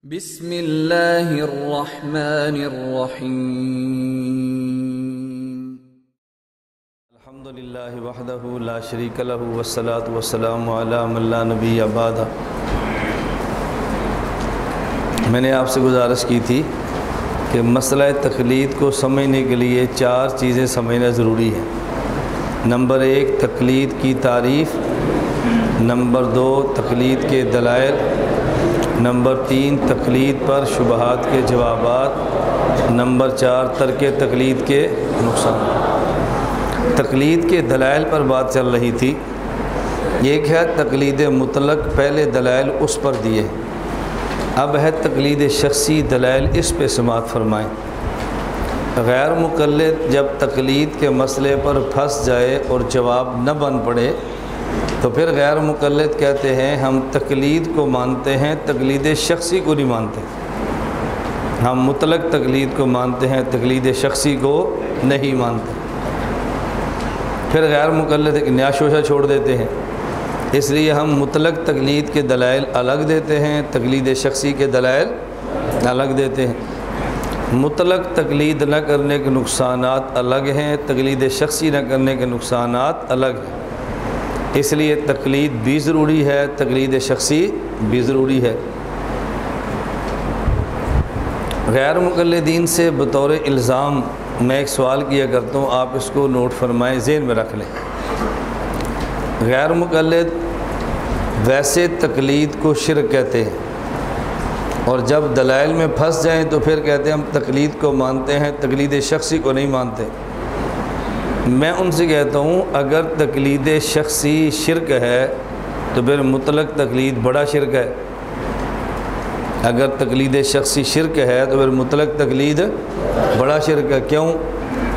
بسم اللہ الرحمن الرحیم۔ الحمدللہ وحدہ لا شریک لہ والصلاۃ والسلام علی من لا نبی بعد۔ میں نے آپ سے گزارش کی تھی کہ مسئلہ تقلید کو سمجھنے کے لیے 4 چیزیں سمجھنا ضروری ہے۔ نمبر 1 تقلید کی تعریف، نمبر 2 تقلید کے دلائل، نمبر 3 تقلید پر شبہات کے جوابات، نمبر 4 ترک تقلید کے نقصان۔ تقلید کے دلائل پر بات چل رہی تھی۔ ایک ہے تقلید مطلق، پہلے دلائل اس پر دیے، اب ہے تقلید شخصی، دلائل اس پہ سماعت فرمائیں۔ غیر مقلد جب تقلید کے مسئلے پر پھنس جائے اور جواب نہ بن پڑے تو پھر غیر مقلد کہتے ہیں ہم تقلید کو مانتے ہیں، تقلید شخصی کو نہیں مانتے۔ ہم مطلق تقلید کو مانتے ہیں، تقلید شخصی کو نہیں مانتے۔ پھر غیر مقلد ایک نیا شوشہ چھوڑ دیتے ہیں، اس لیے ہم مطلق تقلید کے دلائل الگ دیتے ہیں، تقلید شخصی کے دلائل الگ دیتے ہیں۔ مطلق تقلید نہ کرنے کے نقصانات الگ ہیں، تقلید شخصی نہ کرنے کے نقصانات الگ ہیں۔ اس لیے تقلید بھی ضروری ہے، تقلید شخصی بھی ضروری ہے۔ غیر مقلدین سے بطور الزام میں ایک سوال کیا کرتا ہوں، آپ اس کو نوٹ فرمائیں، ذہن میں رکھ لیں۔ غیر مقلد ویسے تقلید کو شرک کہتے ہیں، اور جب دلائل میں پھنس جائیں تو پھر کہتے ہیں ہم تقلید کو مانتے ہیں، تقلید شخصی کو نہیں مانتے۔ میں ان سے کہتا ہوں اگر تقلید شخصی شرک ہے تو پھر مطلق تقلید بڑا شرک ہے۔ اگر تقلید شخصی شرک ہے تو پھر مطلق تقلید بڑا شرک ہے۔ کیوں؟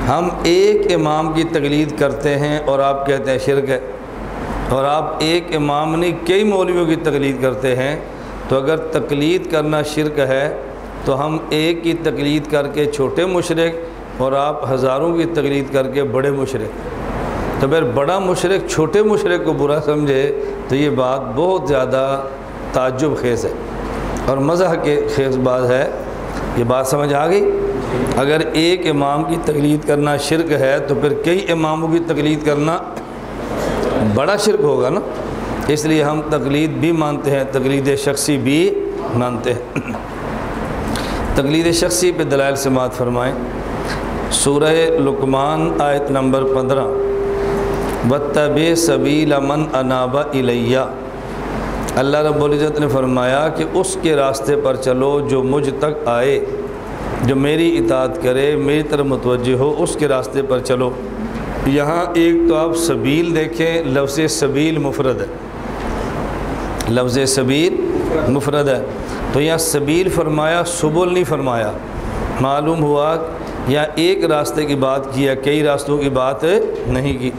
ہم ایک امام کی تقلید کرتے ہیں اور آپ کہتے ہیں شرک ہے، اور آپ ایک امام نہیں کئی مولویوں کی تقلید کرتے ہیں، تو اگر تقلید کرنا شرک ہے تو ہم ایک کی تقلید کر کے چھوٹے مشرک اور آپ ہزاروں کی تقلید کر کے بڑے مشرک۔ تو پھر بڑا مشرک چھوٹے مشرک کو برا سمجھے تو یہ بات بہت زیادہ تعجب خیز ہے اور مزاح کے خیز بات ہے۔ یہ بات سمجھ آ گئی؟ اگر ایک امام کی تقلید کرنا شرک ہے تو پھر کئی اماموں کی تقلید کرنا بڑا شرک ہوگا نا۔ اس لیے ہم تقلید بھی مانتے ہیں، تقلید شخصی بھی مانتے ہیں۔ تقلید شخصی پہ دلائل سماعت فرمائیں۔ سورہ لقمان آیت نمبر 15، وَاتَّبِعْ سَبِيلَ مَنْ أَنَابَ إِلَيَّ۔ اللہ رب العزت نے فرمایا کہ اس کے راستے پر چلو جو مجھ تک آئے، جو میری اطاعت کرے، میری طرف متوجہ ہو، اس کے راستے پر چلو۔ یہاں ایک تو آپ سبیل دیکھیں، لفظ سبیل مفرد ہے، لفظ سبیل مفرد ہے، تو یہاں سبیل فرمایا، سبل نہیں فرمایا۔ معلوم ہوا یا ایک راستے کی بات کی ہے، کئی راستوں کی بات نہیں کی۔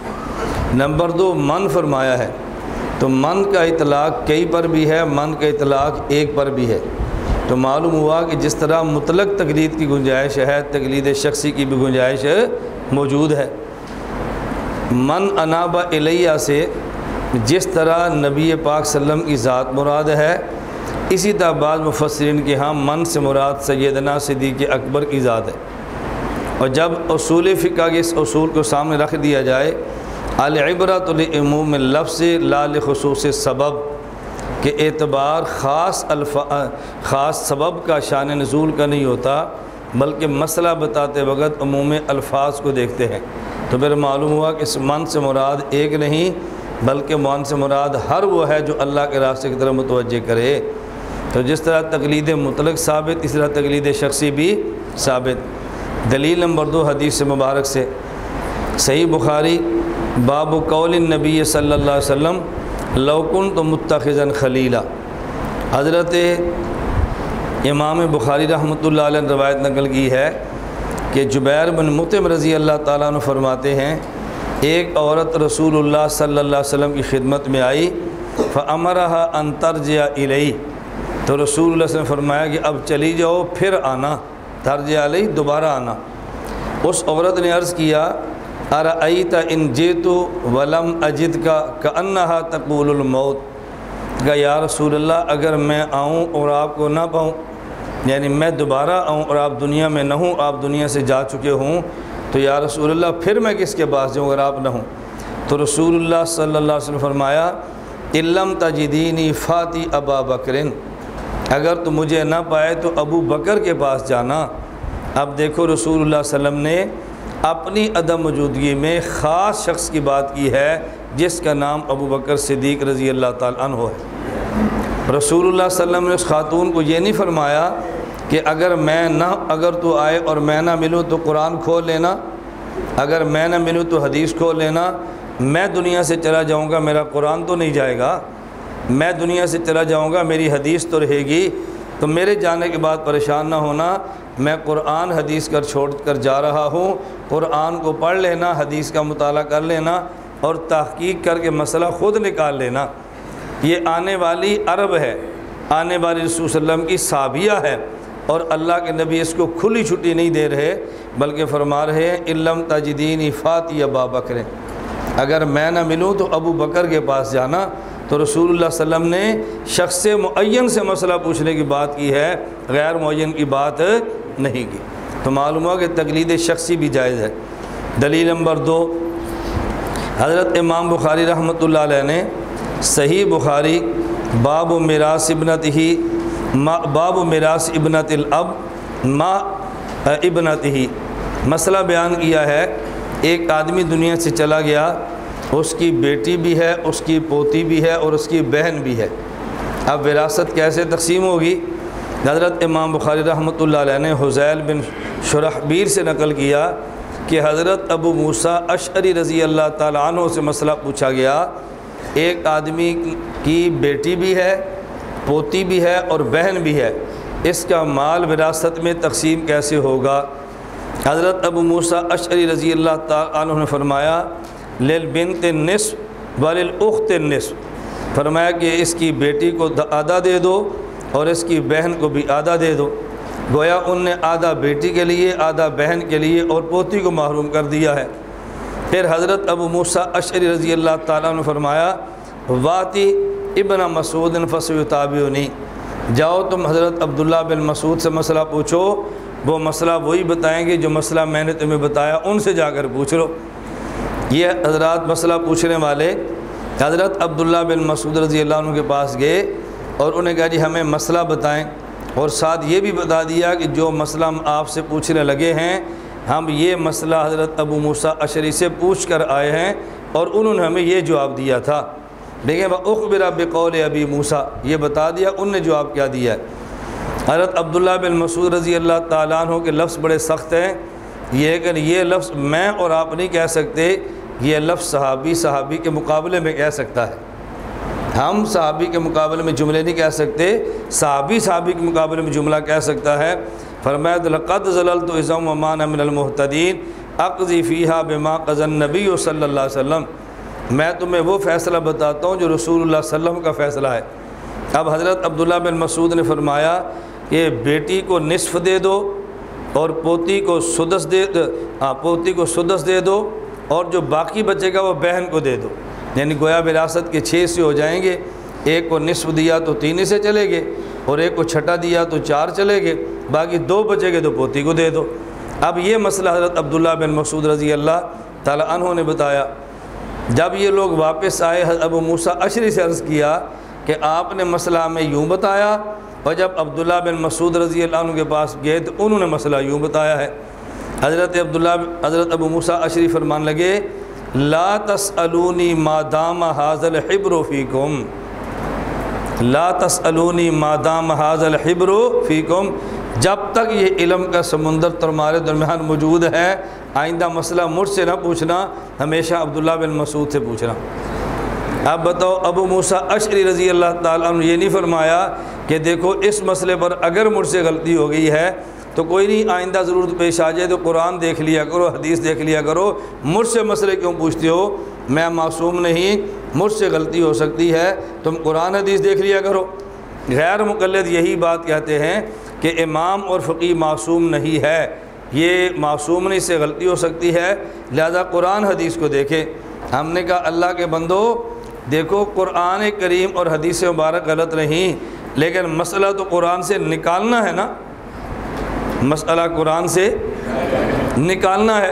نمبر 2 من فرمایا ہے، تو من کا اطلاق کئی پر بھی ہے، من کا اطلاق ایک پر بھی ہے۔ تو معلوم ہوا کہ جس طرح مطلق تقلید کی گنجائش ہے، تقلید شخصی کی بھی گنجائش موجود ہے۔ من انابا الیہ سے جس طرح نبی پاک صلی اللہ علیہ وسلم کی ذات مراد ہے، اسی طرح بعض مفسرین کے ہاں من سے مراد سیدنا صدیق اکبر کی ذات ہے۔ اور جب اصول فقہ کے اس اصول کو سامنے رکھ دیا جائے، العبرۃ لعموم اللفظ لا لخصوص سبب، کہ اعتبار خاص سبب کا شان نزول کا نہیں ہوتا، بلکہ مسئلہ بتاتے وقت عموم الفاظ کو دیکھتے ہیں۔ تو پھر معلوم ہوا کہ اس من سے مراد ایک نہیں بلکہ من سے مراد ہر وہ ہے جو اللہ کے راستے کی طرف متوجہ کرے۔ تو جس طرح تقلید مطلق ثابت، اس طرح تقلید شخصی بھی ثابت۔ دلیل نمبر 2 حدیث مبارک سے، صحیح بخاری، باب قول النبی صلی اللہ علیہ وسلم لو کنت متخذا خلیلا۔ حضرت امام بخاری رحمۃ اللہ علیہ نے روایت نقل کی ہے کہ جبیر بن مطعم رضی اللہ تعالیٰ عنہ فرماتے ہیں ایک عورت رسول اللہ صلی اللہ علیہ وسلم کی خدمت میں آئی، فَأَمَرَهَا أَن تَرْجِعَ إِلَيْهِ، تو رسول اللہ صلی اللہ علیہ وسلم نے فرمایا کہ اب چلی جاؤ، پھر آنا، ترجع علیہ، دوبارہ آنا۔ اس عورت نے عرض کیا ارأیت ان جئت ولم اجدک کأنہا تقول الموت، کہ یا رسول اللہ اگر میں آؤں اور آپ کو نہ پاؤں یعنی میں دوبارہ آؤں اور آپ دنیا میں نہ ہوں، آپ دنیا سے جا چکے ہوں، تو یا رسول اللہ پھر میں کس کے پاس جاؤں اگر آپ نہ ہوں؟ تو رسول اللہ صلی اللہ علیہ وسلم فرمایا اِلَّمْ تَجِدِينِي فَاتِ ابا بکرٍ، اگر تو مجھے نہ پائے تو ابو بکر کے پاس جانا۔ اب دیکھو رسول اللہ صلی اللہ علیہ وسلم نے اپنی عدم موجودگی میں خاص شخص کی بات کی ہے جس کا نام ابو بکر صدیق رضی اللہ تعالیٰ عنہ ہے۔ رسول اللہ صلی اللہ علیہ وسلم نے اس خاتون کو یہ نہیں فرمایا کہ اگر تو آئے اور میں نہ ملوں تو قرآن کھول لینا، اگر میں نہ ملوں تو حدیث کھول لینا، میں دنیا سے چلا جاؤں گا میرا قرآن تو نہیں جائے گا، میں دنیا سے چلا جاؤں گا میری حدیث تو رہے گی، تو میرے جانے کے بعد پریشان نہ ہونا، میں قرآن حدیث چھوڑ کر جا رہا ہوں، قرآن کو پڑھ لینا، حدیث کا مطالعہ کر لینا اور تحقیق کر کے مسئلہ خود نکال لینا۔ یہ آنے والی عرب ہے، آنے والی رسول صلی اللہ علیہ وسلم کی صحابیہ ہے، اور اللہ کے نبی اس کو کھلی چھٹی نہیں دے رہے بلکہ فرما رہے ہیں اِلَّمْ تَجِدِينِي فَاتِ ابا بکر، اگر میں نہ ملوں تو ابو بکر کے پاس جانا۔ تو رسول اللہ صلی اللہ علیہ وسلم نے شخص معین سے مسئلہ پوچھنے کی بات کی ہے، غیر معین کی بات نہیں کی، تو معلوم ہوا کہ تقلید شخصی بھی جائز ہے۔ دلیل نمبر 2، حضرت امام بخاری رحمۃ اللہ علیہ نے صحیح بخاری باب میراث ابنت الاب ما ابنتہ مسئلہ بیان کیا ہے۔ ایک آدمی دنیا سے چلا گیا، اس کی بیٹی بھی ہے، اس کی پوتی بھی ہے اور اس کی بہن بھی ہے، اب وراثت کیسے تقسیم ہوگی؟ حضرت امام بخاری رحمۃ اللہ علیہ نے حذیل بن شرحبیل سے نقل کیا کہ حضرت ابو موسیٰ اشعری رضی اللہ تعالیٰ عنہ سے مسئلہ پوچھا گیا، ایک آدمی کی بیٹی بھی ہے، پوتی بھی ہے اور بہن بھی ہے، اس کا مال وراثت میں تقسیم کیسے ہوگا؟ حضرت ابو موسیٰ اشعری رضی اللہ تعالیٰ عنہ نے فرمایا للبنت النصف وللاخت النصف، فرمایا کہ اس کی بیٹی کو آدھا دے دو اور اس کی بہن کو بھی آدھا دے دو۔ گویا ان نے آدھا بیٹی کے لیے، آدھا بہن کے لیے اور پوتی کو محروم کر دیا ہے۔ پھر حضرت ابو موسیٰ اشعری رضی اللہ تعالیٰ نے فرمایا واتی ابن مسعود فسیتابعنی، جاؤ تم حضرت عبداللہ بن مسعود سے مسئلہ پوچھو، وہ مسئلہ وہی بتائیں گے جو مسئلہ میں نے تمہیں بتایا، ان سے جا کر پوچھ لو۔ یہ حضرات مسئلہ پوچھنے والے حضرت عبداللہ بن مسعود رضی اللہ عنہ کے پاس گئے اور انہیں کہا جی ہمیں مسئلہ بتائیں، اور ساتھ یہ بھی بتا دیا کہ جو مسئلہ ہم آپ سے پوچھنے لگے ہیں ہم یہ مسئلہ حضرت ابو موسیٰ اشعری سے پوچھ کر آئے ہیں اور انہوں نے ہمیں یہ جواب دیا تھا۔ دیکھیں وَأُخْبِرَ بِقَوْلِ ابی موسیٰ، یہ بتا دیا ان نے جواب کیا دیا ہے۔ حضرت عبداللہ بن مسعود رضی اللہ تعالیٰ عنہ کے لفظ بڑے سخت ہیں، یہ لفظ میں اور آپ نہیں کہہ سکتے، یہ لفظ صحابی کے مقابلے میں کہہ سکتا ہے۔ ہم صحابی کے مقابلے میں جملے نہیں کہہ سکتے، صحابی کے مقابلے میں جملہ کہہ سکتا ہے۔ فرمایا لقد ظللت اذا وما انا من المهتدین اقضی فیہا بما قضى النبی صلی اللہ علیہ وسلم، میں تمہیں وہ فیصلہ بتاتا ہوں جو رسول اللہ صلی اللہ علیہ وسلم کا فیصلہ ہے۔ اب حضرت عبداللہ بن مسعود نے فرمایا کہ بیٹی کو نصف دے دو اور پوتی کو سدس دے دو اور جو باقی بچے گا وہ بہن کو دے دو، یعنی گویا وراثت کے 6 سے ہو جائیں گے، ایک کو نصف دیا تو 3 سے چلے گے اور ایک کو چھٹا دیا تو 4 چلے گے، باقی 2 بچے گے تو پوتی کو دے دو۔ اب یہ مسئلہ حضرت عبداللہ بن مسعود رضی اللہ تعالیٰ عنہ نے بتایا۔ جب یہ لوگ واپس آئے ابو موسیٰ اشعری سے عرض کیا کہ آپ نے مسئلہ ہمیں یوں بتایا، اور جب عبداللہ بن مسعود رضی اللہ عنہ کے پاس گئے تو انہوں نے مسئلہ یوں بتایا ہے۔ حضرت ابو موسیٰ اشعری فرمان لگے لا تسألونی ما دام ھذا الحبر فیکم، لا تسألونی ما دام ھذا الحبر فیکم، جب تک یہ علم کا سمندر تمہارے درمیان موجود ہے آئندہ مسئلہ مجھ سے نہ پوچھنا، ہمیشہ عبداللہ بن مسعود سے پوچھنا۔ اب بتاؤ ابو موسیٰ اشعری رضی اللہ تعالیٰ عنہ یہ نہیں فرمایا کہ دیکھو اس مسئلے پر اگر مجھ سے غلطی ہو گئی ہے تو کوئی نہیں، آئندہ ضرورت پیش آ جائے تو قرآن دیکھ لیا کرو، حدیث دیکھ لیا کرو، مجھ سے مسئلے کیوں پوچھتے ہو؟ میں معصوم نہیں، مجھ سے غلطی ہو سکتی ہے، تم قرآن حدیث دیکھ لیا کرو۔ غیر مقلد یہی بات کہتے ہیں کہ امام اور فقیہ معصوم نہیں ہے، یہ معصوم نہیں، سے غلطی ہو سکتی ہے، لہذا قرآن حدیث کو دیکھے۔ ہم نے کہا اللہ کے بندو دیکھو قرآن کریم اور حدیث مبارک غلط نہیں، لیکن مسئلہ تو قرآن سے نکالنا ہے نا۔ مسئلہ قرآن سے نکالنا ہے۔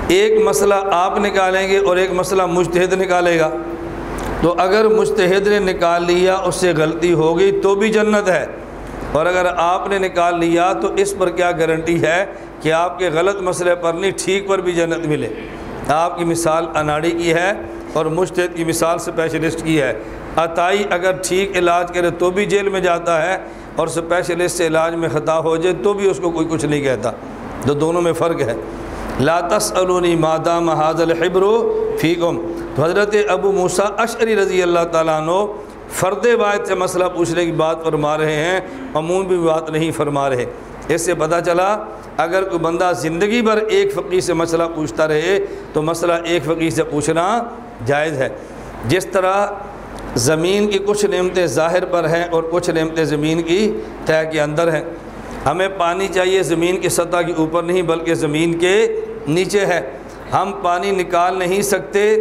ایک مسئلہ آپ نکالیں گے اور ایک مسئلہ مجتہد نکالے گا، تو اگر مجتہد نے نکال لیا اس سے غلطی ہو گئی تو بھی جنت ہے، اور اگر آپ نے نکال لیا تو اس پر کیا گارنٹی ہے کہ آپ کے غلط مسئلے پر نہیں ٹھیک پر بھی جنت ملے۔ آپ کی مثال اناڑی کی ہے اور مجتہد کی مثال اسپیشلسٹ کی ہے۔ عطائی اگر ٹھیک علاج کرے تو بھی جیل میں جاتا ہے، اور اسپیشلسٹ سے علاج میں خطا ہو جائے تو بھی اس کو کوئی کچھ نہیں کہتا، تو دونوں میں فرق ہے۔ لا تسألونی ما دام ھذا الحبر فیکم، تو حضرت ابو موسیٰ اشعری رضی اللہ تعالیٰ عنہ فرد واحد سے مسئلہ پوچھنے کی بات فرما رہے ہیں، عموم بھی بات نہیں فرما رہے۔ اس سے پتہ چلا اگر کوئی بندہ زندگی بھر ایک فقیہ سے مسئلہ پوچھتا رہے تو مسئلہ ایک فقیہ سے پوچھنا جائز ہے۔ جس طرح زمین کی کچھ نعمتیں ظاہر پر ہیں اور کچھ نعمتیں زمین کی تہہ کے اندر ہیں، ہمیں پانی چاہیے زمین کی سطح کے اوپر نہیں بلکہ زمین کے نیچے ہے۔ ہم پانی نکال نہیں سکتے،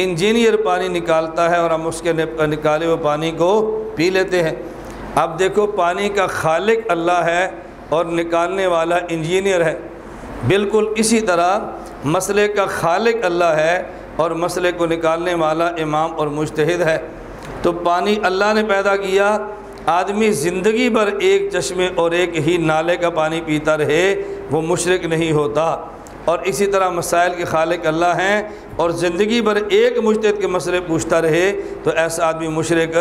انجینئر پانی نکالتا ہے اور ہم اس کے نکالے ہوئے پانی کو پی لیتے ہیں۔ اب دیکھو پانی کا خالق اللہ ہے اور نکالنے والا انجینئر ہے، بالکل اسی طرح مسئلے کا خالق اللہ ہے اور مسئلے کو نکالنے والا امام اور مجتہد ہے۔ تو پانی اللہ نے پیدا کیا، آدمی زندگی بھر ایک چشمے اور ایک ہی نالے کا پانی پیتا رہے وہ مشرک نہیں ہوتا، اور اسی طرح مسائل کے خالق اللہ ہیں اور زندگی بھر ایک مجتہد کے مسئلے پوچھتا رہے تو ایسا آدمی مشرک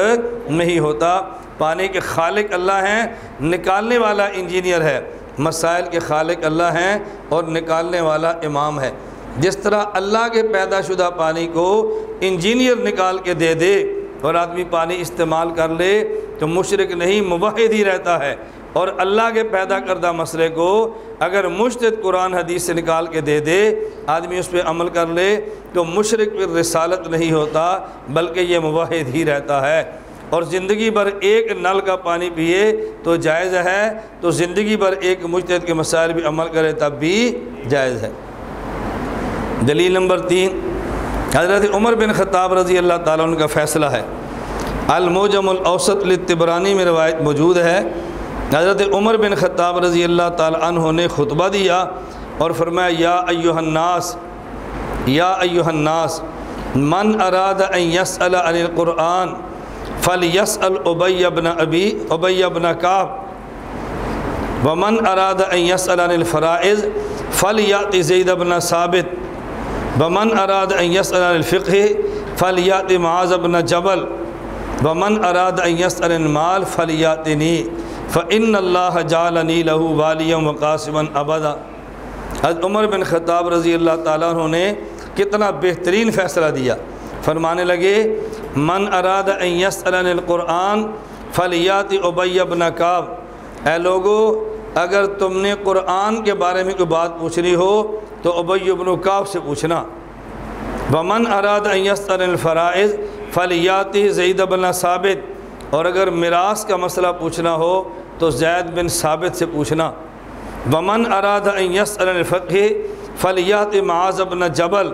نہیں ہوتا۔ پانی کے خالق اللہ ہیں، نکالنے والا انجینئر ہے، مسائل کے خالق اللہ ہیں اور نکالنے والا امام ہے۔ جس طرح اللہ کے پیدا شدہ پانی کو انجینئر نکال کے دے دے اور آدمی پانی استعمال کر لے تو مشرک نہیں موحد ہی رہتا ہے، اور اللہ کے پیدا کردہ مسئلے کو اگر مجتہد قرآن حدیث سے نکال کے دے دے آدمی اس پہ عمل کر لے تو مشرک پھر رسالت نہیں ہوتا بلکہ یہ موحد ہی رہتا ہے۔ اور زندگی بھر ایک نل کا پانی پیے تو جائز ہے، تو زندگی بھر ایک مجتہد کے مسائل بھی عمل کرے تب بھی جائز ہے۔ دلیل نمبر 3، حضرت عمر بن خطاب رضی اللہ تعالیٰ عنہ کا فیصلہ ہے، المعجم الاوسط للطبرانی میں روایت موجود ہے۔ حضرت عمر بن خطاب رضی اللہ تعالیٰ عنہ نے خطبہ دیا اور فرمایا یا ایھا الناس، یا ایھا الناس من اراد ان یسأل عن القرآن فلیسأل ابی بن کعب، ومن اراد ان یسأل عن الفرائض فلیأت زید بن ثابت، ومن اراد ان یسأل عن الفقہ فلیأت معاذ بن جبل، ومن اراد ان یسأل عن المال فلیأتنی فإن اللہ جعلنی لہ والیا وقاسما ابدا۔ حضرت عمر بن خطاب رضی اللہ تعالیٰ عنہ نے کتنا بہترین فیصلہ دیا، فرمانے لگے من اراد ان یسأل عن القرآن فلیأت ابی بن کعب، اے لوگو اگر تم نے قرآن کے بارے میں کوئی بات پوچھنی ہو تو ابی بن کعب سے پوچھنا، ومن اراد ان یسأل عن الفرائض فلیأت زید بن ثابت، اور اگر میراث کا مسئلہ پوچھنا ہو تو زید بن ثابت سے پوچھنا، ومن اراد ان یسأل عن الفقہ فلیأت معاذ بن جبل،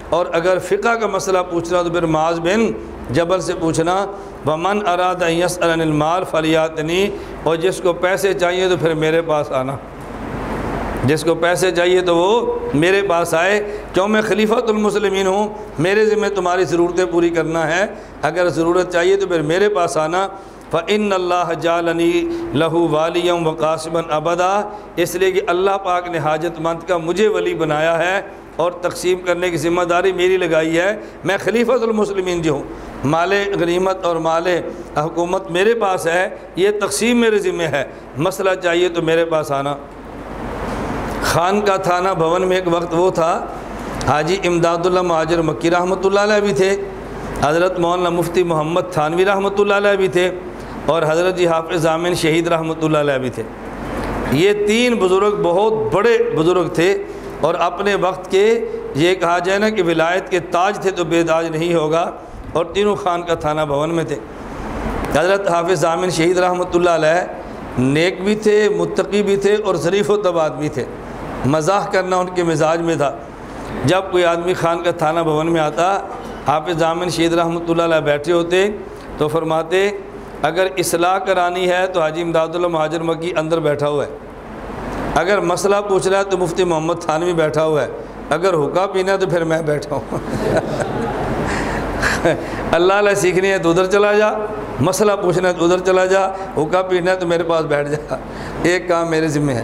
اور اگر فقہ کا مسئلہ پوچھنا تو پھر معاذ بن جبل سے پوچھنا، ومن اراد ان یسأل عن المال فلیأتنی، اور جس کو پیسے چاہیے تو پھر میرے پاس آنا، جس کو پیسے چاہیے تو وہ میرے پاس آئے، کیوں میں خلیفۃ المسلمین ہوں، میرے ذمہ تمہاری ضرورتیں پوری کرنا ہے، اگر ضرورت چاہیے تو پھر میرے پاس آنا۔ فإن اللہ جعلنی لہ والیا وقاسما ابدا، اس لیے کہ اللہ پاک نے حاجت مند کا مجھے ولی بنایا ہے اور تقسیم کرنے کی ذمہ داری میری لگائی ہے، میں خلیفۃ المسلمین جو ہوں، مال غنیمت اور مال حکومت میرے پاس ہے، یہ تقسیم میرے ذمہ ہے، مسئلہ چاہیے تو میرے پاس آنا۔ خان کا تھانہ بھون میں ایک وقت وہ تھا، حاجی امداد اللہ مہاجر مکی رحمۃ اللہ علیہ بھی تھے، حضرت مولانا مفتی محمد تھانوی رحمۃ اللہ علیہ بھی تھے، اور حضرت جی حافظ ضامن شہید رحمۃ اللہ علیہ بھی تھے۔ یہ تین بزرگ بہت بڑے بزرگ تھے اور اپنے وقت کے یہ کہا جائے نا کہ ولایت کے تاج تھے تو بے تاج نہیں ہوگا، اور تینوں خان کا تھانہ بھون میں تھے۔ حضرت حافظ ضامن شہید رحمۃ اللہ علیہ نیک بھی تھے، متقی بھی تھے اور ظریف و طب آدمی تھے، مزاح کرنا ان کے مزاج میں تھا۔ جب کوئی آدمی خان کا تھانہ بھون میں آتا، حافظ ضامن شہید رحمۃ اللہ علیہ بیٹھے ہوتے تو فرماتے اگر اصلاح کرانی ہے تو حاجی امداد اللہ مہاجر مکی اندر بیٹھا ہوا ہے، اگر مسئلہ پوچھنا ہے تو مفتی محمد تھانوی بیٹھا ہوا ہے، اگر حکا پینا ہے تو پھر میں بیٹھا ہوں اللہ علیہ سیکھنی ہے تو ادھر چلا جا، مسئلہ پوچھنا ہے تو ادھر چلا جا، حکا پینا ہے تو میرے پاس بیٹھ جا، ایک کام میرے ذمہ ہے۔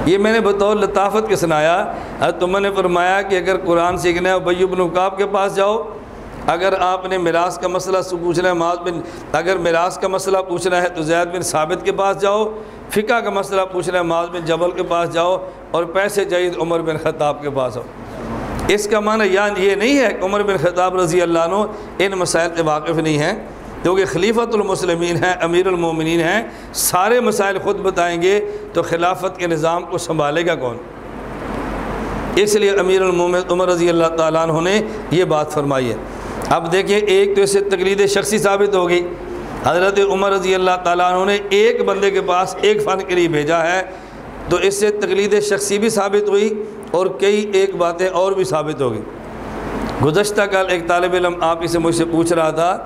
یہ میں نے بطور لطافت کے سنایا۔ حضرت عمر نے فرمایا کہ اگر قرآن سیکھنا ہے ابی بن کعب کے پاس جاؤ، اگر آپ نے میراث کا مسئلہ پوچھنا ہے اگر میراث کا مسئلہ پوچھنا ہے تو زید بن ثابت کے پاس جاؤ، فقہ کا مسئلہ پوچھنا ہے معاذ بن جبل کے پاس جاؤ، اور پیسے چاہیے تو عمر بن خطاب کے پاس آؤ۔ اس کا معنی یہ نہیں ہے کہ عمر بن خطاب رضی اللہ عنہ ان مسائل سے واقف نہیں ہیں، کیونکہ خلیفۃ المسلمین ہیں، امیر المومنین ہیں، سارے مسائل خود بتائیں گے تو خلافت کے نظام کو سنبھالے گا کون؟ اس لیے امیر المومنین عمر رضی اللہ تعالیٰ عنہ نے یہ بات فرمائی ہے۔ اب دیکھیں، ایک تو اس سے تقلید شخصی ثابت ہو گئی، حضرت عمر رضی اللہ تعالیٰ عنہ نے ایک بندے کے پاس ایک فن کے لیے بھیجا ہے، تو اس سے تقلید شخصی بھی ثابت ہوئی اور کئی ایک باتیں اور بھی ثابت ہو گئی۔ گزشتہ کل ایک طالب علم آپ سے مجھ سے پوچھ رہا تھا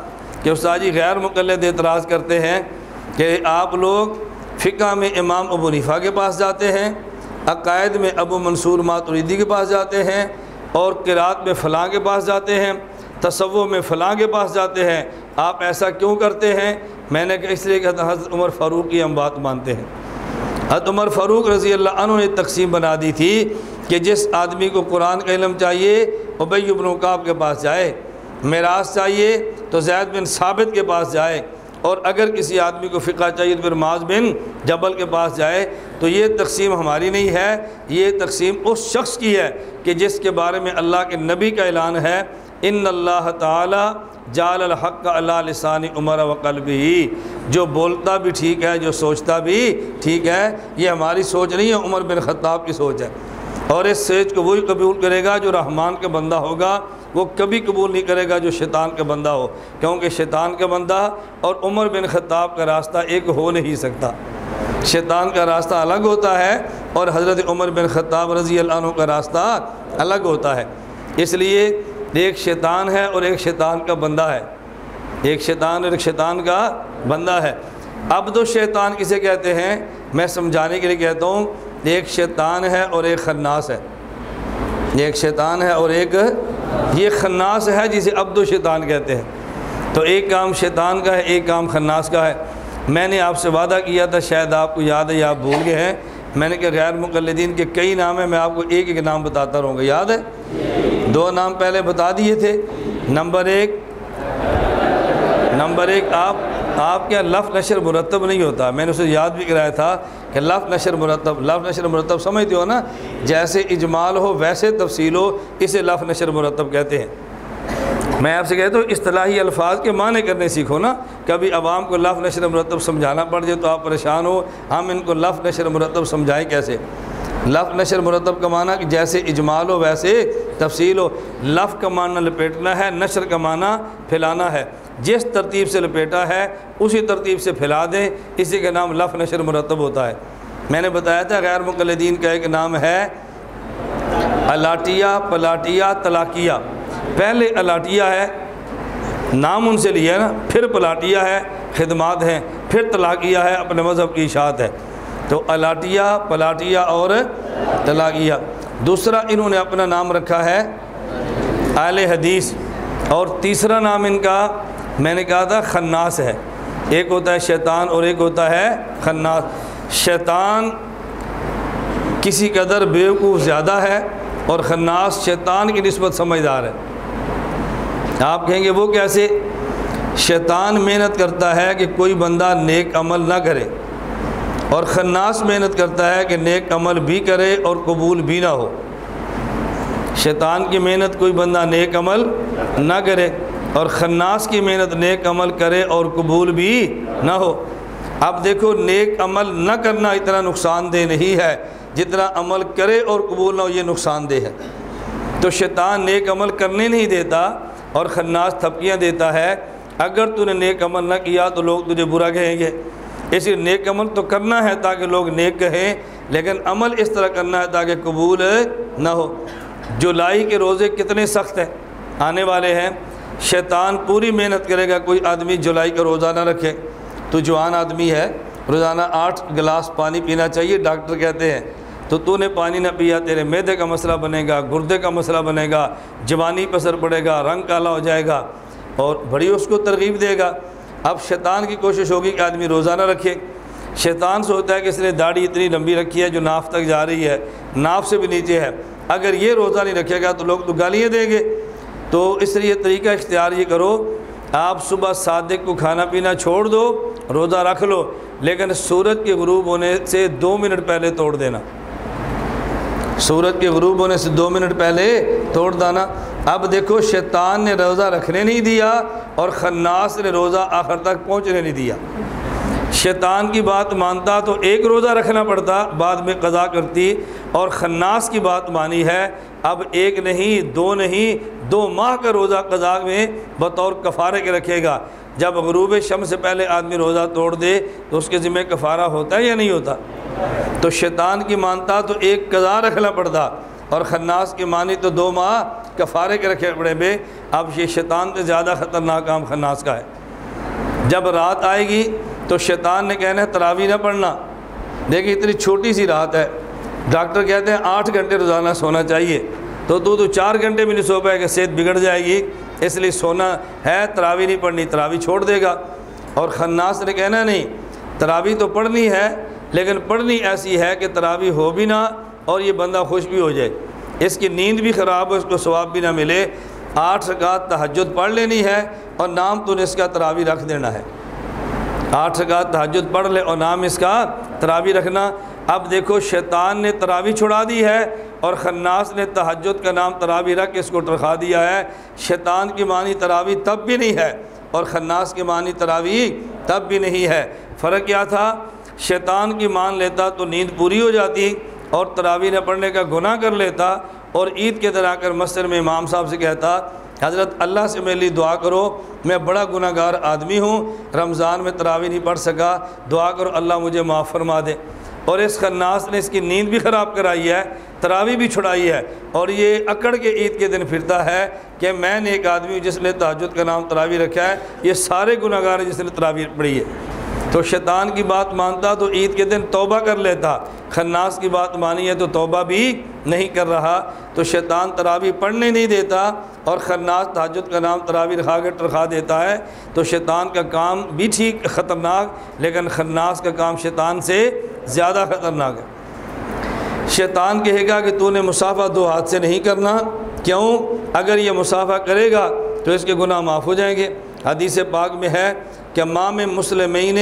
کہ استاد جی غیر مقلد اعتراض کرتے ہیں کہ آپ لوگ فقہ میں امام ابو حنیفہ کے پاس جاتے ہیں، عقائد میں ابو منصور ماتریدی کے پاس جاتے ہیں، اور قرات میں فلاں کے پاس جاتے ہیں، تصوف میں فلاں کے پاس جاتے ہیں، آپ ایسا کیوں کرتے ہیں؟ میں نے کہا اس لیے کہ حضرت عمر فاروق کی ہم بات مانتے ہیں۔ حضرت عمر فاروق رضی اللہ عنہ نے تقسیم بنا دی تھی کہ جس آدمی کو قرآن کا علم چاہیے ابی بن کعب کے پاس جائے، میراث چاہیے تو زید بن ثابت کے پاس جائے، اور اگر کسی آدمی کو فقہ چاہیے تو پھر معاذ بن جبل کے پاس جائے۔ تو یہ تقسیم ہماری نہیں ہے، یہ تقسیم اس شخص کی ہے کہ جس کے بارے میں اللہ کے نبی کا اعلان ہے، ان اللہ تعالی جعل الحق علی لسان عمر وقلبہ، جو بولتا بھی ٹھیک ہے، جو سوچتا بھی ٹھیک ہے۔ یہ ہماری سوچ نہیں ہے، عمر بن خطاب کی سوچ ہے، اور اس سوچ کو وہی قبول کرے گا جو رحمان کا بندہ ہوگا، وہ کبھی قبول نہیں کرے گا جو شیطان کا بندہ ہو، کیونکہ شیطان کا بندہ اور عمر بن خطاب کا راستہ ایک ہو نہیں سکتا۔ شیطان کا راستہ الگ ہوتا ہے اور حضرت عمر بن خطاب رضی اللہ عنہ کا راستہ الگ ہوتا ہے۔ اس لیے ایک شیطان ہے اور ایک شیطان کا بندہ ہے، ایک شیطان اور ایک شیطان کا بندہ ہے۔ عبد الشیطان کسے کہتے ہیں؟ میں سمجھانے کے لیے کہتا ہوں، ایک شیطان ہے اور ایک خناس ہے، ایک شیطان ہے اور ایک یہ خناس ہے جسے عبد الشیطان کہتے ہیں۔ تو ایک کام شیطان کا ہے، ایک کام خناس کا ہے۔ میں نے آپ سے وعدہ کیا تھا، شاید آپ کو یاد ہے یا آپ بھول گئے ہیں، میں نے کہا غیر مقلدین کے کئی نام ہیں، میں آپ کو ایک ایک نام بتاتا رہوں گا، یاد ہے؟ 2 نام پہلے بتا دیے تھے۔ نمبر ایک آپ کیا لفظ نشر مرتب نہیں ہوتا، میں نے اسے یاد بھی کرایا تھا کہ لفظ نشر مرتب سمجھتے ہو نا، جیسے اجمال ہو ویسے تفصیل ہو، اسے لفظ نشر مرتب کہتے ہیں۔ میں آپ سے کہتا ہوں اصطلاحی الفاظ کے معنی کرنے سیکھو نا، کبھی عوام کو لفظ نشر مرتب سمجھانا پڑ جائے تو آپ پریشان ہو، ہم ان کو لفظ نشر مرتب سمجھائیں کیسے؟ لفظ نشر مرتب کا معنی کہ جیسے اجمال ہو ویسے تفصیل ہو۔ لفظ کا معنی لپیٹنا ہے، نشر کا معنی پھیلانا ہے، جس ترتیب سے لپیٹا ہے اسی ترتیب سے پھیلا دیں، اسی کا نام لفظ نشر مرتب ہوتا ہے۔ میں نے بتایا تھا غیر مقلدین کا ایک نام ہے الاٹیہ، پلاٹیہ، طلاقیہ۔ پہلے الاٹیہ ہے، نام ان سے لیا نا، پھر پلاٹیہ ہے، خدمات ہیں، پھر طلاقیہ ہے، اپنے مذہب کی اشاعت ہے۔ تو الاٹیہ، پلاٹیہ اور طلاقیہ۔ دوسرا انہوں نے اپنا نام رکھا ہے اہل حدیث، اور تیسرا نام ان کا میں نے کہا تھا خناس ہے۔ ایک ہوتا ہے شیطان اور ایک ہوتا ہے خناس۔ شیطان کسی قدر بیوقوف زیادہ ہے اور خناس شیطان کی نسبت سمجھدار ہے۔ آپ کہیں گے وہ کیسے؟ شیطان محنت کرتا ہے کہ کوئی بندہ نیک عمل نہ کرے، اور خناس محنت کرتا ہے کہ نیک عمل بھی کرے اور قبول بھی نہ ہو۔ شیطان کی محنت کوئی بندہ نیک عمل نہ کرے، اور خناس کی محنت نیک عمل کرے اور قبول بھی نہ ہو۔ اب دیکھو، نیک عمل نہ کرنا اتنا نقصان دہ نہیں ہے جتنا عمل کرے اور قبول نہ ہو یہ نقصان دہ ہے۔ تو شیطان نیک عمل کرنے نہیں دیتا اور خناس تھپکیاں دیتا ہے، اگر تو نے نیک عمل نہ کیا تو لوگ تجھے برا کہیں گے، اس لیے نیک عمل تو کرنا ہے تاکہ لوگ نیک کہیں، لیکن عمل اس طرح کرنا ہے تاکہ قبول نہ ہو۔ جولائی کے روزے کتنے سخت ہیں، آنے والے ہیں۔ شیطان پوری محنت کرے گا کوئی آدمی جولائی کا روزہ نہ رکھے۔ تو جوان آدمی ہے، روزانہ 8 گلاس پانی پینا چاہیے، ڈاکٹر کہتے ہیں تو نے پانی نہ پیا، تیرے معدے کا مسئلہ بنے گا، گردے کا مسئلہ بنے گا، جوانی پر اثر پڑے گا، رنگ کالا ہو جائے گا، اور بڑی اس کو ترغیب دے گا۔ اب شیطان کی کوشش ہوگی کہ آدمی روزہ نہ رکھے۔ شیطان سوچتا ہے کہ اس نے داڑھی اتنی لمبی رکھی ہے جو ناف تک جا رہی ہے، ناف سے بھی نیچے ہے، اگر یہ روزہ نہیں رکھے گا تو لوگ تو گالیاں دیں گے۔ تو اس لیے طریقہ اختیار یہ کرو، آپ صبح صادق کو کھانا پینا چھوڑ دو، روزہ رکھ لو، لیکن سورج کے غروب ہونے سے 2 منٹ پہلے توڑ دینا، سورج کے غروب ہونے سے 2 منٹ پہلے توڑ دینا۔ اب دیکھو شیطان نے روزہ رکھنے نہیں دیا اور خناس نے روزہ آخر تک پہنچنے نہیں دیا۔ شیطان کی بات مانتا تو ایک روزہ رکھنا پڑتا، بعد میں قضا کرتی، اور خناس کی بات مانی ہے، اب ایک نہیں، 2 نہیں، 2 ماہ کا روزہ قضا میں بطور کفارے کے رکھے گا۔ جب غروب شمس سے پہلے آدمی روزہ توڑ دے تو اس کے ذمہ کفارہ ہوتا ہے یا نہیں ہوتا؟ تو شیطان کی مانتا تو ایک قضا رکھنا پڑتا، اور خناس کی مانی تو 2 ماہ کفارے کے رکھے پڑے بے۔ اب یہ شیطان سے زیادہ خطرناک کام خناس کا ہے۔ جب رات آئے گی تو شیطان نے کہنا ہے تراویح نہ پڑھنا، دیکھیں اتنی چھوٹی سی رات ہے، ڈاکٹر کہتے ہیں 8 گھنٹے روزانہ سونا چاہیے، تو 4 گھنٹے بھی نہیں سو پائے گا، صحت بگڑ جائے گی، اس لیے سونا ہے، تراویح نہیں پڑھنی، تراویح چھوڑ دے گا۔ اور خناس نے کہنا نہیں، تراویح تو پڑھنی ہے، لیکن پڑھنی ایسی ہے کہ تراویح ہو بھی نہ اور یہ بندہ خوش بھی ہو جائے، اس کی نیند بھی خراب ہو، اس کو ثواب بھی نہ ملے۔ 8 رکعت تہجد پڑھ لینی ہے اور نام تو نے اس کا تراویح رکھ دینا ہے، 8 رکعت تہجد پڑھ لے اور نام اس کا تراویح رکھنا۔ اب دیکھو شیطان نے تراویح چھڑا دی ہے اور خناس نے تہجد کا نام تراویح رکھ کے اس کو ٹرخا دیا ہے۔ شیطان کی معنی تراویح تب بھی نہیں ہے اور خناس کی معنی تراویح تب بھی نہیں ہے۔ فرق کیا تھا؟ شیطان کی مان لیتا تو نیند پوری ہو جاتی اور تراویح نہ پڑھنے کا گناہ کر لیتا، اور عید کے دن آ کر مسجد میں امام صاحب سے کہتا حضرت اللہ سے میرے لیے دعا کرو، میں بڑا گناہ گار آدمی ہوں، رمضان میں تراویح نہیں پڑھ سکا، دعا کرو اللہ مجھے معاف فرما دے۔ اور اس خناس نے اس کی نیند بھی خراب کرائی ہے، تراویح بھی چھڑائی ہے، اور یہ اکڑ کے عید کے دن پھرتا ہے کہ میں نے ایک آدمی جس نے تہجد کا نام تراویح رکھا ہے، یہ سارے گناہ گار ہیں جس نے تراویح پڑھی ہے۔ تو شیطان کی بات مانتا تو عید کے دن توبہ کر لیتا، خناس کی بات مانی ہے تو توبہ بھی نہیں کر رہا۔ تو شیطان تراویح پڑھنے نہیں دیتا اور خناس تہجد کا نام تراویح رکھا کے ٹرخا دیتا ہے۔ تو شیطان کا کام بھی ٹھیک خطرناک، لیکن خناس کا کام شیطان سے زیادہ خطرناک ہے۔ شیطان کہے گا کہ تو نے مصافحہ 2 ہاتھ سے نہیں کرنا، کیوں؟ اگر یہ مصافحہ کرے گا تو اس کے گناہ معاف ہو جائیں گے۔ حدیث پاک میں ہے کہ ما من مسلمین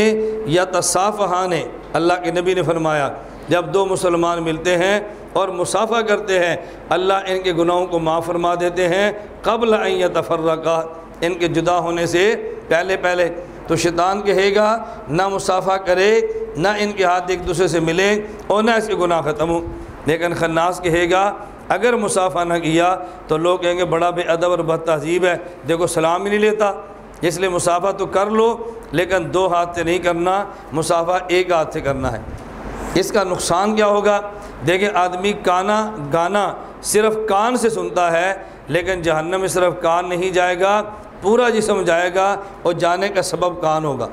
یتصافحان، اللہ کے نبی نے فرمایا جب 2 مسلمان ملتے ہیں اور مصافحہ کرتے ہیں اللہ ان کے گناہوں کو معاف فرما دیتے ہیں قبل ان یتفرقا، ان کے جدا ہونے سے پہلے۔ تو شیطان کہے گا نہ مصافحہ کرے، نہ ان کے ہاتھ ایک دوسرے سے ملیں اور نہ اس کے گناہ ختم ہوں، لیکن خناس کہے گا اگر مصافحہ نہ کیا تو لوگ کہیں گے بڑا بے ادب اور بد تہذیب ہے، دیکھو سلام ہی نہیں لیتا، اس لیے مصافحہ تو کر لو لیکن 2 ہاتھ سے نہیں کرنا، مصافحہ 1 ہاتھ سے کرنا ہے۔ اس کا نقصان کیا ہوگا؟ دیکھیں آدمی گانا صرف کان سے سنتا ہے، لیکن جہنم میں صرف کان نہیں جائے گا، پورا جسم جائے گا، اور جانے کا سبب کان ہوگا۔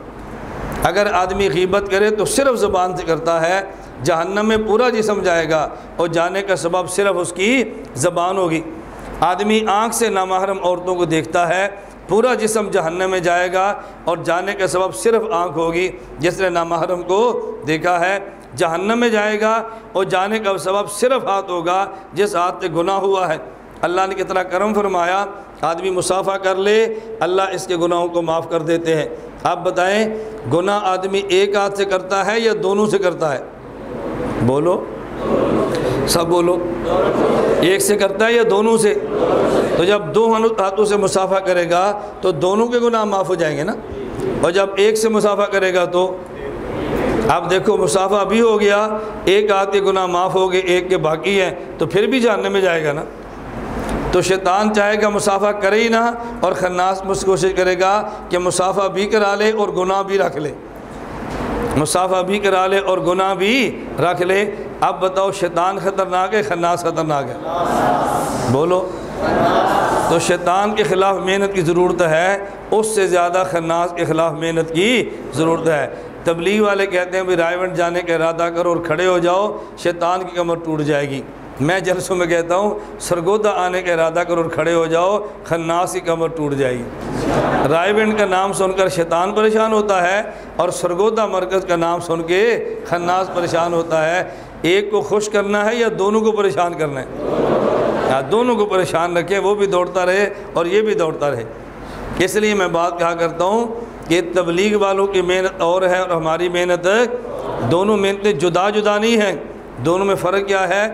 اگر آدمی غیبت کرے تو صرف زبان سے کرتا ہے، جہنم میں پورا جسم جائے گا اور جانے کا سبب صرف اس کی زبان ہوگی۔ آدمی آنکھ سے نامحرم عورتوں کو دیکھتا ہے، پورا جسم جہنم میں جائے گا اور جانے کا سبب صرف آنکھ ہوگی، جس نے نامحرم کو دیکھا ہے جہنم میں جائے گا، اور جانے کا سبب صرف ہاتھ ہوگا جس ہاتھ سے گناہ ہوا ہے۔ اللہ نے کتنا کرم فرمایا، آدمی مصافحہ کر لے اللہ اس کے گناہوں کو معاف کر دیتے ہیں۔ آپ بتائیں گناہ آدمی 1 ہاتھ سے کرتا ہے یا دونوں سے کرتا ہے؟ بولو سب بولو، 1 سے کرتا ہے یا دونوں سے؟ تو جب 2 ہاتھوں سے مصافحہ کرے گا تو دونوں کے گناہ معاف ہو جائیں گے نا، اور جب 1 سے مصافحہ کرے گا تو اب دیکھو مصافحہ بھی ہو گیا، 1 ہاتھ کے گناہ معاف ہو گئے، 1 کے باقی ہیں، تو پھر بھی جہنم میں جائے گا نا۔ تو شیطان چاہے گا مصافحہ کرے ہی نہ، اور خناس کوشش کرے گا کہ مصافحہ بھی کرا لے اور گناہ بھی رکھ لے، مصافحہ بھی کرا لے اور گناہ بھی رکھ لے۔ اب بتاؤ شیطان خطرناک ہے خناس خطرناک ہے؟ بولو۔ تو شیطان کے خلاف محنت کی ضرورت ہے، اس سے زیادہ خناس کے خلاف محنت کی ضرورت ہے۔ تبلیغ والے کہتے ہیں بھی رائے ونڈ جانے کا ارادہ کرو اور کھڑے ہو جاؤ، شیطان کی کمر ٹوٹ جائے گی۔ میں جلسوں میں کہتا ہوں سرگودا آنے کا ارادہ کرو اور کھڑے ہو جاؤ، خناس کی کمر ٹوٹ جائے گی۔ رائے ونڈ کا نام سن کر شیطان پریشان ہوتا ہے اور سرگودا مرکز کا نام سن کے خناس پریشان ہوتا ہے۔ ایک کو خوش کرنا ہے یا دونوں کو پریشان کرنا ہے؟ دونوں کو پریشان رکھے، وہ بھی دوڑتا رہے اور یہ بھی دوڑتا رہے۔ اس لیے میں بات کہا کرتا ہوں کہ تبلیغ والوں کی محنت اور ہے اور ہماری محنت، دونوں محنتیں جدا جدا نہیں ہیں، دونوں میں فرق کیا ہے؟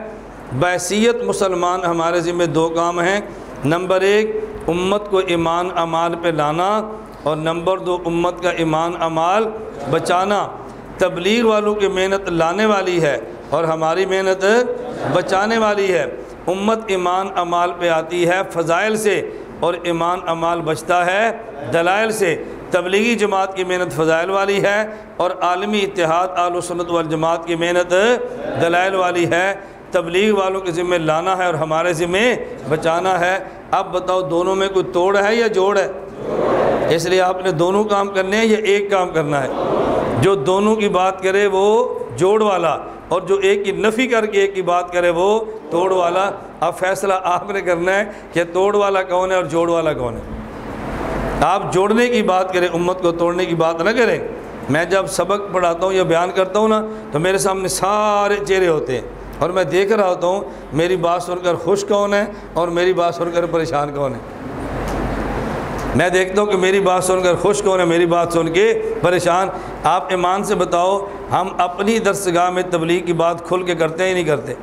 بحیثیت مسلمان ہمارے ذمہ دو کام ہیں، نمبر ایک امت کو ایمان اعمال پہ لانا اور نمبر دو امت کا ایمان اعمال بچانا۔ تبلیغ والوں کی محنت لانے والی ہے اور ہماری محنت بچانے والی ہے۔ امت ایمان اعمال پہ آتی ہے فضائل سے اور ایمان اعمال بچتا ہے دلائل سے۔ تبلیغی جماعت کی محنت فضائل والی ہے اور عالمی اتحاد اہل سنت والجماعت کی محنت دلائل والی ہے۔ تبلیغ والوں کے ذمہ لانا ہے اور ہمارے ذمہ بچانا ہے۔ اب بتاؤ دونوں میں کوئی توڑ ہے یا جوڑ ہے؟ اس لیے آپ نے دونوں کام کرنے ہیں یا ایک کام کرنا ہے؟ جو دونوں کی بات کرے وہ جوڑ والا اور جو ایک کی نفی کر کے ایک کی بات کرے وہ توڑ والا۔ اب فیصلہ آپ نے کرنا ہے کہ توڑ والا کون ہے اور جوڑ والا کون ہے۔ آپ جوڑنے کی بات کریں، امت کو توڑنے کی بات نہ کریں۔ میں جب سبق پڑھاتا ہوں یا بیان کرتا ہوں نا تو میرے سامنے سارے چہرے ہوتے ہیں اور میں دیکھ رہا ہوتا ہوں میری بات سن کر خوش کون ہے اور میری بات سن کر پریشان کون ہے۔ میں دیکھتا ہوں کہ میری بات سن کر خوش کون ہے، میری بات سن کے پریشان۔ آپ ایمان سے بتاؤ ہم اپنی درسگاہ میں تبلیغ کی بات کھل کے کرتے ہیں یا نہیں کرتے؟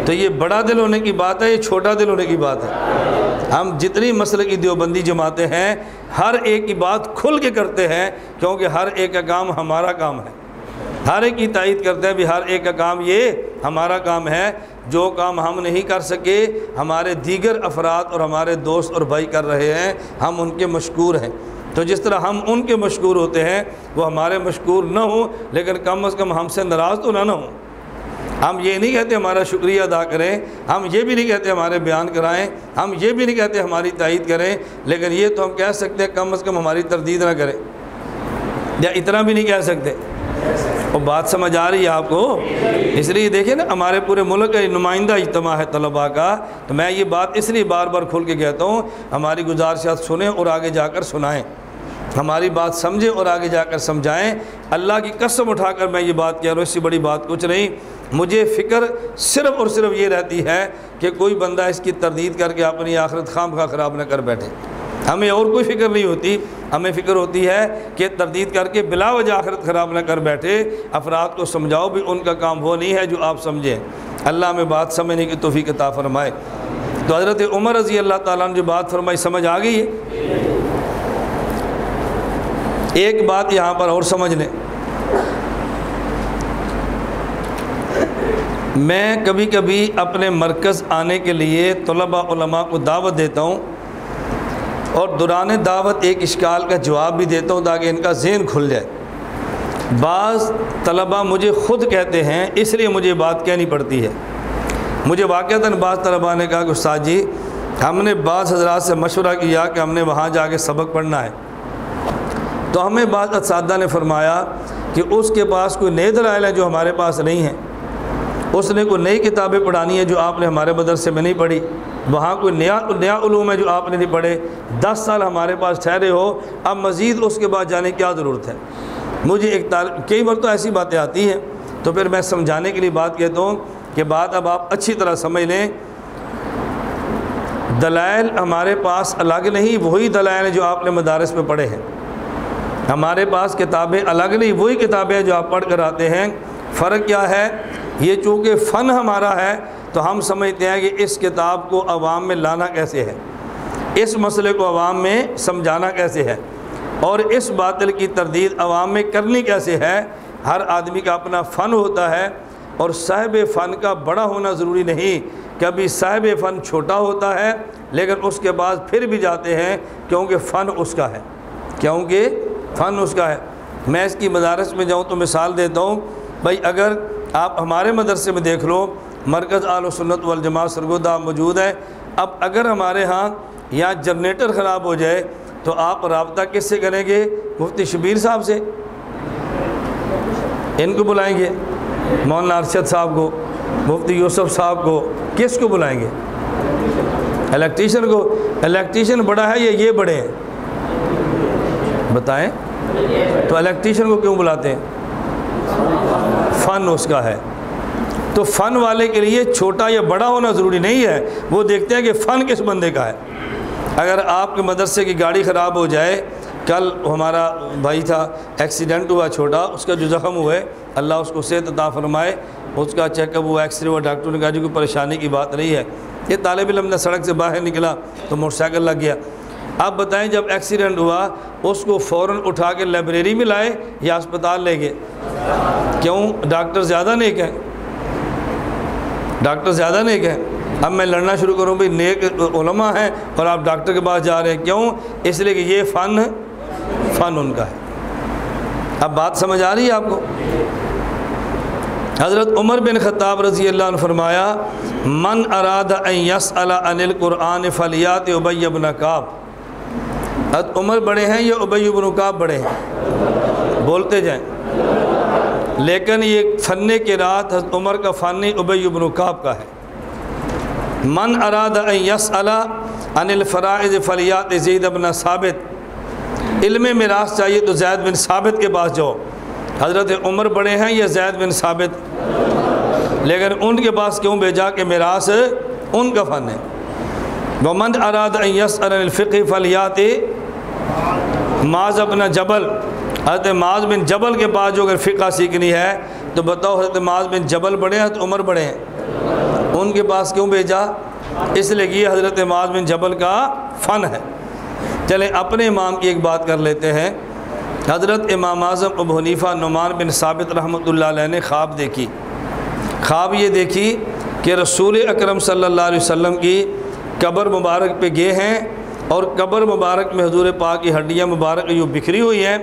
تو یہ بڑا دل ہونے کی بات ہے، یہ چھوٹا دل ہونے کی بات ہے؟ ہم جتنی مسئلے کی دیوبندی جماعتیں ہیں ہر ایک کی بات کھل کے کرتے ہیں کیونکہ ہر ایک کا کام ہمارا کام ہے۔ ہر ایک کی تائید کرتے ہیں بھی ہر ایک کا کام یہ ہمارا کام ہے۔ جو کام ہم نہیں کر سکے ہمارے دیگر افراد اور ہمارے دوست اور بھائی کر رہے ہیں، ہم ان کے مشکور ہیں۔ تو جس طرح ہم ان کے مشکور ہوتے ہیں وہ ہمارے مشکور نہ ہوں، لیکن کم از کم ہم سے ناراض تو نہ ہوں۔ ہم یہ نہیں کہتے ہمارا شکریہ ادا کریں، ہم یہ بھی نہیں کہتے ہمارے بیان کرائیں، ہم یہ بھی نہیں کہتے ہماری تائید کریں، لیکن یہ تو ہم کہہ سکتے ہیں کم از کم ہماری تردید نہ کریں، یا اتنا بھی نہیں کہہ سکتے۔ وہ بات سمجھ آ رہی ہے آپ کو؟ اس لیے دیکھیں نا ہمارے پورے ملک کا نمائندہ اجتماع ہے طلباء کا، تو میں یہ بات اس لیے بار بار کھول کے کہتا ہوں ہماری گزارشات سنیں اور آگے جا کر سنائیں، ہماری بات سمجھیں اور آگے جا کر سمجھائیں۔ اللہ کی قسم اٹھا کر میں یہ بات کہہ رہا ہوں، اس سے بڑی بات کچھ نہیں۔ مجھے فکر صرف اور صرف یہ رہتی ہے کہ کوئی بندہ اس کی تردید کر کے اپنی آخرت خواہ خراب نہ کر بیٹھے۔ ہمیں اور کوئی فکر نہیں ہوتی، ہمیں فکر ہوتی ہے کہ تردید کر کے بلا وجہ آخرت خراب نہ کر بیٹھے۔ افراد کو سمجھاؤ بھی ان کا کام وہ نہیں ہے جو آپ سمجھیں۔ اللہ ہمیں بات سمجھنے کی توفیق عطا فرمائے۔ تو حضرت عمر رضی اللہ تعالیٰ نے جو بات فرمائی سمجھ آ گئی ہے؟ ایک بات یہاں پر اور سمجھ لیں، میں کبھی کبھی اپنے مرکز آنے کے لیے طلباء علماء کو دعوت دیتا ہوں اور دوران دعوت ایک اشکال کا جواب بھی دیتا ہوں تاکہ ان کا ذہن کھل جائے۔ بعض طلباء مجھے خود کہتے ہیں، اس لیے مجھے بات کہنی پڑتی ہے۔ مجھے واقعتاً بعض طلباء نے کہا کہ استاد جی ہم نے بعض حضرات سے مشورہ کیا کہ ہم نے وہاں جا کے سبق پڑھنا ہے، تو ہمیں بعض اساتذہ نے فرمایا کہ اس کے پاس کوئی نئے دلائل ہیں جو ہمارے پاس نہیں ہیں، اس نے کوئی نئی کتابیں پڑھانی ہے جو آپ نے ہمارے مدرسے میں نہیں پڑھی، وہاں کوئی نیا علوم ہے جو آپ نے نہیں پڑھے، 10 سال ہمارے پاس ٹھہرے ہو، اب مزید اس کے بعد جانے کی کیا ضرورت ہے۔ مجھے کئی بار تو ایسی باتیں آتی ہیں، تو پھر میں سمجھانے کے لیے بات کہتا ہوں کہ بات اب آپ اچھی طرح سمجھ لیں، دلائل ہمارے پاس الگ نہیں، وہی دلائل ہیں جو آپ نے مدارس میں پڑھے ہیں۔ ہمارے پاس کتابیں الگ نہیں، وہی کتابیں ہیں جو آپ پڑھ کر آتے ہیں۔ فرق کیا ہے؟ یہ چونکہ فن ہمارا ہے تو ہم سمجھتے ہیں کہ اس کتاب کو عوام میں لانا کیسے ہے، اس مسئلے کو عوام میں سمجھانا کیسے ہے، اور اس باطل کی تردید عوام میں کرنی کیسے ہے۔ ہر آدمی کا اپنا فن ہوتا ہے اور صاحب فن کا بڑا ہونا ضروری نہیں، کبھی صاحب فن چھوٹا ہوتا ہے لیکن اس کے بعد پھر بھی جاتے ہیں کیونکہ فن اس کا ہے، کیونکہ فن اس کا ہے۔ میں اس کی مدارس میں جاؤں تو مثال دیتا ہوں، بھائی اگر آپ ہمارے مدرسے میں دیکھ لو، مرکز اہل سنت والجماعت سرگودا موجود ہے، اب اگر ہمارے ہاں یا جنریٹر خراب ہو جائے تو آپ رابطہ کس سے کریں گے؟ مفتی شبیر صاحب سے؟ ان کو بلائیں گے؟ مولانا ارشد صاحب کو، مفتی یوسف صاحب کو، کس کو بلائیں گے؟ الیکٹریشین کو؟ الیکٹریشین بڑا ہے یا یہ بڑے ہیں؟ بتائیں تو الیکٹریشین کو کیوں بلاتے ہیں؟ فن اس کا ہے۔ تو فن والے کے لیے چھوٹا یا بڑا ہونا ضروری نہیں ہے، وہ دیکھتے ہیں کہ فن کس بندے کا ہے۔ اگر آپ کے مدرسے کی گاڑی خراب ہو جائے، کل ہمارا بھائی تھا، ایکسیڈنٹ ہوا چھوٹا، اس کا جو زخم ہوئے اللہ اس کو صحت عطا فرمائے، اس کا چیک اپ ہوا، ایکس رے ہوا، ڈاکٹر نے کہا جی کوئی پریشانی کی بات نہیں ہے۔ یہ طالب علم نے سڑک سے باہر نکلا تو موٹر سائیکل لگ گیا۔ اب بتائیں جب ایکسیڈنٹ ہوا اس کو فوراً اٹھا کے لائبریری میں لائے یا اسپتال لے گئے؟ کیوں؟ ڈاکٹر زیادہ نیک ہیں، ڈاکٹر زیادہ نیک ہیں۔ اب میں لڑنا شروع کروں بھئی نیک علماء ہیں اور آپ ڈاکٹر کے پاس جا رہے ہیں، کیوں؟ اس لیے کہ یہ فن ان کا ہے۔ اب بات سمجھ آ رہی ہے آپ کو؟ حضرت عمر بن خطاب رضی اللہ عنہ فرمایا من اراد ان یسأل عن القرآن فلیات ابی بن کعب۔ حضرت عمر بڑے ہیں یا ابی بن کعب بڑے ہیں؟ بولتے جائیں۔ لیکن یہ فن قرات حضرت عمر کا فن ابی بن کعب کا ہے۔ من اراد ان یسأل عن الفرائض فلیات زید بن ثابت۔ علم میراث چاہیے تو زید بن ثابت کے پاس جاؤ۔ حضرت عمر بڑے ہیں یا زید بن ثابت؟ لیکن ان کے پاس کیوں بھیجا کہ میراث ان کا فن ہے۔ ومن اراد ان یسأل عن الفقہ فلیات معاذ بن جبل۔ حضرت معاذ بن جبل کے پاس جو اگر فقہ سیکھنی ہے تو بتاؤ حضرت معاذ بن جبل بڑے ہیں حضرت عمر بڑے ہیں؟ ان کے پاس کیوں بھیجا؟ اس لیے کہ یہ حضرت معاذ بن جبل کا فن ہے۔ چلیں اپنے امام کی ایک بات کر لیتے ہیں۔ حضرت امام اعظم ابو حنیفہ نعمان بن ثابت رحمۃ اللہ علیہ نے خواب دیکھی۔ خواب یہ دیکھی کہ رسول اکرم صلی اللہ علیہ وسلم کی قبر مبارک پہ گئے ہیں اور قبر مبارک میں حضور پاک کی ہڈیاں مبارک جو بکھری ہوئی ہیں،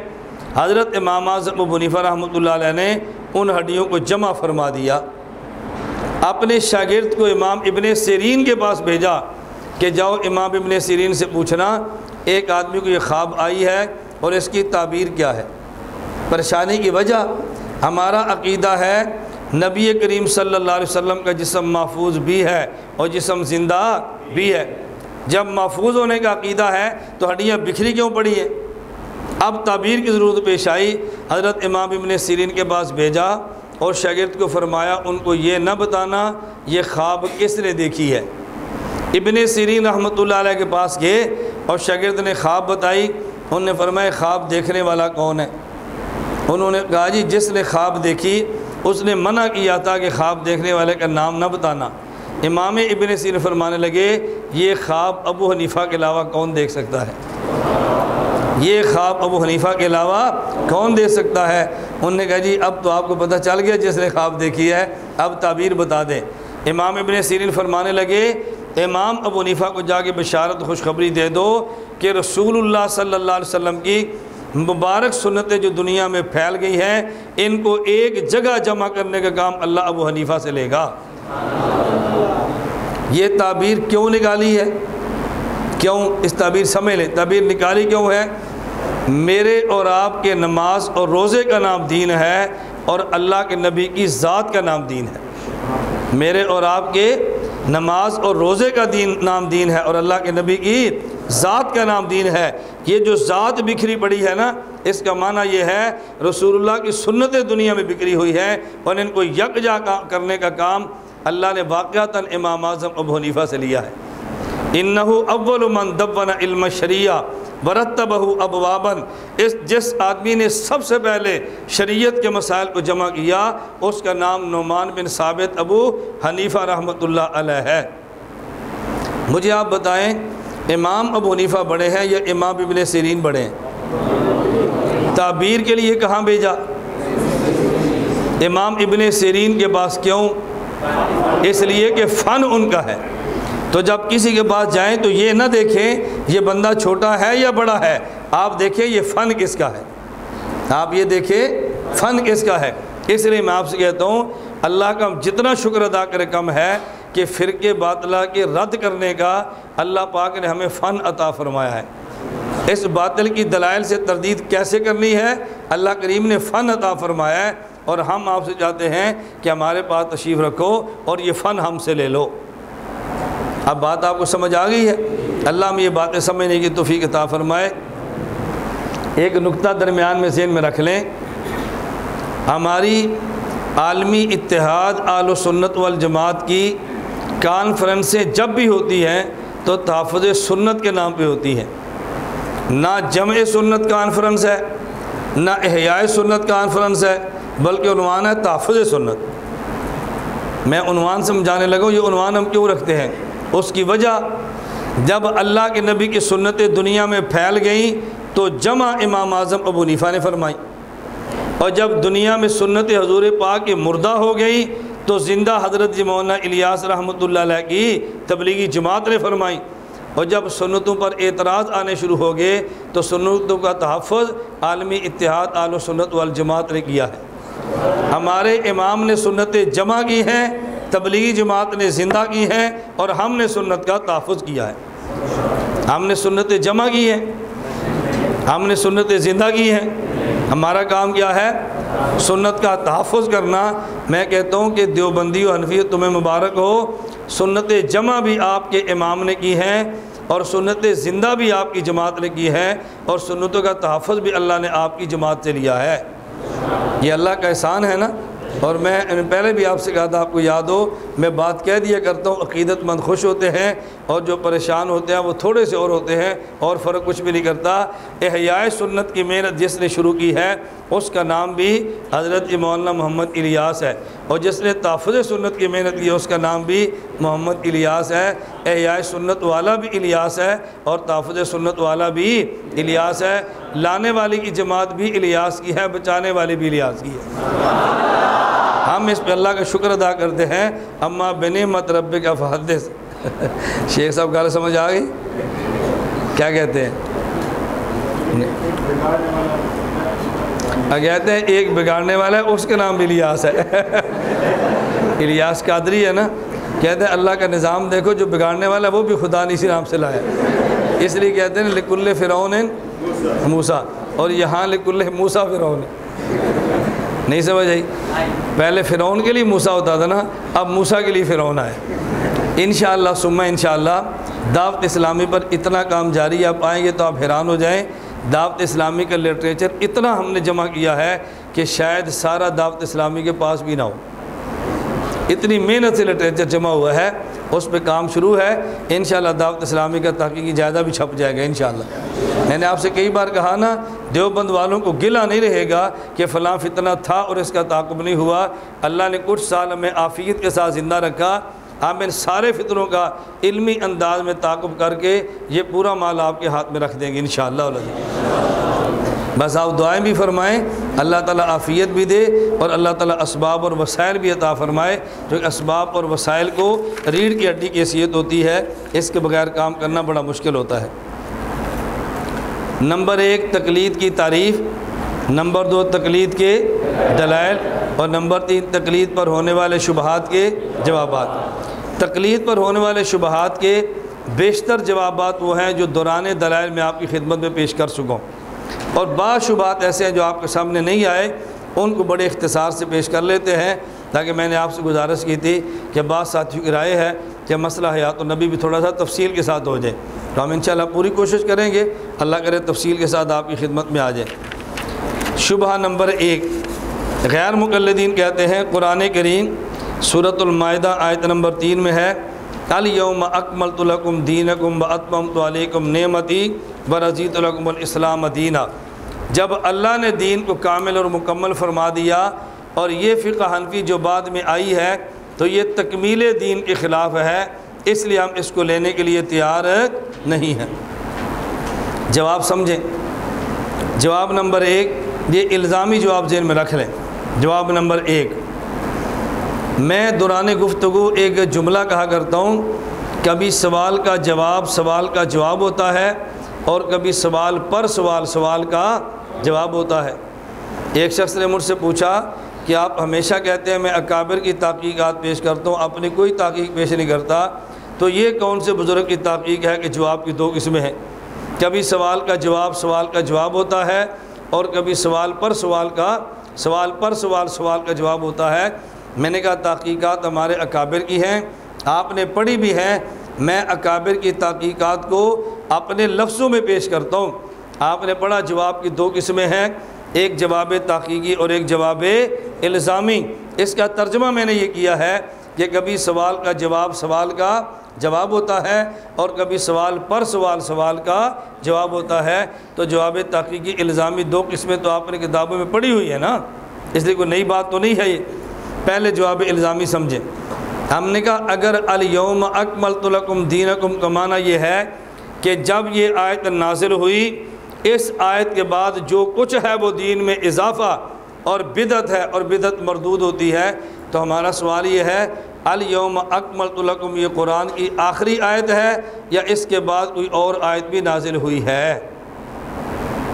حضرت امام اعظم ابو حنیفہ رحمۃ اللہ علیہ نے ان ہڈیوں کو جمع فرما دیا۔ اپنے شاگرد کو امام ابن سیرین کے پاس بھیجا کہ جاؤ امام ابن سیرین سے پوچھنا ایک آدمی کو یہ خواب آئی ہے اور اس کی تعبیر کیا ہے۔ پریشانی کی وجہ ہمارا عقیدہ ہے نبی کریم صلی اللہ علیہ وسلم کا جسم محفوظ بھی ہے اور جسم زندہ بھی ہے۔ جب محفوظ ہونے کا عقیدہ ہے تو ہڈیاں بکھری کیوں پڑی ہیں؟ اب تعبیر کی ضرورت پیش آئی، حضرت امام ابن سیرین کے پاس بھیجا اور شاگرد کو فرمایا ان کو یہ نہ بتانا یہ خواب کس نے دیکھی ہے۔ ابن سیرین رحمۃ اللہ علیہ کے پاس گئے اور شاگرد نے خواب بتائی۔ انہوں نے فرمایا خواب دیکھنے والا کون ہے؟ انہوں نے کہا جی جس نے خواب دیکھی اس نے منع کیا تھا کہ خواب دیکھنے والے کا نام نہ بتانا۔ امام ابن سیرین فرمانے لگے یہ خواب ابو حنیفہ کے علاوہ کون دیکھ سکتا ہے؟ یہ خواب ابو حنیفہ کے علاوہ کون دیکھ سکتا ہے؟ انہوں نے کہا جی اب تو آپ کو پتہ چل گیا جس نے خواب دیکھی ہے، اب تعبیر بتا دیں۔ امام ابن سیرین فرمانے لگے امام ابو حنیفہ کو جا کے بشارت خوشخبری دے دو کہ رسول اللہ صلی اللہ علیہ وسلم کی مبارک سنتیں جو دنیا میں پھیل گئی ہیں ان کو ایک جگہ جمع کرنے کا کام اللہ ابو حنیفہ سے لے گا۔ یہ تعبیر کیوں نکالی ہے؟ کیوں اس تعبیر سمجھ لیں، تعبیر نکالی کیوں ہے؟ میرے اور آپ کے نماز اور روزے کا نام دین ہے اور اللہ کے نبی کی ذات کا نام دین ہے۔ میرے اور آپ کے نماز اور روزے کا نام دین ہے اور اللہ کے نبی کی ذات کا نام دین ہے۔ یہ جو ذات بکھری پڑی ہے نا اس کا معنی یہ ہے رسول اللہ کی سنتیں دنیا میں بکھری ہوئی ہیں اور ان کو یکجا کرنے کا کام اللہ نے واقعتاً امام اعظم ابو حنیفہ سے لیا ہے۔ انہو اول من دون علم شریعہ ورتبہ ابوابا، جس آدمی نے سب سے پہلے شریعت کے مسائل کو جمع کیا اس کا نام نعمان بن ثابت ابو حنیفہ رحمۃ اللہ علیہ ہے۔ مجھے آپ بتائیں امام ابو حنیفہ بڑے ہیں یا امام ابن سیرین بڑے ہیں؟ تعبیر کے لیے کہاں بھیجا؟ امام ابن سیرین کے پاس کیوں؟ اس لیے کہ فن ان کا ہے۔ تو جب کسی کے پاس جائیں تو یہ نہ دیکھیں یہ بندہ چھوٹا ہے یا بڑا ہے، آپ دیکھیں یہ فن کس کا ہے، آپ یہ دیکھیں فن کس کا ہے۔ اس لیے میں آپ سے کہتا ہوں اللہ کا جتنا شکر ادا کرے کم ہے کہ فرقے باطلہ کے رد کرنے کا اللہ پاک نے ہمیں فن عطا فرمایا ہے۔ اس باطل کی دلائل سے تردید کیسے کرنی ہے اللہ کریم نے فن عطا فرمایا ہے اور ہم آپ سے چاہتے ہیں کہ ہمارے پاس تشریف رکھو اور یہ فن ہم سے لے لو۔ اب بات آپ کو سمجھ آ گئی ہے؟ اللہ ہم یہ باتیں سمجھنے کی توفیق عطا فرمائے۔ ایک نقطہ درمیان میں ذہن میں رکھ لیں، ہماری عالمی اتحاد اہل سنت والجماعت کی کانفرنسیں جب بھی ہوتی ہیں تو تحفظ سنت کے نام پہ ہوتی ہیں۔ نہ جمع سنت کانفرنس ہے، نہ احیاء سنت کانفرنس ہے، بلکہ عنوان ہے تحفظ سنت۔ میں عنوان سمجھانے لگا ہوں، یہ عنوان ہم کیوں رکھتے ہیں؟ اس کی وجہ، جب اللہ کے نبی کی سنتیں دنیا میں پھیل گئیں تو جمع امام اعظم ابو حنیفہ نے فرمائی، اور جب دنیا میں سنت حضور پاک کی مردہ ہو گئی تو زندہ حضرت مولانا الیاس رحمۃ اللہ علیہ کی تبلیغی جماعت نے فرمائی، اور جب سنتوں پر اعتراض آنے شروع ہو گئے تو سنتوں کا تحفظ عالمی اتحاد اہل سنت والجماعت نے کیا ہے۔ ہمارے امام نے سنتیں جمع کی ہیں، تبلیغی جماعت نے زندہ کی ہیں، اور ہم نے سنت کا تحفظ کیا ہے۔ ہم نے سنتیں جمع کی ہیں، ہم نے سنتیں زندہ کی ہیں۔ ہمارا کام کیا ہے؟ سنت کا تحفظ کرنا۔ میں کہتا ہوں کہ دیوبندی و حنفی تمہیں مبارک ہو، سنت جمع بھی آپ کے امام نے کی ہیں اور سنت زندہ بھی آپ کی جماعت نے کی ہے، اور سنتوں کا تحفظ بھی اللہ نے آپ کی جماعت سے لیا ہے۔ یہ اللہ کا احسان ہے نا۔ اور میں پہلے بھی آپ سے کہا تھا، آپ کو یاد ہو، میں بات کہہ دیا کرتا ہوں، عقیدت مند خوش ہوتے ہیں اور جو پریشان ہوتے ہیں وہ تھوڑے سے اور ہوتے ہیں، اور فرق کچھ بھی نہیں کرتا۔ احیاء سنت کی محنت جس نے شروع کی ہے اس کا نام بھی حضرت مولانا محمد الیاس ہے، اور جس نے تحفظ سنت کی محنت کی اس کا نام بھی محمد الیاس ہے۔ احیاء سنت والا بھی الیاس ہے اور تحفظ سنت والا بھی الیاس ہے۔ لانے والی کی جماعت بھی الیاس کی ہے، بچانے والی بھی الیاس کی ہے۔ ہم اس پہ اللہ کا شکر ادا کرتے ہیں۔ اما بنعمت ربک فحدث۔ شیخ صاحب گال سمجھ آ گئی؟ کیا کہتے ہیں؟ کہتے ہیں ایک بگاڑنے والا ہے، اس کا نام بھی الیاس ہے۔ الیاس قادری ہے نا۔ کہتے ہیں اللہ کا نظام دیکھو، جو بگاڑنے والا ہے وہ بھی خدا نے اسی نام سے لایا، اس لیے کہتے ہیں لکل فرعون موسیٰ، اور یہاں لکل موسیٰ فرعون۔ نہیں سمجھ آئی؟ پہلے فرعون کے لیے موسیٰ ہوتا تھا نا، اب موسیٰ کے لیے فرعون آئے۔ انشاءاللہ ثم انشاءاللہ دعوت اسلامی پر اتنا کام جاری ہے، آپ آئیں گے تو آپ حیران ہو جائیں۔ دعوت اسلامی کا لٹریچر اتنا ہم نے جمع کیا ہے کہ شاید سارا دعوت اسلامی کے پاس بھی نہ ہو، اتنی محنت سے لٹریچر جمع ہوا ہے۔ اس پہ کام شروع ہے، انشاءاللہ دعوت اسلامی کا تحقیقی جائزہ بھی چھپ جائے گا انشاءاللہ۔ میں نے آپ سے کئی بار کہا نا، دیوبند والوں کو گلہ نہیں رہے گا کہ فلاں فتنہ تھا اور اس کا تعاقب نہیں ہوا۔ اللہ نے کچھ سال ہمیں عافیت کے ساتھ زندہ رکھا، ہم ان سارے فتنوں کا علمی انداز میں تعاقب کر کے یہ پورا مال آپ کے ہاتھ میں رکھ دیں گے انشاءاللہ۔ بس آپ دعائیں بھی فرمائیں، اللہ تعالیٰ عافیت بھی دے، اور اللہ تعالیٰ اسباب اور وسائل بھی عطا فرمائے، جو اسباب اور وسائل کو ریڑھ کی ہڈی کی حیثیت ہوتی ہے، اس کے بغیر کام کرنا بڑا مشکل ہوتا ہے۔ نمبر 1 تقلید کی تعریف، نمبر 2 تقلید کے دلائل، اور نمبر 3 تقلید پر ہونے والے شبہات کے جوابات۔ تقلید پر ہونے والے شبہات کے بیشتر جوابات وہ ہیں جو دوران دلائل میں آپ کی خدمت میں پیش کر چکا ہوں، اور بعض شبہات ایسے ہیں جو آپ کے سامنے نہیں آئے، ان کو بڑے اختصار سے پیش کر لیتے ہیں، تاکہ میں نے آپ سے گزارش کی تھی کہ بعض ساتھیوں کی رائے ہے کہ مسئلہ حیات النبی بھی تھوڑا سا تفصیل کے ساتھ ہو جائے، تو ہم انشاءاللہ پوری کوشش کریں گے، اللہ کرے تفصیل کے ساتھ آپ کی خدمت میں آ جائے۔ شبہہ نمبر 1، غیر مقلدین کہتے ہیں قرآن کریم سورۃ المائدہ آیت نمبر 3 میں ہے، الیوم اکملت لکم دینکم واتممت علیکم نعمتی ورضیت لکم الاسلام دینا۔ جب اللہ نے دین کو کامل اور مکمل فرما دیا، اور یہ فقہ حنفی جو بعد میں آئی ہے تو یہ تکمیل دین کے خلاف ہے، اس لیے ہم اس کو لینے کے لیے تیار نہیں ہیں۔ جواب سمجھیں۔ جواب نمبر 1، یہ الزامی جواب ذہن میں رکھ لیں۔ جواب نمبر 1، میں دوران گفتگو ایک جملہ کہا کرتا ہوں، کبھی سوال کا جواب ہوتا ہے، اور کبھی سوال پر سوال کا جواب ہوتا ہے۔ ایک شخص نے مجھ سے پوچھا کہ آپ ہمیشہ کہتے ہیں میں اکابر کی تحقیقات پیش کرتا ہوں، اپنی کوئی تحقیق پیش نہیں کرتا، تو یہ کون سے بزرگ کی تحقیق ہے کہ جواب کی 2 قسمیں ہیں؟ کبھی سوال کا جواب ہوتا ہے، اور کبھی سوال پر سوال کا سوال پر سوال کا جواب ہوتا ہے۔ میں نے کہا تحقیقات ہمارے اکابر کی ہیں، آپ نے پڑھی بھی ہیں، میں اکابر کی تحقیقات کو اپنے لفظوں میں پیش کرتا ہوں۔ آپ نے پڑھا جواب کی دو قسمیں ہیں، ایک جواب تحقیقی اور ایک جواب الزامی۔ اس کا ترجمہ میں نے یہ کیا ہے کہ کبھی سوال کا جواب ہوتا ہے اور کبھی سوال پر سوال کا جواب ہوتا ہے۔ تو جواب تحقیقی الزامی دو قسمیں تو آپ نے کتابوں میں پڑھی ہوئی ہے نا، اس لیے کوئی نئی بات تو نہیں ہے یہ۔ پہلے جواب الزامی سمجھیں۔ ہم نے کہا اگر الیوم اکملت لکم دینکم کا معنی یہ ہے کہ جب یہ آیت نازل ہوئی، اس آیت کے بعد جو کچھ ہے وہ دین میں اضافہ اور بدعت ہے اور بدعت مردود ہوتی ہے، تو ہمارا سوال یہ ہے الیوم اکملت لکم یہ قرآن کی آخری آیت ہے یا اس کے بعد کوئی اور آیت بھی نازل ہوئی ہے؟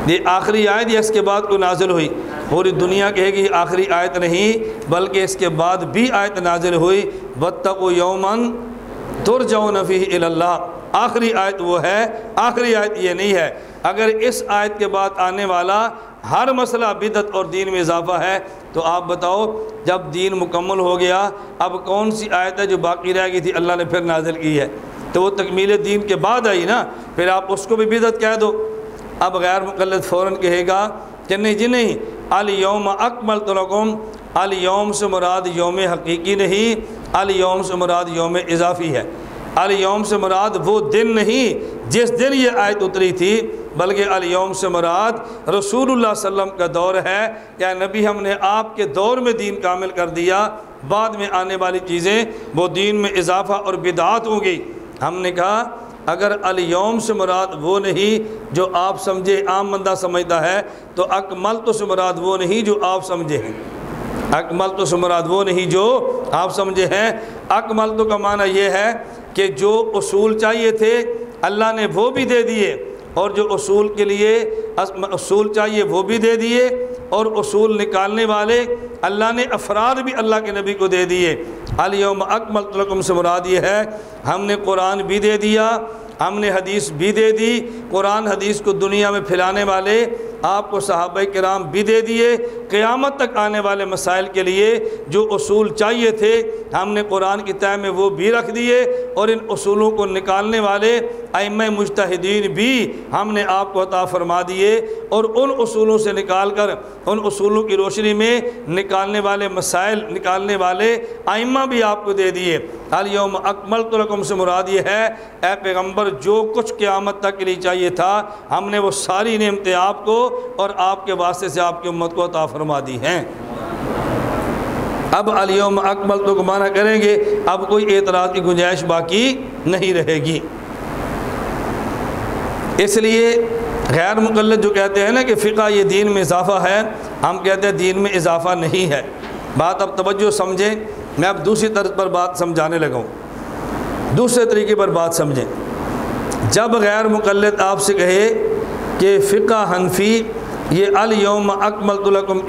یہ آخری آیت یا اس کے بعد کوئی نازل ہوئی؟ پوری دنیا کہے گی یہ آخری آیت نہیں بلکہ اس کے بعد بھی آیت نازل ہوئی، واتقوا یوما ترجعون فیہ الی اللہ۔ آخری آیت وہ ہے، آخری آیت یہ نہیں ہے۔ اگر اس آیت کے بعد آنے والا ہر مسئلہ بدعت اور دین میں اضافہ ہے تو آپ بتاؤ جب دین مکمل ہو گیا اب کون سی آیت ہے جو باقی رہ گئی تھی اللہ نے پھر نازل کی ہے؟ تو وہ تکمیل دین کے بعد آئی نا، پھر آپ اس کو بھی بدعت کہہ دو۔ اب غیر مقلد فوراً کہے گا کہ نہیں جی نہیں، الیوم اکملت لکم، الیوم سے مراد یوم حقیقی نہیں، الیوم سے مراد یوم اضافی ہے۔ الیوم سے مراد وہ دن نہیں جس دن یہ آیت اتری تھی، بلکہ الیوم سے مراد رسول اللہ صلی اللہ علیہ وسلم کا دور ہے، یا نبی ہم نے آپ کے دور میں دین کامل کر دیا، بعد میں آنے والی چیزیں وہ دین میں اضافہ اور بدعات ہوں گی۔ ہم نے کہا اگر الیوم سے مراد وہ نہیں جو آپ سمجھے، عام بندہ سمجھتا ہے، تو اکملت سے مراد وہ نہیں جو آپ سمجھے ہیں، اکملت سے مراد وہ نہیں جو آپ سمجھے ہیں۔ اکملت کا معنی یہ ہے کہ جو اصول چاہیے تھے اللہ نے وہ بھی دے دیے، اور جو اصول کے لیے اصول چاہیے وہ بھی دے دیے، اور اصول نکالنے والے اللہ نے افراد بھی اللہ کے نبی کو دے دیے۔ الیوم اکملت لکم سے مراد یہ ہے ہم نے قرآن بھی دے دیا، ہم نے حدیث بھی دے دی، قرآن حدیث کو دنیا میں پھیلانے والے آپ کو صحابہ کرام بھی دے دیے، قیامت تک آنے والے مسائل کے لیے جو اصول چاہیے تھے ہم نے قرآن کی تہ میں وہ بھی رکھ دیے، اور ان اصولوں کو نکالنے والے ائمہ مجتہدین بھی ہم نے آپ کو عطا فرما دیے، اور ان اصولوں سے نکال کر ان اصولوں کی روشنی میں نکالنے والے مسائل نکالنے والے ائمہ بھی آپ کو دے دیے۔ الیوم اکملت لکم سے مراد یہ ہے اے پیغمبر جو کچھ قیامت تک کے لیے چاہیے تھا ہم نے وہ ساری نعمتیں آپ کو اور آپ کے واسطے سے آپ کی امت کو عطا فرما دی ہیں۔ اب الیوم اکملت کو معنی کریں گے، اب کوئی اعتراض کی گنجائش باقی نہیں رہے گی۔ اس لیے غیر مقلد جو کہتے ہیں نا کہ فقہ یہ دین میں اضافہ ہے، ہم کہتے ہیں دین میں اضافہ نہیں ہے۔ بات اب توجہ سمجھیں، میں اب دوسری طرز پر بات سمجھانے لگا ہوں، دوسرے طریقے پر بات سمجھیں۔ جب غیر مقلد آپ سے کہے کہ فقہ حنفی یہ الیوم اکملت لکم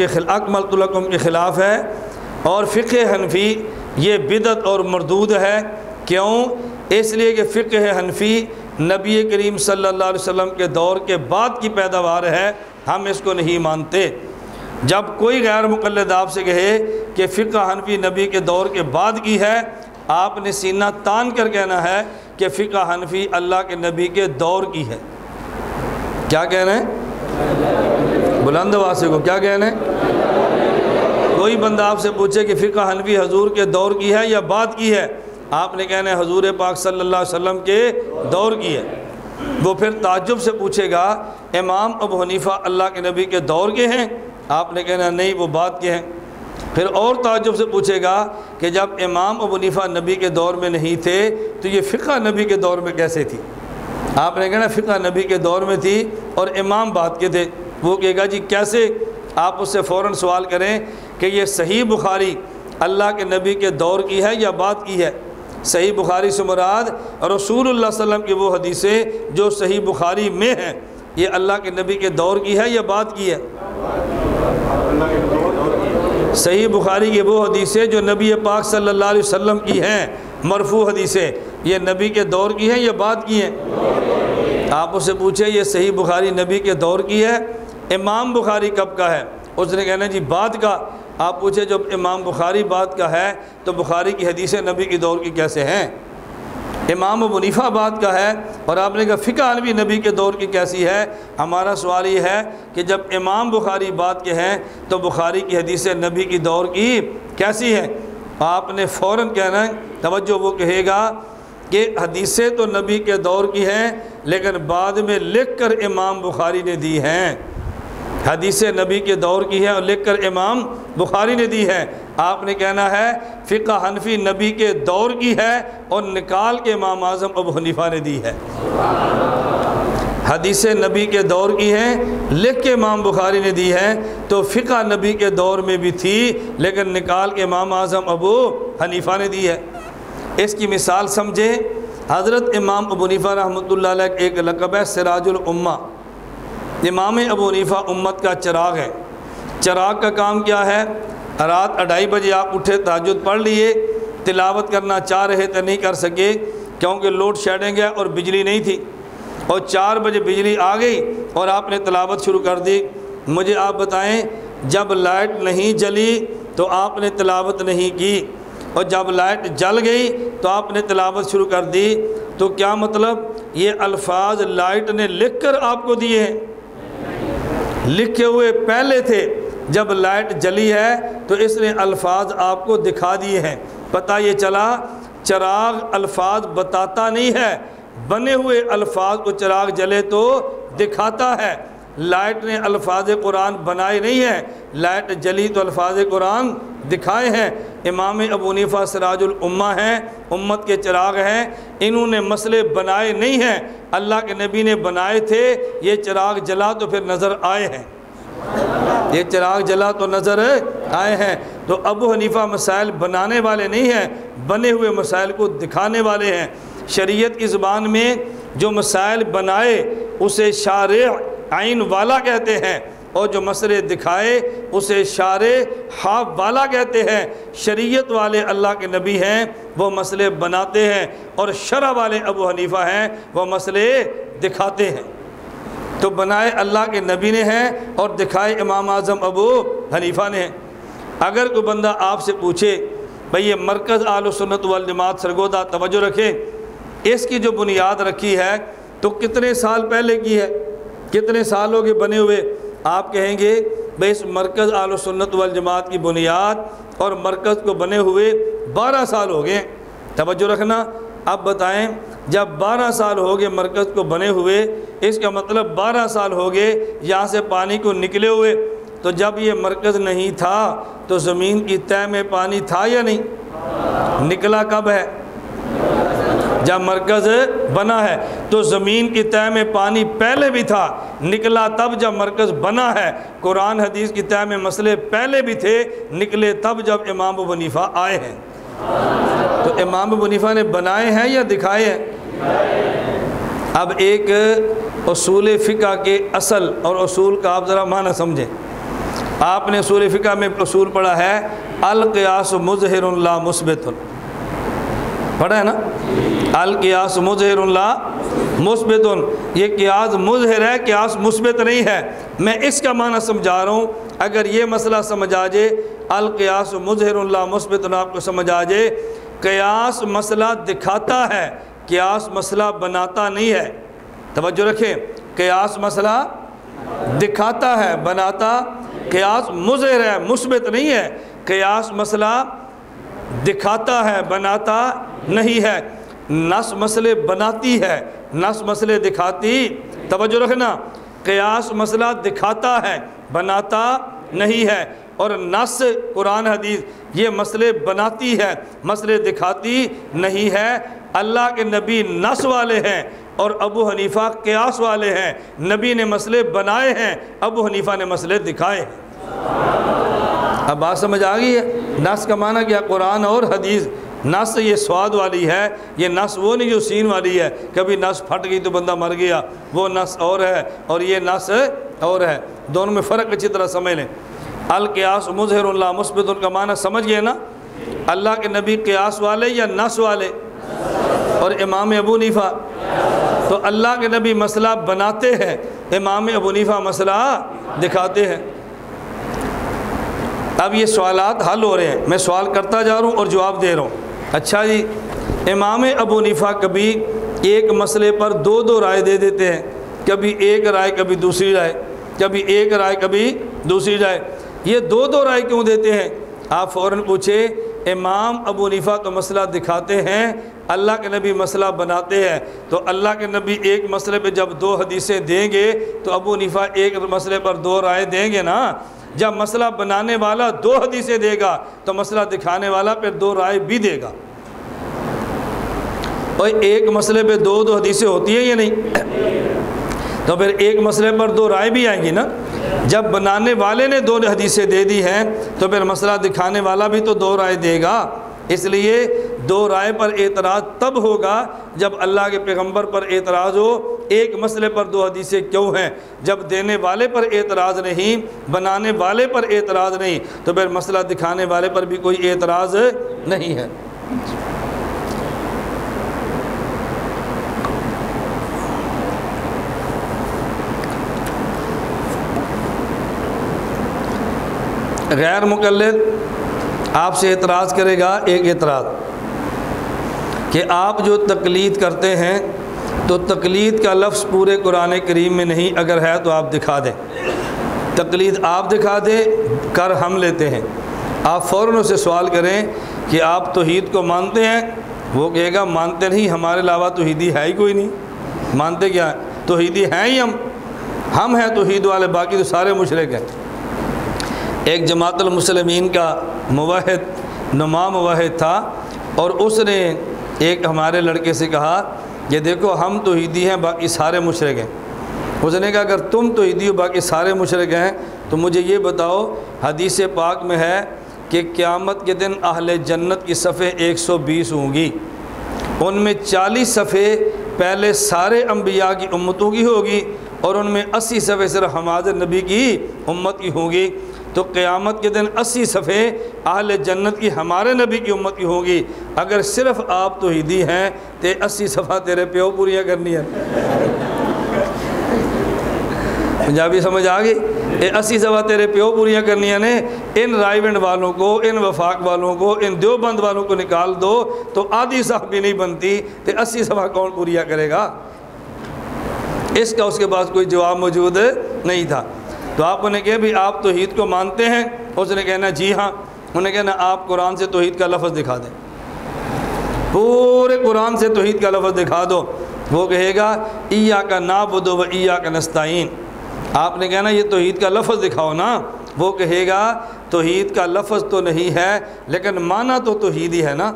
کے خلاف ہے، اور فقہ حنفی یہ بدعت اور مردود ہے، کیوں؟ اس لیے کہ فقہ حنفی نبی کریم صلی اللہ علیہ وسلم کے دور کے بعد کی پیداوار ہے، ہم اس کو نہیں مانتے۔ جب کوئی غیر مقلد آپ سے کہے کہ فقہ حنفی نبی کے دور کے بعد کی ہے، آپ نے سینہ تان کر کہنا ہے کہ فقہ حنفی اللہ کے نبی کے دور کی ہے۔ کیا کہنا ہے؟ بلند آواز سے کو کیا کہنا ہے؟ کوئی بندہ آپ سے پوچھے کہ فقہ حنفی حضور کے دور کی ہے یا بعد کی ہے، آپ نے کہنا ہے حضور پاک صلی اللہ علیہ وسلم کے دور کی ہے۔ وہ پھر تعجب سے پوچھے گا امام ابو حنیفہ اللہ کے نبی کے دور کے ہیں، آپ نے کہنا نہیں وہ بعد کے ہیں۔ پھر اور تعجب سے پوچھے گا کہ جب امام ابو حنیفہ نبی کے دور میں نہیں تھے تو یہ فقہ نبی کے دور میں کیسے تھی؟ آپ نے کہنا فقہ نبی کے دور میں تھی اور امام بعد کے تھے۔ وہ کہے گا جی کیسے؟ آپ اس سے فوراً سوال کریں کہ یہ صحیح بخاری اللہ کے نبی کے دور کی ہے یا بعد کی ہے؟ صحیح بخاری سے مراد رسول اللہ صلی اللہ علیہ وسلم کی وہ حدیثیں جو صحیح بخاری میں ہیں، یہ اللہ کے نبی کے دور کی ہے یا بعد کی ہے؟ صحیح بخاری کی وہ حدیثیں جو نبی پاک صلی اللہ علیہ وسلم کی ہیں، مرفوع حدیثیں، یہ نبی کے دور کی ہیں یا بعد کی ہیں؟ آپ اس سے پوچھیں یہ صحیح بخاری نبی کے دور کی ہے، امام بخاری کب کا ہے؟ اس نے کہنا جی بعد کا، آپ پوچھے جب امام بخاری بعد کا ہے تو بخاری کی حدیثیں نبی کے دور کی کیسے ہیں؟ امام ابو حنیفہ بعد کا ہے اور آپ نے کہا فقہ حنفی نبی کے دور کی کیسی ہے؟ ہمارا سوال یہ ہے کہ جب امام بخاری بعد کے ہیں تو بخاری کی حدیثیں نبی کی دور کی کیسی ہیں؟ آپ نے فوراً کہنا ہے، توجہ، وہ کہے گا کہ حدیثیں تو نبی کے دور کی ہیں لیکن بعد میں لکھ کر امام بخاری نے دی ہیں۔ حدیثیں نبی کے دور کی ہیں اور لکھ کر امام بخاری نے دی ہے۔ آپ نے کہنا ہے فقہ حنفی نبی کے دور کی ہے اور نکال کے امام اعظم ابو حنیفہ نے دی ہے۔ حدیثیں نبی کے دور کی ہیں، لکھ کے امام بخاری نے دی ہے، تو فقہ نبی کے دور میں بھی تھی لیکن نکال کے امام اعظم ابو حنیفہ نے دی ہے۔ اس کی مثال سمجھے، حضرت امام ابو حنیفہ رحمۃ اللہ علیہ ایک لقب ہے سراج الامہ۔ امام ابو حنیفہ امت کا چراغ ہے۔ چراغ کا کام کیا ہے؟ رات 2:30 بجے آپ اٹھے، تہجد پڑھ لیے، تلاوت کرنا چاہ رہے تھے نہیں کر سکے کیونکہ لوڈ شیڈنگ ہے اور بجلی نہیں تھی، اور 4 بجے بجلی آ گئی اور آپ نے تلاوت شروع کر دی۔ مجھے آپ بتائیں، جب لائٹ نہیں جلی تو آپ نے تلاوت نہیں کی، اور جب لائٹ جل گئی تو آپ نے تلاوت شروع کر دی، تو کیا مطلب؟ یہ الفاظ لائٹ نے لکھ کر آپ کو دیے ہیں؟ لکھے ہوئے پہلے تھے، جب لائٹ جلی ہے تو اس نے الفاظ آپ کو دکھا دیے ہیں۔ پتہ یہ چلا چراغ الفاظ بتاتا نہیں ہے، بنے ہوئے الفاظ کو چراغ جلے تو دکھاتا ہے۔ لائٹ نے الفاظ قرآن بنائے نہیں ہیں، لائٹ جلی تو الفاظ قرآن دکھائے ہیں۔ امام ابو حنیفہ سراج الامہ ہیں، امت کے چراغ ہیں، انہوں نے مسئلے بنائے نہیں ہیں، اللہ کے نبی نے بنائے تھے۔ یہ چراغ جلا تو پھر نظر آئے ہیں، یہ چراغ جلا تو نظر آئے ہیں۔ تو ابو حنیفہ مسائل بنانے والے نہیں ہیں، بنے ہوئے مسائل کو دکھانے والے ہیں۔ شریعت کی زبان میں جو مسائل بنائے اسے شارع عین والا کہتے ہیں، اور جو مسئلے دکھائے اسے شارع حاف والا کہتے ہیں۔ شریعت والے اللہ کے نبی ہیں، وہ مسئلے بناتے ہیں، اور شرع والے ابو حنیفہ ہیں، وہ مسئلے دکھاتے ہیں۔ تو بنائے اللہ کے نبی نے ہیں اور دکھائے امام اعظم ابو حنیفہ نے ہیں۔ اگر کوئی بندہ آپ سے پوچھے بھئی یہ مرکز اہل سنت والجماعت سرگودا، توجہ رکھیں، اس کی جو بنیاد رکھی ہے تو کتنے سال پہلے کی ہے؟ کتنے سال ہو گئے بنے ہوئے؟ آپ کہیں گے بھئی اس مرکز اہل سنت والجماعت کی بنیاد اور مرکز کو بنے ہوئے 12 سال ہو گئے۔ توجہ رکھنا، اب بتائیں جب 12 سال ہو گئے مرکز کو بنے ہوئے، اس کا مطلب 12 سال ہو گئے یہاں سے پانی کو نکلے ہوئے، تو جب یہ مرکز نہیں تھا تو زمین کی تہہ میں پانی تھا یا نہیں؟ نکلا کب ہے؟ جب مرکز بنا ہے۔ تو زمین کی تہہ میں پانی پہلے بھی تھا، نکلا تب جب مرکز بنا ہے۔ قرآن حدیث کی تہہ میں مسئلے پہلے بھی تھے، نکلے تب جب امام ابو حنیفہ آئے ہیں۔ تو امام ابو حنیفہ نے بنائے ہیں یا دکھائے ہیں؟ اب ایک اصول فقہ کے اصل اور اصول کا آپ ذرا معنی سمجھیں۔ آپ نے اصول فقہ میں اصول پڑھا ہے القیاس مظہر لا مثبت، پڑھا ہے نا؟ القیاس مظہر لا مثبت، یہ قیاس مظہر ہے، قیاس مثبت نہیں ہے۔ میں اس کا معنی سمجھا رہا ہوں، اگر یہ مسئلہ سمجھ آ جائے القیاس مظہر لا مثبت آپ کو سمجھ آ جائے، قیاس مسئلہ دکھاتا ہے، قیاس مسئلہ بناتا نہیں ہے۔ توجہ رکھیں، قیاس مسئلہ دکھاتا ہے، بناتا، قیاس مظہر ہے، مثبت نہیں ہے۔ قیاس مسئلہ دکھاتا ہے، بناتا نہیں ہے۔ نص مسئلے بناتی ہے، نص مسئلے دکھاتی۔ توجہ رکھنا، قیاس مسئلہ دکھاتا ہے، بناتا نہیں ہے، اور نص قرآن حدیث یہ مسئلے بناتی ہے، مسئلے دکھاتی نہیں ہے۔ اللہ کے نبی نص والے ہیں اور ابو حنیفہ قیاس والے ہیں۔ نبی نے مسئلے بنائے ہیں، ابو حنیفہ نے مسئلے دکھائے ہیں۔ اب بات سمجھ آ گئی ہے؟ نص کا معنی کیا؟ قرآن اور حدیث۔ نص یہ سواد والی ہے، یہ نص وہ نہیں جو سین والی ہے، کبھی نص پھٹ گئی تو بندہ مر گیا، وہ نص اور ہے اور یہ نص اور ہے، دونوں میں فرق اچھی طرح سمجھ لیں۔ القیاس مظہر لا مثبت کا معنی سمجھ گئے نا؟ اللہ کے نبی قیاس والے یا نص والے؟ اور امام ابو حنیفہ؟ تو اللہ کے نبی مسئلہ بناتے ہیں، امام ابو حنیفہ مسئلہ دکھاتے ہیں۔ اب یہ سوالات حل ہو رہے ہیں، میں سوال کرتا جا رہا ہوں اور جواب دے رہا ہوں۔ اچھا جی، امام ابو حنیفہ کبھی ایک مسئلے پر دو رائے دے دیتے ہیں، کبھی ایک رائے کبھی دوسری رائے، کبھی ایک رائے کبھی دوسری رائے۔ یہ دو رائے کیوں دیتے ہیں؟ آپ فوراً پوچھے، امام ابو حنیفہ تو مسئلہ دکھاتے ہیں، اللہ کے نبی مسئلہ بناتے ہیں، تو اللہ کے نبی ایک مسئلے پہ جب 2 حدیثیں دیں گے تو ابو حنیفہ ایک مسئلے پر 2 رائے دیں گے نا۔ جب مسئلہ بنانے والا 2 حدیثیں دے گا تو مسئلہ دکھانے والا پھر 2 رائے بھی دے گا۔ اور ایک مسئلے پہ 2 حدیثیں ہوتی ہیں یا نہیں؟ تو پھر ایک مسئلے پر 2 رائے بھی آئیں گی نا۔ جب بنانے والے نے 2 حدیثیں دے دی ہیں تو پھر مسئلہ دکھانے والا بھی تو 2 رائے دے گا۔ اس لیے 2 رائے پر اعتراض تب ہوگا جب اللہ کے پیغمبر پر اعتراض ہو۔ ایک مسئلے پر 2 حدیثیں کیوں ہیں؟ جب دینے والے پر اعتراض نہیں، بنانے والے پر اعتراض نہیں، تو پھر مسئلہ دکھانے والے پر بھی کوئی اعتراض نہیں ہے۔ غیر مقلد آپ سے اعتراض کرے گا، ایک اعتراض کہ آپ جو تقلید کرتے ہیں تو تقلید کا لفظ پورے قرآن کریم میں نہیں، اگر ہے تو آپ دکھا دیں۔ تقلید آپ دکھا دیں، کر ہم لیتے ہیں۔ آپ فوراً اسے سوال کریں کہ آپ توحید کو مانتے ہیں؟ وہ کہے گا مانتے نہیں، ہمارے علاوہ توحیدی ہے ہی کوئی نہیں۔ مانتے کیا ہے؟ توحیدی ہیں ہی ہم ہیں توحید والے، باقی تو سارے مشرک ہیں۔ ایک جماعت المسلمین کا موحد نما موحد تھا، اور اس نے ایک ہمارے لڑکے سے کہا کہ دیکھو ہم توحیدی ہیں، باقی سارے مشرک ہیں۔ اس نے کہا اگر تم توحیدی ہو باقی سارے مشرک ہیں تو مجھے یہ بتاؤ، حدیث پاک میں ہے کہ قیامت کے دن اہل جنت کی صفیں 120 ہوں گی، ان میں 40 صفیں پہلے سارے انبیاء کی امتوں کی ہوگی، اور ان میں 80 صفیں صرف ہمارے نبی کی امت کی ہوں گی۔ تو قیامت کے دن 80 صفیں اہل جنت کی ہمارے نبی کی امت کی ہوں گی۔ اگر صرف آپ توحیدی ہیں تو 80 صفحہ تیرے پیو پوریاں کرنی ہے۔ پنجابی سمجھ آ گئی؟ یہ 80 صفحہ تیرے پیو پوریاں کرنی ہے نے۔ ان رائے بینڈ والوں کو، ان وفاق والوں کو، ان دیوبند والوں کو نکال دو تو آدھی صفحہ بھی نہیں بنتی، تو 80 صفحہ کون پوریا کرے گا؟ اس کا اس کے پاس کوئی جواب موجود نہیں تھا۔ تو آپ انہیں کہے بھی آپ توحید کو مانتے ہیں؟ اس نے کہنا جی ہاں۔ انہیں کہنا آپ قرآن سے توحید کا لفظ دکھا دیں، پورے قرآن سے توحید کا لفظ دکھا دو۔ وہ کہے گا ایاک نعبد و ایاک نستعین۔ آپ نے کہنا یہ توحید کا لفظ دکھاؤ نا۔ وہ کہے گا توحید کا لفظ تو نہیں ہے لیکن معنی تو توحیدی ہے نا۔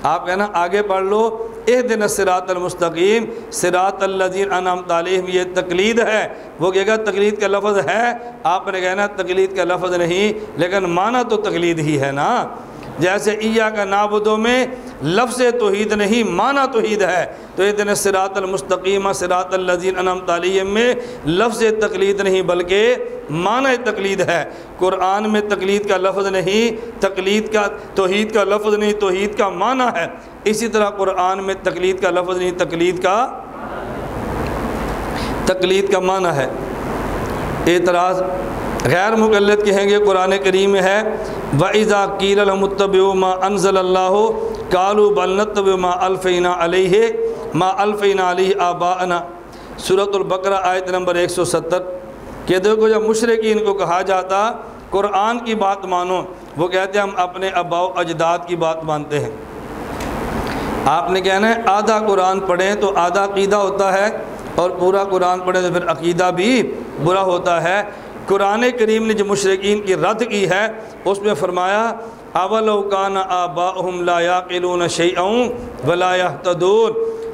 آپ کہنا آگے پڑھ لو، اہدنا الصراط المستقیم صراط الذین انعمت علیہم، یہ تقلید ہے۔ وہ کہے گا تقلید کا لفظ ہے، آپ نے کہنا تقلید کا لفظ نہیں لیکن معنی تو تقلید ہی ہے نا۔ جیسے ایاک نعبد میں لفظ توحید نہیں معنی توحید ہے، تو اہدنا الصراط المستقیم صراط الذین انعمت علیہم میں لفظ تقلید نہیں بلکہ معنی تقلید ہے۔ قرآن میں تقلید کا لفظ نہیں، تقلید کا توحید کا لفظ نہیں، توحید کا معنی ہے۔ اسی طرح قرآن میں تقلید کا لفظ نہیں، تقلید کا معنی ہے۔ اعتراض غیر مقلد کہیں گے قرآن کریم میں ہے وَإِذَا قِيلَ لَهُمُ اتَّبِعُوا مَا أَنزَلَ اللَّهُ قَالُوا بَلْ نَتَّبِعُ مَا أَلْفَيْنَا عَلَيْهِ آبَاءَنَا۔ سورۃ البقرہ آیت نمبر 170 کہ دیکھو جب مشرکین کو کہا جاتا قرآن کی بات مانو، وہ کہتے ہیں ہم اپنے آباء و اجداد کی بات مانتے ہیں۔ آپ نے کہنا ہے آدھا قرآن پڑھیں تو آدھا عقیدہ ہوتا ہے، اور پورا قرآن پڑھیں تو پھر عقیدہ بھی برا ہوتا ہے۔ قرآن کریم نے جو مشرکین کی رد کی ہے اس میں فرمایا اولو کان آباؤہم لا یعقلون شیئا ولا یہتدون،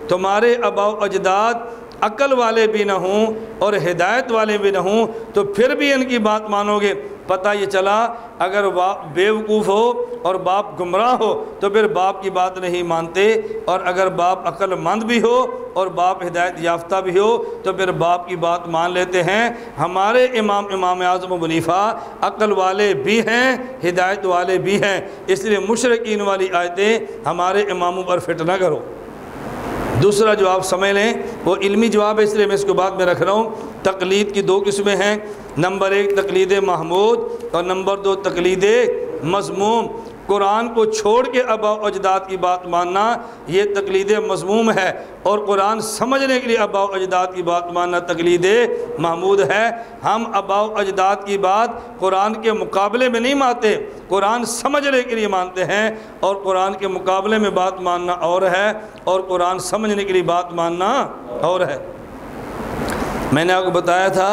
تمہارے آباء و اجداد عقل والے بھی نہ ہوں اور ہدایت والے بھی نہ ہوں تو پھر بھی ان کی بات مانو گے۔ پتہ یہ چلا اگر باپ بیوقوف ہو اور باپ گمراہ ہو تو پھر باپ کی بات نہیں مانتے، اور اگر باپ عقل مند بھی ہو اور باپ ہدایت یافتہ بھی ہو تو پھر باپ کی بات مان لیتے ہیں۔ ہمارے امام اعظم ابو حنیفہ عقل والے بھی ہیں، ہدایت والے بھی ہیں، اس لیے مشرکین والی آیتیں ہمارے اماموں پر فٹ نہ کرو۔ دوسرا جواب سمجھ لیں، وہ علمی جواب ہے اس لیے میں اس کو بعد میں رکھ رہا ہوں۔ تقلید کی 2 قسمیں ہیں۔ نمبر 1 تقلید محمود، اور نمبر 2 تقلید مذموم، قرآن کو چھوڑ کے آباء و اجداد کی بات ماننا یہ تقلید مذموم ہے، اور قرآن سمجھنے کے لیے آباء و اجداد کی بات ماننا تقلید محمود ہے۔ ہم آباء و اجداد کی بات قرآن کے مقابلے میں نہیں مانتے، قرآن سمجھنے کے لیے مانتے ہیں، اور قرآن کے مقابلے میں بات ماننا اور ہے، اور قرآن سمجھنے کے لیے بات ماننا اور ہے۔ میں نے آپ کو بتایا تھا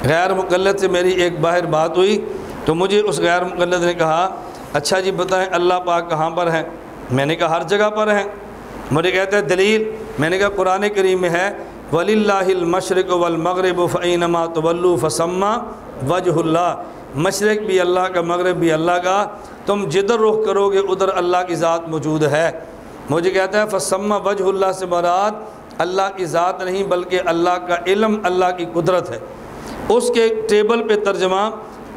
غیر مقلد سے میری ایک باہر بات ہوئی، تو مجھے اس غیر مقلد نے کہا اچھا جی بتائیں اللہ پاک کہاں پر ہیں؟ میں نے کہا ہر جگہ پر ہیں۔ مجھے کہتے ہیں دلیل؟ میں نے کہا قرآن کریم میں ہے وَلِلَّهِ الْمَشْرِقُ وَالْمَغْرِبُ فَأَيْنَمَا تُوَلُّوا فَثَمَّ وَجْهُ اللَّهِ، مشرق بھی اللہ کا، مغرب بھی اللہ کا، تم جدھر رخ کرو گے ادھر اللہ کی ذات موجود ہے۔ مجھے کہتا ہے فَثَمَّ وَجْهُ اللَّهِ سے مراد اللہ کی ذات نہیں بلکہ اللہ کا علم، اللہ کی قدرت ہے۔ اس کے ٹیبل پہ ترجمہ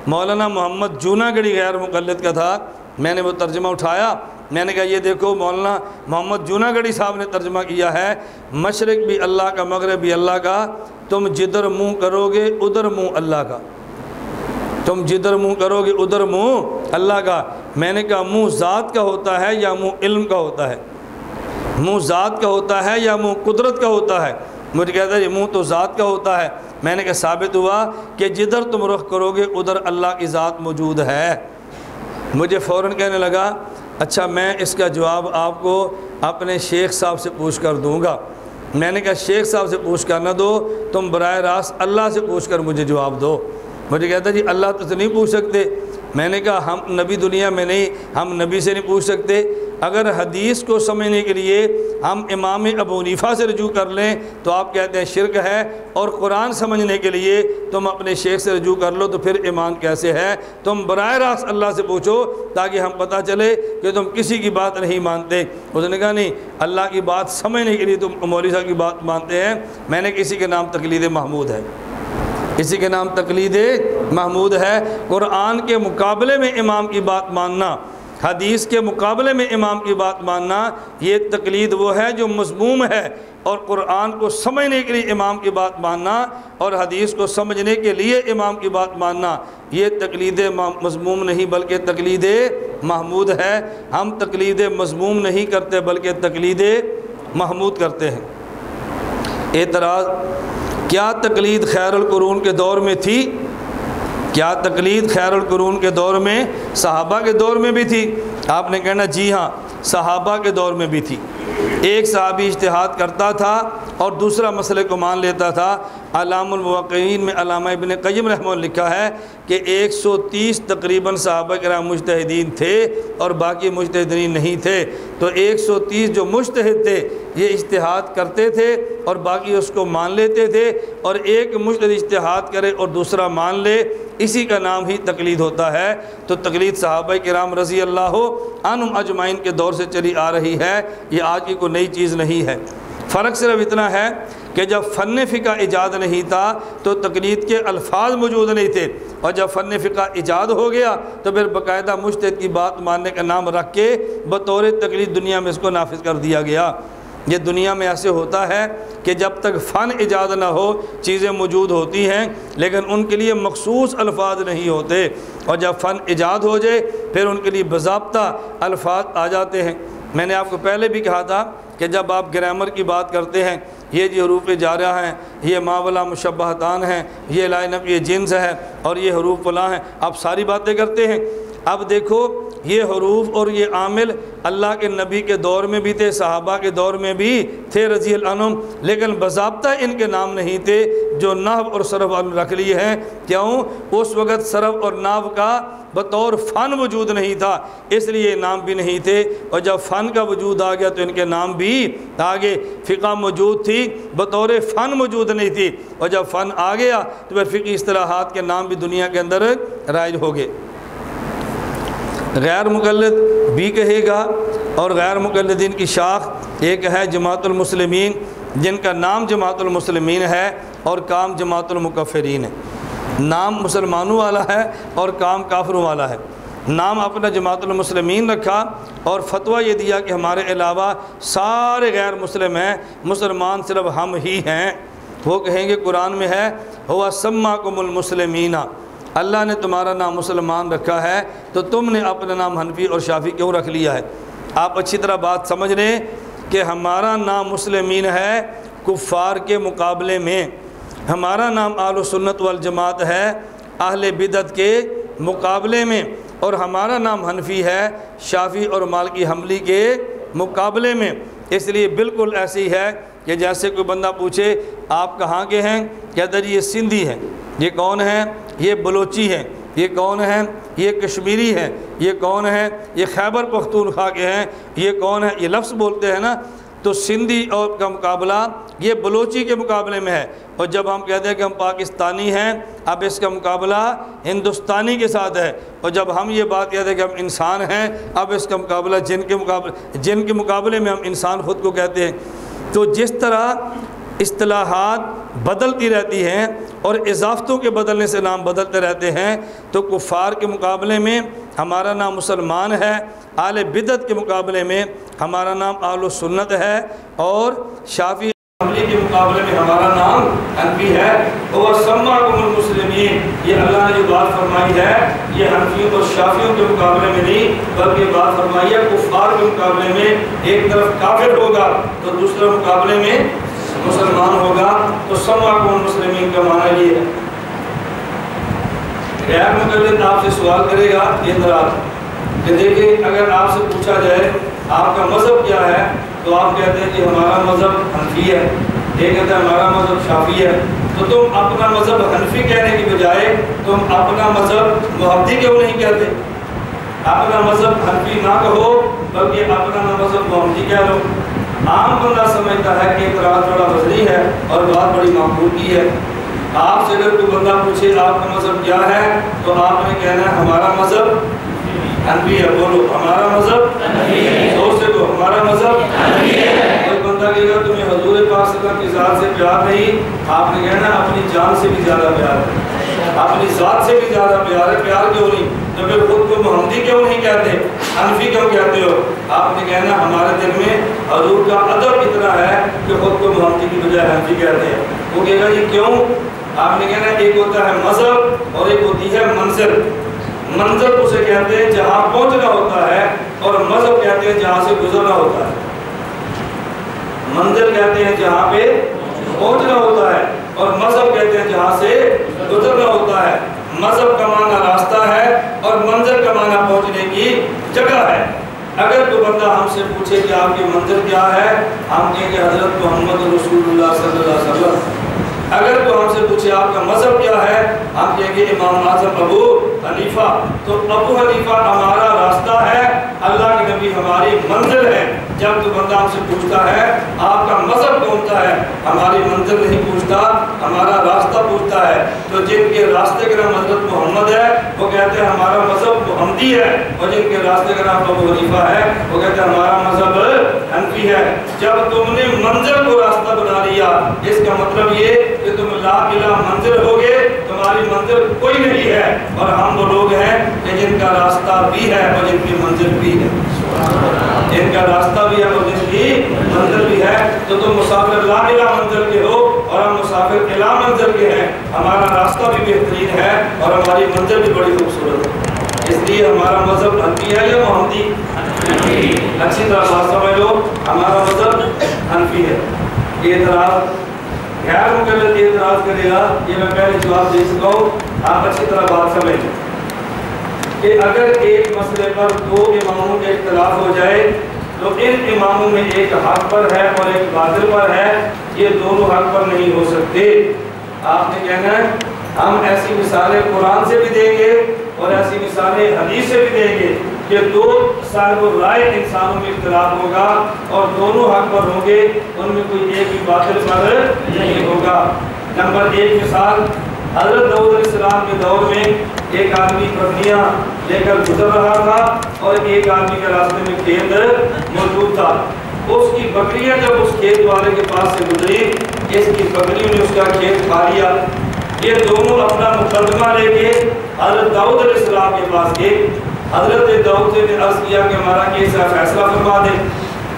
مولانا محمد جوناگڑھی غیر مقلد کا تھا، میں نے وہ ترجمہ اٹھایا، میں نے کہا یہ دیکھو مولانا محمد جوناگڑھی صاحب نے ترجمہ کیا ہے مشرق بھی اللہ کا، مغرب بھی اللہ کا، تم جدھر منہ کرو گے ادھر منہ اللہ کا، تم جدھر منہ کرو گے ادھر منہ اللہ کا۔ میں نے کہا منہ ذات کا ہوتا ہے یا منہ علم کا ہوتا ہے؟ منہ ذات کا ہوتا ہے یا منہ قدرت کا ہوتا ہے؟ مجھے کہتا ہے یہ منہ تو ذات کا ہوتا ہے۔ میں نے کہا ثابت ہوا کہ جدھر تم رخ کرو گے ادھر اللہ کی ذات موجود ہے۔ مجھے فوراً کہنے لگا اچھا میں اس کا جواب آپ کو اپنے شیخ صاحب سے پوچھ کر دوں گا۔ میں نے کہا شیخ صاحب سے پوچھ کر نہ دو، تم براہ راست اللہ سے پوچھ کر مجھے جواب دو۔ مجھے کہتا جی اللہ تو نہیں پوچھ سکتے۔ میں نے کہا ہم نبی دنیا میں نہیں، ہم نبی سے نہیں پوچھ سکتے۔ اگر حدیث کو سمجھنے کے لیے ہم امام ابو حنیفہ سے رجوع کر لیں تو آپ کہتے ہیں شرک ہے، اور قرآن سمجھنے کے لیے تم اپنے شیخ سے رجوع کر لو تو پھر ایمان کیسے ہے؟ تم براہ راست اللہ سے پوچھو تاکہ ہم پتہ چلے کہ تم کسی کی بات نہیں مانتے۔ اس نے کہا نہیں، اللہ کی بات سمجھنے کے لیے تم مولوی صاحب کی بات مانتے ہیں۔ میں نے کسی کے نام تقلید محمود ہے، اسی کے نام تقلید محمود ہے۔ قرآن کے مقابلے میں امام کی بات ماننا، حدیث کے مقابلے میں امام کی بات ماننا، یہ تقلید وہ ہے جو مذموم ہے، اور قرآن کو سمجھنے کے لیے امام کی بات ماننا اور حدیث کو سمجھنے کے لیے امام کی بات ماننا یہ تقلید مذموم نہیں بلکہ تقلید محمود ہے۔ ہم تقلید مذموم نہیں کرتے بلکہ تقلید محمود کرتے ہیں۔ اعتراض: کیا تقلید خیر القرون کے دور میں تھی؟ کیا تقلید خیر القرون کے دور میں، صحابہ کے دور میں بھی تھی؟ آپ نے کہنا جی ہاں، صحابہ کے دور میں بھی تھی۔ ایک صحابی اجتہاد کرتا تھا اور دوسرا مسئلے کو مان لیتا تھا۔ علام الموقعین میں علامہ ابن قیم رحمہ اللہ لکھا ہے کہ 130 تقریباً صحابہ کرام مجتہدین تھے اور باقی مجتہدین نہیں تھے، تو 130 جو مجتہد تھے یہ اجتہاد کرتے تھے اور باقی اس کو مان لیتے تھے، اور ایک مجتہد اجتہاد کرے اور دوسرا مان لے، اسی کا نام ہی تقلید ہوتا ہے۔ تو تقلید صحابہ کرام رضی اللہ عنہم اجمعین کے دور سے چلی آ رہی ہے، یہ آج کی کوئی نئی چیز نہیں ہے۔ فرق صرف اتنا ہے کہ جب فن فقہ ایجاد نہیں تھا تو تقلید کے الفاظ موجود نہیں تھے، اور جب فن فقہ ایجاد ہو گیا تو پھر باقاعدہ مجتہد کی بات ماننے کا نام رکھ کے بطور تقلید دنیا میں اس کو نافذ کر دیا گیا۔ یہ دنیا میں ایسے ہوتا ہے کہ جب تک فن ایجاد نہ ہو چیزیں موجود ہوتی ہیں لیکن ان کے لیے مخصوص الفاظ نہیں ہوتے، اور جب فن ایجاد ہو جائے پھر ان کے لیے باضابطہ الفاظ آ جاتے ہیں۔ میں نے آپ کو پہلے بھی کہا تھا کہ جب آپ گرامر کی بات کرتے ہیں، یہ جو حروف جارہ ہیں، یہ ماولا مشبہتان ہیں، یہ لائنب، یہ جنس ہے، اور یہ حروف فلاں ہیں، آپ ساری باتیں کرتے ہیں۔ اب دیکھو یہ حروف اور یہ عامل اللہ کے نبی کے دور میں بھی تھے، صحابہ کے دور میں بھی تھے رضی اللہ عنہم، لیکن باضابطہ ان کے نام نہیں تھے جو نحو اور صرف رکھ لیے ہیں۔ کیوں؟ اس وقت صرف اور نحو کا بطور فن وجود نہیں تھا، اس لیے نام بھی نہیں تھے، اور جب فن کا وجود آ گیا تو ان کے نام بھی آگے۔ فقہ موجود تھی، بطور فن موجود نہیں تھی، اور جب فن آ گیا تو پھر فقہی اصطلاحات کے نام بھی دنیا کے اندر رائج ہو گئے۔ غیر مقلد بھی کہے گا، اور غیر مقلدین کی شاخ ایک ہے جماعت المسلمین، جن کا نام جماعت المسلمین ہے اور کام جماعت المکفرین ہے۔ نام مسلمانوں والا ہے اور کام کافروں والا ہے۔ نام اپنا جماعت المسلمین رکھا اور فتویٰ یہ دیا کہ ہمارے علاوہ سارے غیر مسلم ہیں، مسلمان صرف ہم ہی ہیں۔ وہ کہیں گے قرآن میں ہے ہوا سماکم المسلمین، اللہ نے تمہارا نام مسلمان رکھا ہے تو تم نے اپنا نام حنفی اور شافعی کیوں رکھ لیا ہے؟ آپ اچھی طرح بات سمجھ لیں کہ ہمارا نام مسلمین ہے کفار کے مقابلے میں، ہمارا نام اہل سنت والجماعت ہے اہل بدعت کے مقابلے میں، اور ہمارا نام حنفی ہے شافعی اور مالکی حنبلی کے مقابلے میں۔ اس لیے بالکل ایسی ہے کہ جیسے کوئی بندہ پوچھے آپ کہاں کے ہیں، کہتا جی یہ سندھی ہیں، یہ کون ہیں، یہ بلوچی ہیں، یہ کون ہیں، یہ کشمیری ہیں، یہ کون ہیں، یہ خیبر پختونخوا کے ہیں، یہ کون ہیں، یہ لفظ بولتے ہیں نا، تو سندھی اور کا مقابلہ یہ بلوچی کے مقابلے میں ہے، اور جب ہم کہتے ہیں کہ ہم پاکستانی ہیں اب اس کا مقابلہ ہندوستانی کے ساتھ ہے، اور جب ہم یہ بات کہتے ہیں کہ ہم انسان ہیں اب اس کا مقابلہ جن کے مقابلے میں ہم انسان خود کو کہتے ہیں۔ تو جس طرح اصطلاحات بدلتی رہتی ہیں اور اضافتوں کے بدلنے سے نام بدلتے رہتے ہیں، تو کفار کے مقابلے میں ہمارا نام مسلمان ہے، اہل بدعت کے مقابلے میں ہمارا نام اہل سنت ہے، اور شافعی حنبلی کے مقابلے میں ہمارا نام حنفی ہے۔ اور سماکم المسلمین، یہ اللہ نے جو بات فرمائی ہے یہ حنفیوں اور شافعیوں کے مقابلے میں نہیں بلکہ بات فرمائی ہے کفار کے مقابلے میں، ایک طرف کافر ہوگا تو دوسرے مقابلے میں مسلمان ہوگا۔ تو سماکم المسلمین کا معنی یہ ہے۔ غیر مقلد آپ سے سوال کرے گا یہ طرح کہ دیکھیں اگر آپ سے پوچھا جائے آپ کا مذہب کیا ہے تو آپ کہتے ہیں کہ ہمارا مذہب حنفی ہے، ایک کہتا ہے ہمارا مذہب شافعی ہے، تو تم اپنا مذہب حنفی کہنے کی بجائے تم اپنا مذہب محمدی کیوں نہیں کہتے؟ اپنا مذہب حنفی نہ کہو بلکہ اپنا مذہب محمدی کہہ لو۔ عام بندہ سمجھتا ہے کہ اعتراض بڑا وزنی ہے اور بات بڑی معقول کی ہے۔ آپ سے اگر کوئی بندہ پوچھے آپ کا مذہب کیا ہے تو آپ نے کہنا ہے ہمارا مذہب حنفی ہے، بولو ہمارا مذہب حنفی ہے، زور سے کہو ہمارا مذہب حنفی ہے۔ کوئی بندہ کہے گا تمہیں حضور پاک صلی اللہ علیہ وسلم کی ذات سے پیار نہیں، آپ نے کہنا اپنی جان سے بھی زیادہ پیار ہے، اپنی ذات سے بھی زیادہ پیار ہے، پیار کیوں نہیں؟ تو پھر خود کو محمدی کیوں نہیں کہتے، حنفی کیوں کہتے ہو؟ آپ نے کہنا ہمارے دل میں حضور کا ادب اتنا ہے کہ خود کو محمدی کی بجائے حنفی کہتے ہیں۔ وہ کہے گا یہ کیوں؟ آپ نے کہنا ایک ہوتا ہے مذہب اور ایک ہوتی ہے منزل۔ منزل اسے کہتے ہیں جہاں پہنچنا ہوتا ہے، اور مذہب کہتے ہیں جہاں سے گزرنا ہوتا ہے۔ منزل کہتے ہیں جہاں پہ پہنچنا ہوتا ہے، اور مذہب کہتے ہیں جہاں سے گزرنا ہوتا ہے۔ مذہب کا معنی راستہ ہے اور منزل کا معنی پہنچنے کی جگہ ہے۔ اگر کوئی بندہ ہم سے پوچھے کہ آپ کی منزل کیا ہے، ہم کہیں گے حضرت محمد رسول اللہ صلی اللہ علیہ وسلم۔ اگر کوئی ہم سے پوچھے آپ کا مذہب کیا ہے، ہم کہیں گے امام اعظم ابو حنیفہ۔ تو ابو حنیفہ ہمارا راستہ ہے، اللہ کے نبی ہماری منزل ہے۔ جب تو بندہ ہم سے پوچھتا ہے آپ کا مذہب کون سا ہے، ہماری منزل نہیں پوچھتا، ہمارا راستہ پوچھتا ہے۔ تو جن کے راستے کا نام حضرت محمد ہے وہ کہتے ہیں ہمارا مذہب محمدی ہے، اور جن کے راستے کا نام ابو حنیفہ ہے وہ کہتے ہیں ہمارا مذہب حنفی ہے۔ جب تم نے منزل کو راستہ بنا لیا، اس کا مطلب یہ کہ تم لا الہ منزل ہوگے، تمہاری منزل کوئی نہیں ہے، اور ہم وہ لوگ ہیں کہ جن کا راستہ بھی ہے اور جن کی منزل بھی ہے، جن کا راستہ بھی ہے اور جن کی منزل بھی ہے۔ تو تم مسافر لا الہ منزل کے ہو اور ہم مسافر الا منزل کے ہیں۔ ہمارا راستہ بھی بہترین ہے اور ہماری منزل بھی بڑی خوبصورت ہے، اس لیے ہمارا مذہب حنفی ہے یا محمدی؟ اچھی طرح بات سمجھ لو، ہمارا مذہب حنفی ہے۔ یہ اعتراض غیر مقلد اعتراض کرے گا، یہ میں پہلے جواب دے چکا ہوں، آپ اچھی طرح بات سمجھیں کہ اگر ایک مسئلے پر دو اماموں کے اختلاف ہو جائے تو ان اماموں میں ایک حق پر ہے اور ایک باطل پر ہے، یہ دونوں حق پر نہیں ہو سکتے۔ آپ نے کہنا ہے ہم ایسی مثالیں قرآن سے بھی دیں گے اور ایسی مثالیں حدیث سے بھی دیں گے کہ دو صاحب رائے انسانوں میں اختلاف ہوگا اور دونوں حق پر ہوں گے، ان میں کوئی ایک بھی باطل پر نہیں ہوگا۔ نمبر ایک مثال، حضرت داؤد علیہ السلام کے دور میں ایک آدمی بکریاں لے کر گزر رہا تھا اور ایک آدمی کے راستے میں کھیت موجود تھا۔ اس کی بکریاں جب اس کھیت والے کے پاس سے گزری، اس کی بکریوں نے اس کا کھیت کھا لیا۔ یہ دونوں اپنا مقدمہ لے کے حضرت داؤد علیہ السلام کے پاس گئے۔ حضرت داؤد نے عرض کیا کہ ہمارا کیس ہے، فیصلہ فرما دیں۔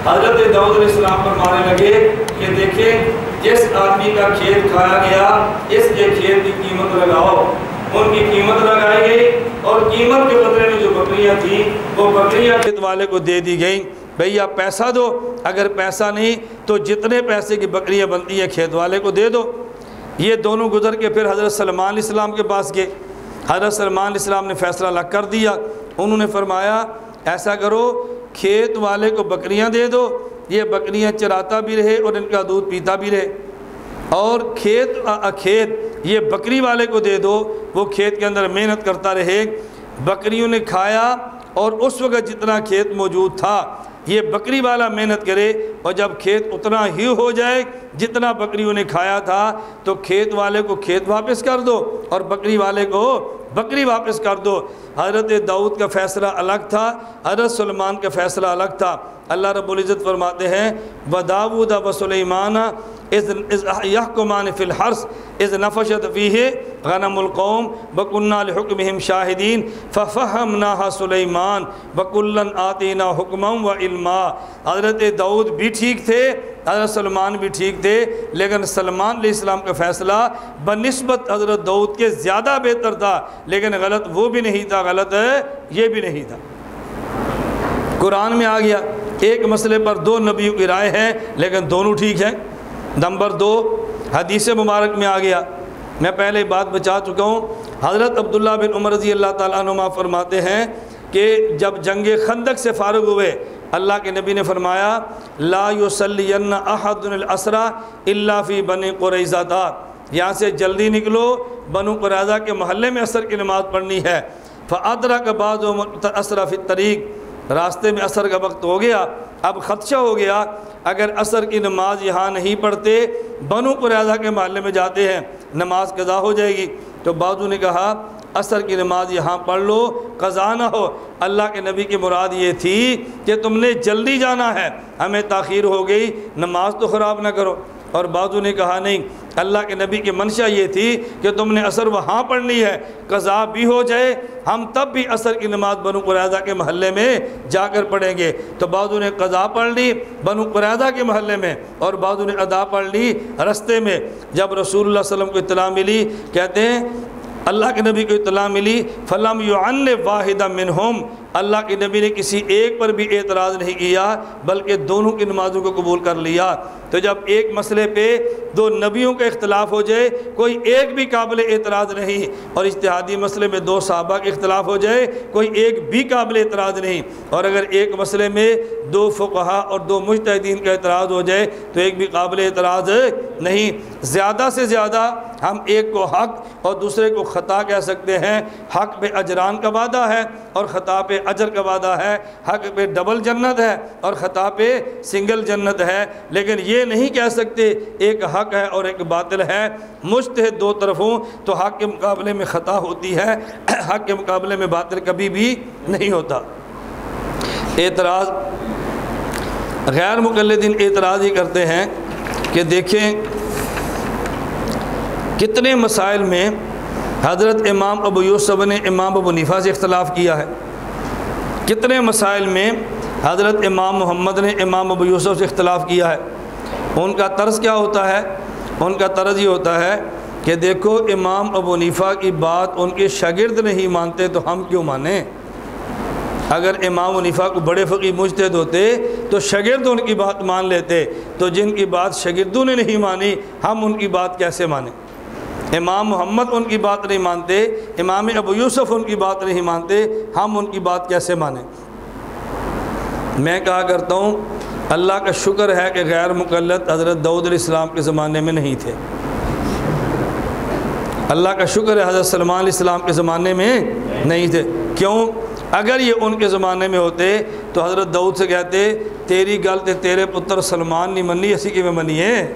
حضرت داؤد علیہ السلام فرمانے لگے کہ دیکھیں جس آدمی کا کھیت کھایا گیا اس کے کھیت کی قیمت لگاؤ۔ ان کی قیمت لگائی گئی اور قیمت کے بدلے میں جو بکریاں تھیں وہ بکریاں کھیت والے کو دے دی گئیں، بھئی آپ پیسہ دو، اگر پیسہ نہیں تو جتنے پیسے کی بکریاں بنتی ہیں کھیت والے کو دے دو۔ یہ دونوں گزر کے پھر حضرت سلمان علیہ السلام کے پاس گئے۔ حضرت سلمان علیہ السلام نے فیصلہ الگ کر دیا، انہوں نے فرمایا ایسا کرو کھیت والے کو بکریاں دے دو، یہ بکریاں چراتا بھی رہے اور ان کا دودھ پیتا بھی رہے، اور کھیت یہ بکری والے کو دے دو، وہ کھیت کے اندر محنت کرتا رہے، بکریوں نے کھایا اور اس وقت جتنا کھیت موجود تھا یہ بکری والا محنت کرے، اور جب کھیت اتنا ہی ہو جائے جتنا بکریوں نے کھایا تھا تو کھیت والے کو کھیت واپس کر دو اور بکری والے کو بکری واپس کر دو۔ حضرت داؤد کا فیصلہ الگ تھا، حضرت سلیمان کا فیصلہ الگ تھا۔ اللہ رب العزت فرماتے ہیں وَدَاوُودَ وَسُلَيْمَانَ اِذْ يَحْكُمَانِ فِي الْحَرْثِ اِذْ نَفَشَتْ فِيهِ غَنَمُ الْقَوْمِ وَكُنَّا لِحُكْمِهِمْ شَاهِدِينَ فَفَهَّمْنَاهَا سُلَيْمَانَ وَكُلًّا آتَيْنَا حُكْمًا وَعِلْمًا۔ حضرت داؤد بھی ٹھیک تھے، حضرت سلمان بھی ٹھیک تھے، لیکن سلمان علیہ السلام کا فیصلہ بنسبت حضرت داؤد کے زیادہ بہتر تھا، لیکن غلط وہ بھی نہیں تھا، غلط یہ بھی نہیں تھا۔ قرآن میں آ گیا ایک مسئلے پر دو نبیوں کی رائے ہے لیکن دونوں ٹھیک ہیں۔ نمبر دو حدیث مبارک میں آ گیا، میں پہلے بات بچا چکا ہوں، حضرت عبداللہ بن عمر رضی اللہ تعالیٰ عنہما فرماتے ہیں کہ جب جنگ خندق سے فارغ ہوئے اللہ کے نبی نے فرمایا لا یصلین احد العصر الا فی بنی قریظہ، یہاں سے جلدی نکلو، بنو قریظہ کے محلے میں عصر کی نماز پڑھنی ہے۔ فادرک بعضهم العصر فی الطریق، راستے میں عصر کا وقت ہو گیا، اب خدشہ ہو گیا اگر عصر کی نماز یہاں نہیں پڑھتے بنو قریظہ کے محلے میں جاتے ہیں نماز قضا ہو جائے گی، تو بعضوں نے کہا عصر کی نماز یہاں پڑھ لو قضا نہ ہو۔ اللہ کے نبی کی مراد یہ تھی کہ تم نے جلدی جانا ہے، ہمیں تاخیر ہو گئی، نماز تو خراب نہ کرو۔ اور بعضوں نے کہا نہیں، اللہ کے نبی کی منشا یہ تھی کہ تم نے عصر وہاں پڑھنی ہے، قضا بھی ہو جائے ہم تب بھی عصر کی نماز بنو قریظہ کے محلے میں جا کر پڑھیں گے۔ تو بعضوں نے قضا پڑھ لی بنو قریظہ کے محلے میں اور بعضوں نے ادا پڑھ لی رستے میں۔ جب رسول اللہ صلی اللہ علیہ وسلم کو اطلاع ملی، کہتے ہیں اللہ کے نبی کو اطلاع ملی فلم یعن واحدا منہم، اللہ کے نبی نے کسی ایک پر بھی اعتراض نہیں کیا بلکہ دونوں کی نمازوں کو قبول کر لیا۔ تو جب ایک مسئلے پہ دو نبیوں کا اختلاف ہو جائے کوئی ایک بھی قابل اعتراض نہیں، اور اجتہادی مسئلے میں دو صحابہ کے اختلاف ہو جائے کوئی ایک بھی قابل اعتراض نہیں، اور اگر ایک مسئلے میں دو فقہا اور دو مجتہدین کا اعتراض ہو جائے تو ایک بھی قابل اعتراض نہیں۔ زیادہ سے زیادہ ہم ایک کو حق اور دوسرے کو خطا کہہ سکتے ہیں۔ حق پہ اجران کا وعدہ ہے اور خطا پہ اجر کا وعدہ ہے، حق پہ ڈبل جنت ہے اور خطا پہ سنگل جنت ہے، لیکن یہ نہیں کہہ سکتے ایک حق ہے اور ایک باطل ہے۔ مجتہد دو طرف ہوں تو حق کے مقابلے میں خطا ہوتی ہے، حق کے مقابلے میں باطل کبھی بھی نہیں ہوتا۔ اعتراض غیر مقلدین اعتراض ہی کرتے ہیں کہ دیکھیں کتنے مسائل میں حضرت امام ابو یوسف نے امام ابو حنیفہ سے اختلاف کیا ہے، کتنے مسائل میں حضرت امام محمد نے امام ابو یوسف سے اختلاف کیا ہے۔ ان کا طرز کیا ہوتا ہے؟ ان کا طرز یہ ہوتا ہے کہ دیکھو امام ابو حنیفہ کی بات ان کے شاگرد نہیں مانتے تو ہم کیوں مانیں؟ اگر امام حنیفہ کو بڑے فقیہ مجتہد ہوتے تو شاگرد ان کی بات مان لیتے، تو جن کی بات شاگردوں نے نہیں مانی ہم ان کی بات کیسے مانیں؟ امام محمد ان کی بات نہیں مانتے، امام ابو یوسف ان کی بات نہیں مانتے، ہم ان کی بات کیسے مانیں؟ میں کہا کرتا ہوں اللہ کا شکر ہے کہ غیر مقلد حضرت داؤد علیہ السلام کے زمانے میں نہیں تھے، اللہ کا شکر ہے حضرت سلمان علیہ السلام کے زمانے میں نہیں تھے۔ کیوں؟ اگر یہ ان کے زمانے میں ہوتے تو حضرت داؤد سے کہتے تیری گل تے تیرے پتر سلمان نہیں منی، اسی کی میں منی ہے،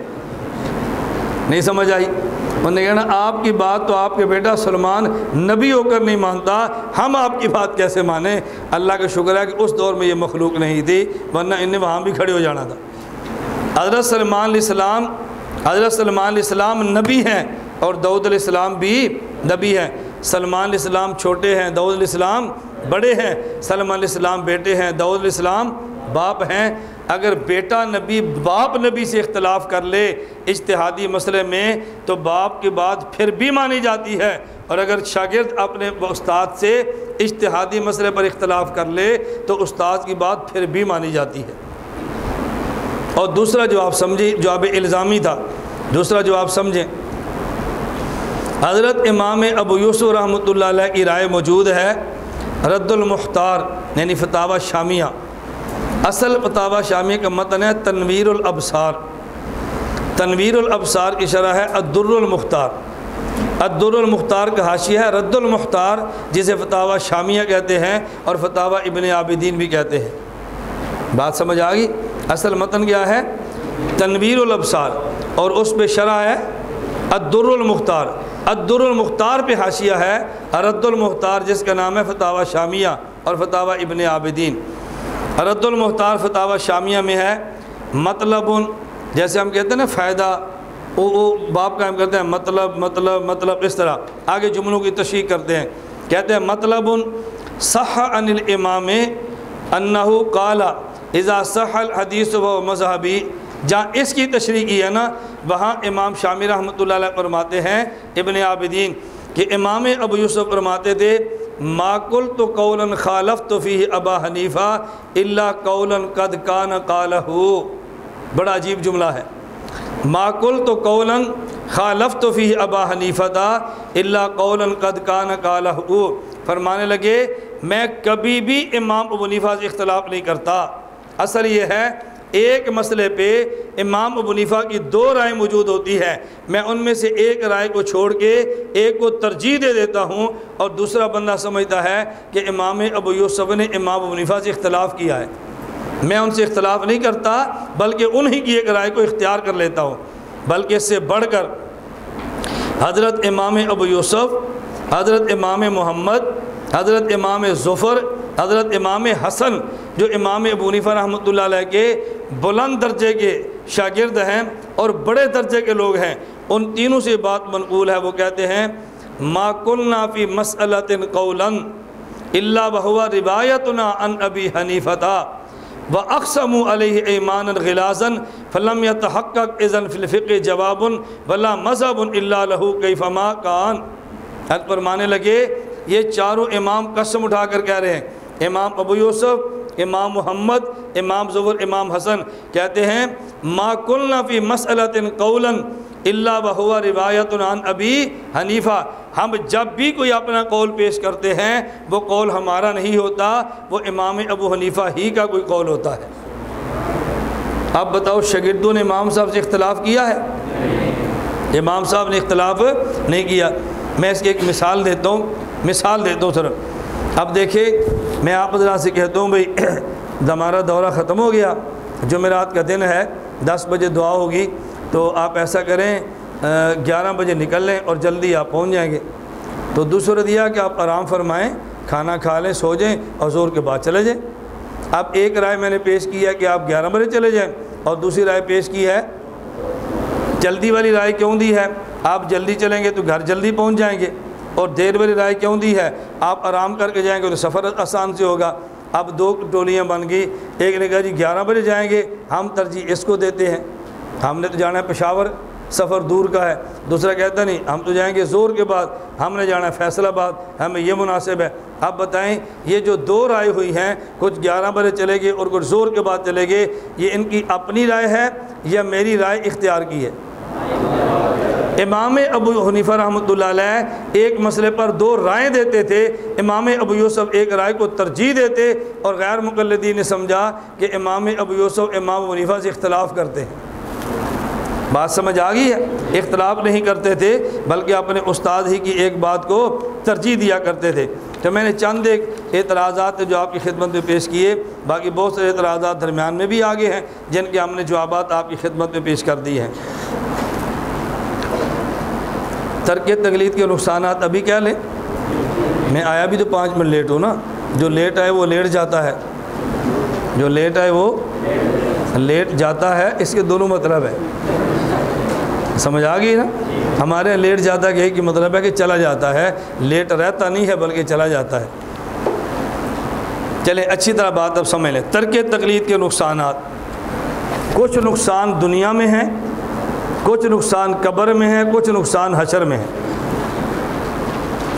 نہیں سمجھ آئی؟ انہوں نے کہنا آپ کی بات تو آپ کے بیٹا سلمان نبی ہو کر نہیں مانتا، ہم آپ کی بات کیسے مانیں؟ اللہ کا شکر ہے کہ اس دور میں یہ مخلوق نہیں تھی، ورنہ انہیں وہاں بھی کھڑے ہو جانا تھا۔ حضرت سلمان علیہ السلام نبی ہیں اور داؤد علیہ السلام بھی نبی ہیں۔ سلمان علیہ السلام چھوٹے ہیں، داؤد علیہ السلام بڑے ہیں، سلمان علیہ السلام بیٹے ہیں، داؤد علیہ السلام باپ ہیں۔ اگر بیٹا نبی باپ نبی سے اختلاف کر لے اجتہادی مسئلے میں تو باپ کی بات پھر بھی مانی جاتی ہے، اور اگر شاگرد اپنے استاد سے اجتہادی مسئلے پر اختلاف کر لے تو استاد کی بات پھر بھی مانی جاتی ہے۔ اور دوسرا جواب سمجھیں، جواب الزامی تھا، دوسرا جواب سمجھیں۔ حضرت امام ابو یوسف رحمۃ اللہ علیہ کی رائے موجود ہے، رد المختار یعنی فتاوی شامیہ۔ اصل فتاوی شامیہ کا متن ہے تنویر الابصار، تنویر الابصار کی شرح ہے الدر المختار، الدر المختار کا حاشیہ ہے رد المختار، جسے فتاوی شامیہ کہتے ہیں اور فتاوی ابن عابدین بھی کہتے ہیں۔ بات سمجھ آ گئی؟ اصل متن کیا ہے؟ تنویر الابصار، اور اس پہ شرح ہے الدر المختار، الدر المختار پہ حاشیہ ہے رد المختار، جس کا نام ہے فتاوی شامیہ اور فتاوی ابن عابدین۔ رد المختار فتاوی شامیہ میں ہے مطلب، جیسے ہم کہتے ہیں نا فائدہ، وہ باب قائم کرتے ہیں مطلب مطلب مطلب، اس طرح آگے جملوں کی تشریح کرتے ہیں، کہتے ہیں مطلب صح عن الامام انہ قال اذا صح الحدیث و مذہبی۔ جہاں اس کی تشریح کی ہے نا، وہاں امام شامی رحمۃ اللہ علیہ فرماتے ہیں ابن عابدین کہ امام ابو یوسف فرماتے تھے ما قلت قولا خالفت فیہ ابا حنیفہ الا قولا قد کان قالہ۔ بڑا عجیب جملہ ہے، ما قلت قولا خالفت فیہ ابا حنیفہ الا قولا قد کان قالہ۔ فرمانے لگے میں کبھی بھی امام ابو حنیفہ سے اختلاف نہیں کرتا۔ اصل یہ ہے ایک مسئلے پہ امام ابو حنیفہ کی دو رائے موجود ہوتی ہے، میں ان میں سے ایک رائے کو چھوڑ کے ایک کو ترجیح دے دیتا ہوں، اور دوسرا بندہ سمجھتا ہے کہ امام ابو یوسف نے امام ابو حنیفہ سے اختلاف کیا ہے، میں ان سے اختلاف نہیں کرتا بلکہ انہی کی ایک رائے کو اختیار کر لیتا ہوں۔ بلکہ اس سے بڑھ کر حضرت امام ابو یوسف، حضرت امام محمد، حضرت امام ظفر، حضرت امام حسن جو امام ابو حنیفہ رحمۃ اللہ علیہ کے بلند درجے کے شاگرد ہیں اور بڑے درجے کے لوگ ہیں، ان تینوں سے بات منقول ہے۔ وہ کہتے ہیں ما قلنا فی مسئلۃ قولا الا وهو روایتنا عن ابی حنیفہ واقسموا علیہ ایمانا غلاظا فلم یتحقق اذن فی الفقہ جواب ولا مذہب الا له کیفما کان۔ حضرت فرمانے لگے یہ چاروں امام قسم اٹھا کر کہہ رہے ہیں، امام ابو یوسف، امام محمد، امام ظفر، امام حسن کہتے ہیں ما قلنا فی مسئلۃ قولا الا وهو روایت عن ابی حنیفہ، ہم جب بھی کوئی اپنا قول پیش کرتے ہیں وہ قول ہمارا نہیں ہوتا، وہ امام ابو حنیفہ ہی کا کوئی قول ہوتا ہے۔ اب بتاؤ شاگردوں نے امام صاحب سے اختلاف کیا ہے؟ امام صاحب نے اختلاف نہیں کیا۔ میں اس کی ایک مثال دیتا ہوں سر۔ اب دیکھیں میں آپ حضرات سے کہتا ہوں بھئی ہمارا دورہ ختم ہو گیا، جمعرات کا دن ہے، 10 بجے دعا ہوگی، تو آپ ایسا کریں 11 بجے نکل لیں اور جلدی آپ پہنچ جائیں گے۔ تو دوسرا دیا کہ آپ آرام فرمائیں، کھانا کھا لیں، سو جائیں اور ظہر کے بعد چلے جائیں۔ اب ایک رائے میں نے پیش کی ہے کہ آپ 11 بجے چلے جائیں، اور دوسری رائے پیش کی ہے جلدی والی رائے کیوں دی ہے؟ آپ جلدی چلیں گے تو گھر جلدی پہنچ جائیں گے، اور دیر والی رائے کیوں دی ہے؟ آپ آرام کر کے جائیں گے تو سفر آسان سے ہوگا۔ اب دو ٹولیاں بن گئی، ایک نے کہا جی 11 بجے جائیں گے، ہم ترجیح اس کو دیتے ہیں، ہم نے تو جانا ہے پشاور، سفر دور کا ہے۔ دوسرا کہتا نہیں ہم تو جائیں گے زور کے بعد، ہم نے جانا ہے فیصل آباد، ہمیں یہ مناسب ہے۔ اب بتائیں یہ جو دو رائے ہوئی ہیں، کچھ 11 بجے چلے گے اور کچھ زور کے بعد چلے گے، یہ ان کی اپنی رائے ہے یا میری رائے اختیار کی ہے؟ امام ابو حنیفہ رحمۃ اللہ علیہ ایک مسئلے پر دو رائے دیتے تھے، امام ابو یوسف ایک رائے کو ترجیح دیتے، اور غیر مقلدین نے سمجھا کہ امام ابو یوسف امام ابو حنیفہ سے اختلاف کرتے ہیں۔ بات سمجھ آ گئی ہے؟ اختلاف نہیں کرتے تھے بلکہ اپنے استاد ہی کی ایک بات کو ترجیح دیا کرتے تھے۔ تو میں نے چند ایک اعتراضات جو آپ کی خدمت میں پیش کیے، باقی بہت سے اعتراضات درمیان میں بھی آگے ہیں جن کے ہم نے جوابات آپ کی خدمت میں پیش کر دی ہیں۔ ترک تقلید کے نقصانات ابھی کیا لیں؟ میں آیا بھی تو 5 منٹ لیٹ ہوں نا، جو لیٹ آئے وہ لیٹ جاتا ہے، جو لیٹ آئے وہ لیٹ جاتا ہے، اس کے دونوں مطلب ہے، سمجھ آ گئی نا؟ ہمارے لیٹ جاتا ہے کہ مطلب ہے کہ چلا جاتا ہے، لیٹ رہتا نہیں ہے بلکہ چلا جاتا ہے۔ چلیں اچھی طرح بات اب سمجھ لیں۔ ترک تقلید کے نقصانات، کچھ نقصان دنیا میں ہیں، کچھ نقصان قبر میں ہے، کچھ نقصان حشر میں ہے۔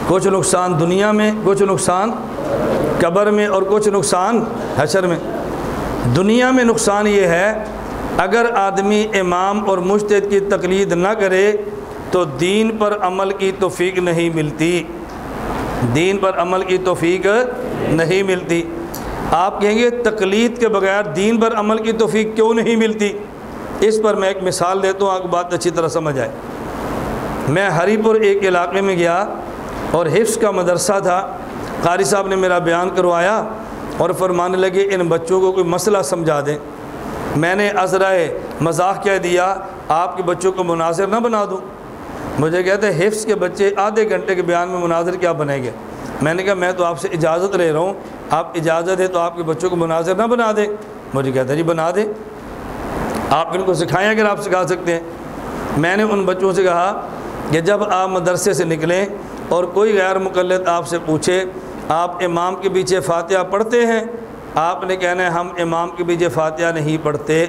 کچھ نقصان دنیا میں، کچھ نقصان قبر میں، اور کچھ نقصان حشر میں۔ دنیا میں نقصان یہ ہے، اگر آدمی امام اور مجتہد کی تقلید نہ کرے تو دین پر عمل کی توفیق نہیں ملتی، دین پر عمل کی توفیق نہیں ملتی۔ آپ کہیں گے تقلید کے بغیر دین پر عمل کی توفیق کیوں نہیں ملتی؟ اس پر میں ایک مثال دیتا ہوں، آپ کو بات اچھی طرح سمجھ آئے۔ میں ہری پور ایک علاقے میں گیا اور حفظ کا مدرسہ تھا، قاری صاحب نے میرا بیان کروایا اور فرمانے لگے ان بچوں کو کوئی مسئلہ سمجھا دیں۔ میں نے عذرائے مذاق کہہ دیا آپ کے بچوں کو مناظر نہ بنا دوں۔ مجھے کہتے ہیں حفظ کے بچے آدھے گھنٹے کے بیان میں مناظر کیا بنائیں گے؟ میں نے کہا میں تو آپ سے اجازت لے رہا ہوں، آپ اجازت ہے تو آپ کے بچوں کو مناظر نہ بنا دیں۔ مجھے کہتا ہے جی بنا دیں، آپ ان کو سکھائیں اگر آپ سکھا سکتے ہیں۔ میں نے ان بچوں سے کہا کہ جب آپ مدرسے سے نکلیں اور کوئی غیر مقلد آپ سے پوچھے آپ امام کے پیچھے فاتحہ پڑھتے ہیں، آپ نے کہنا ہے ہم امام کے پیچھے فاتحہ نہیں پڑھتے۔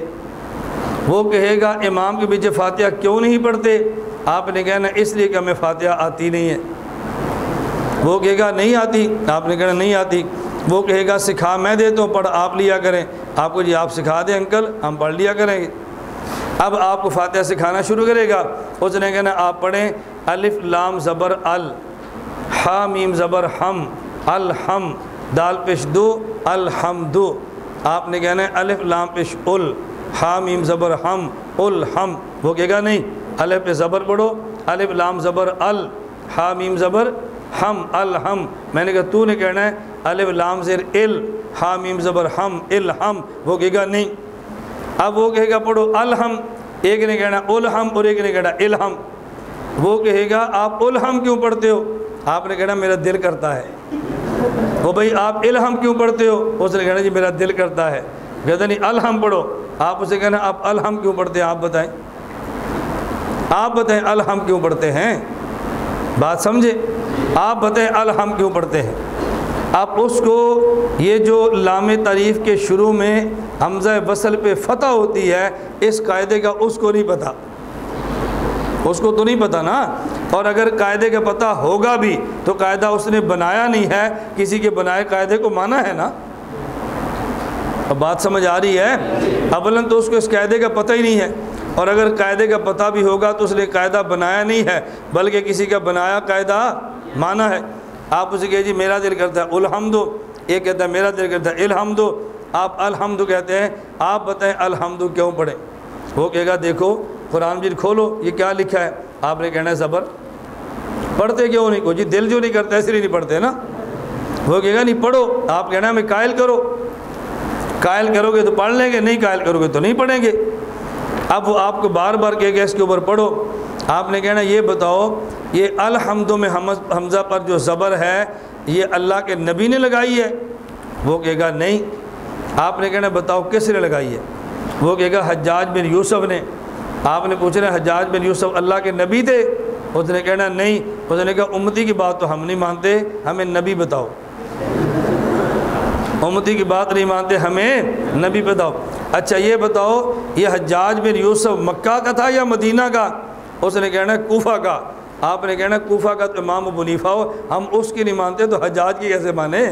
وہ کہے گا امام کے پیچھے فاتحہ کیوں نہیں پڑھتے؟ آپ نے کہنا اس لیے کہ ہمیں فاتحہ آتی نہیں ہے۔ وہ کہے گا نہیں آتی، آپ نے کہنا نہیں آتی۔ وہ کہے گا سکھا میں دیتا ہوں، پڑھ آپ لیا کریں۔ آپ کو جی آپ سکھا دیں انکل، ہم پڑھ لیا کریں گے۔ اب آپ کو فاتحہ سکھانا شروع کرے گا، اس نے کہنا آپ پڑھیں الف لام زبر ال، حا میم زبر ہم، الحم، دال پیش دو، الحمد۔ آپ نے کہنا ہے الف لام پیش ال، حا میم زبر ہم، الحم۔ وہ کہے گا نہیں، الف پہ زبر پڑھو، الف لام زبر ال، حا میم زبر ہم، الحم۔ میں نے کہا تو نے کہنا ہے الف لام زیر ال، حا میم زبر ہم، الحم۔ وہ کہے گا نہیں۔ اب وہ کہے گا پڑھو الحم، ایک نے کہنا الحم اور ایک نے کہنا الحم۔ وہ کہے گا آپ الحم کیوں پڑھتے ہو؟ آپ نے کہنا میرا دل کرتا ہے۔ وہ بھائی آپ الحم کیوں پڑھتے ہو؟ اس نے کہنا جی میرا دل کرتا ہے۔ کہتا نہیں الحم پڑھو۔ آپ اسے کہنا آپ الحم کیوں پڑھتے ہیں؟ آپ بتائیں، آپ بتائیں الحم کیوں پڑھتے ہیں؟ بات سمجھے؟ آپ بتائیں الحم کیوں پڑھتے ہیں؟ آپ اس کو یہ جو لام تعریف کے شروع میں حمزہ وصل پہ فتح ہوتی ہے اس قاعدے کا اس کو نہیں پتہ، اس کو تو نہیں پتہ نا۔ اور اگر قاعدے کا پتہ ہوگا بھی تو قاعدہ اس نے بنایا نہیں ہے، کسی کے بنائے قاعدے کو مانا ہے نا۔ اب بات سمجھ آ رہی ہے؟ اولاً تو اس کو اس قاعدے کا پتہ ہی نہیں ہے، اور اگر قاعدے کا پتہ بھی ہوگا تو اس نے قاعدہ بنایا نہیں ہے بلکہ کسی کا بنایا قاعدہ مانا ہے۔ آپ اسے کہے جی میرا دل کرتا ہے الحمد، ایک کہتا ہے میرا دل کرتا ہے الحمد، آپ الحمد کہتے ہیں، آپ بتائیں الحمد کیوں پڑھیں؟ وہ کہے گا دیکھو قرآن مجید کھولو یہ کیا لکھا ہے؟ آپ نے کہنا ہے زبر۔ پڑھتے کیوں نہیں؟ کو جی دل جو نہیں کرتا اس لیے نہیں پڑھتے نا۔ وہ کہے گا نہیں پڑھو، آپ کہنا ہے ہمیں قائل کرو، قائل کرو گے تو پڑھ لیں گے، نہیں قائل کرو گے تو نہیں پڑھیں گے۔ اب وہ آپ کو بار بار کہے گا اس کے اوپر پڑھو، آپ نے کہنا یہ بتاؤ یہ الحمد میں حمزہ پر جو زبر ہے یہ اللہ کے نبی نے لگائی ہے؟ وہ کہے گا نہیں۔ آپ نے کہنا بتاؤ کس نے لگائی ہے؟ وہ کہے گا حجاج بن یوسف نے۔ آپ نے پوچھنا حجاج بن یوسف اللہ کے نبی تھے؟ اس نے کہنا نہیں۔ اس نے کہا امتی کی بات تو ہم نہیں مانتے، ہمیں نبی بتاؤ۔ امتی کی بات نہیں مانتے، ہمیں نبی بتاؤ۔ اچھا یہ بتاؤ یہ حجاج بن یوسف مکہ کا تھا یا مدینہ کا؟ اس نے کہنا کوفہ کا۔ آپ نے کہنا کوفہ کا تو امام ابو حنیفہ ہو، ہم اس کی نہیں مانتے تو حجاج کی کیسے مانے؟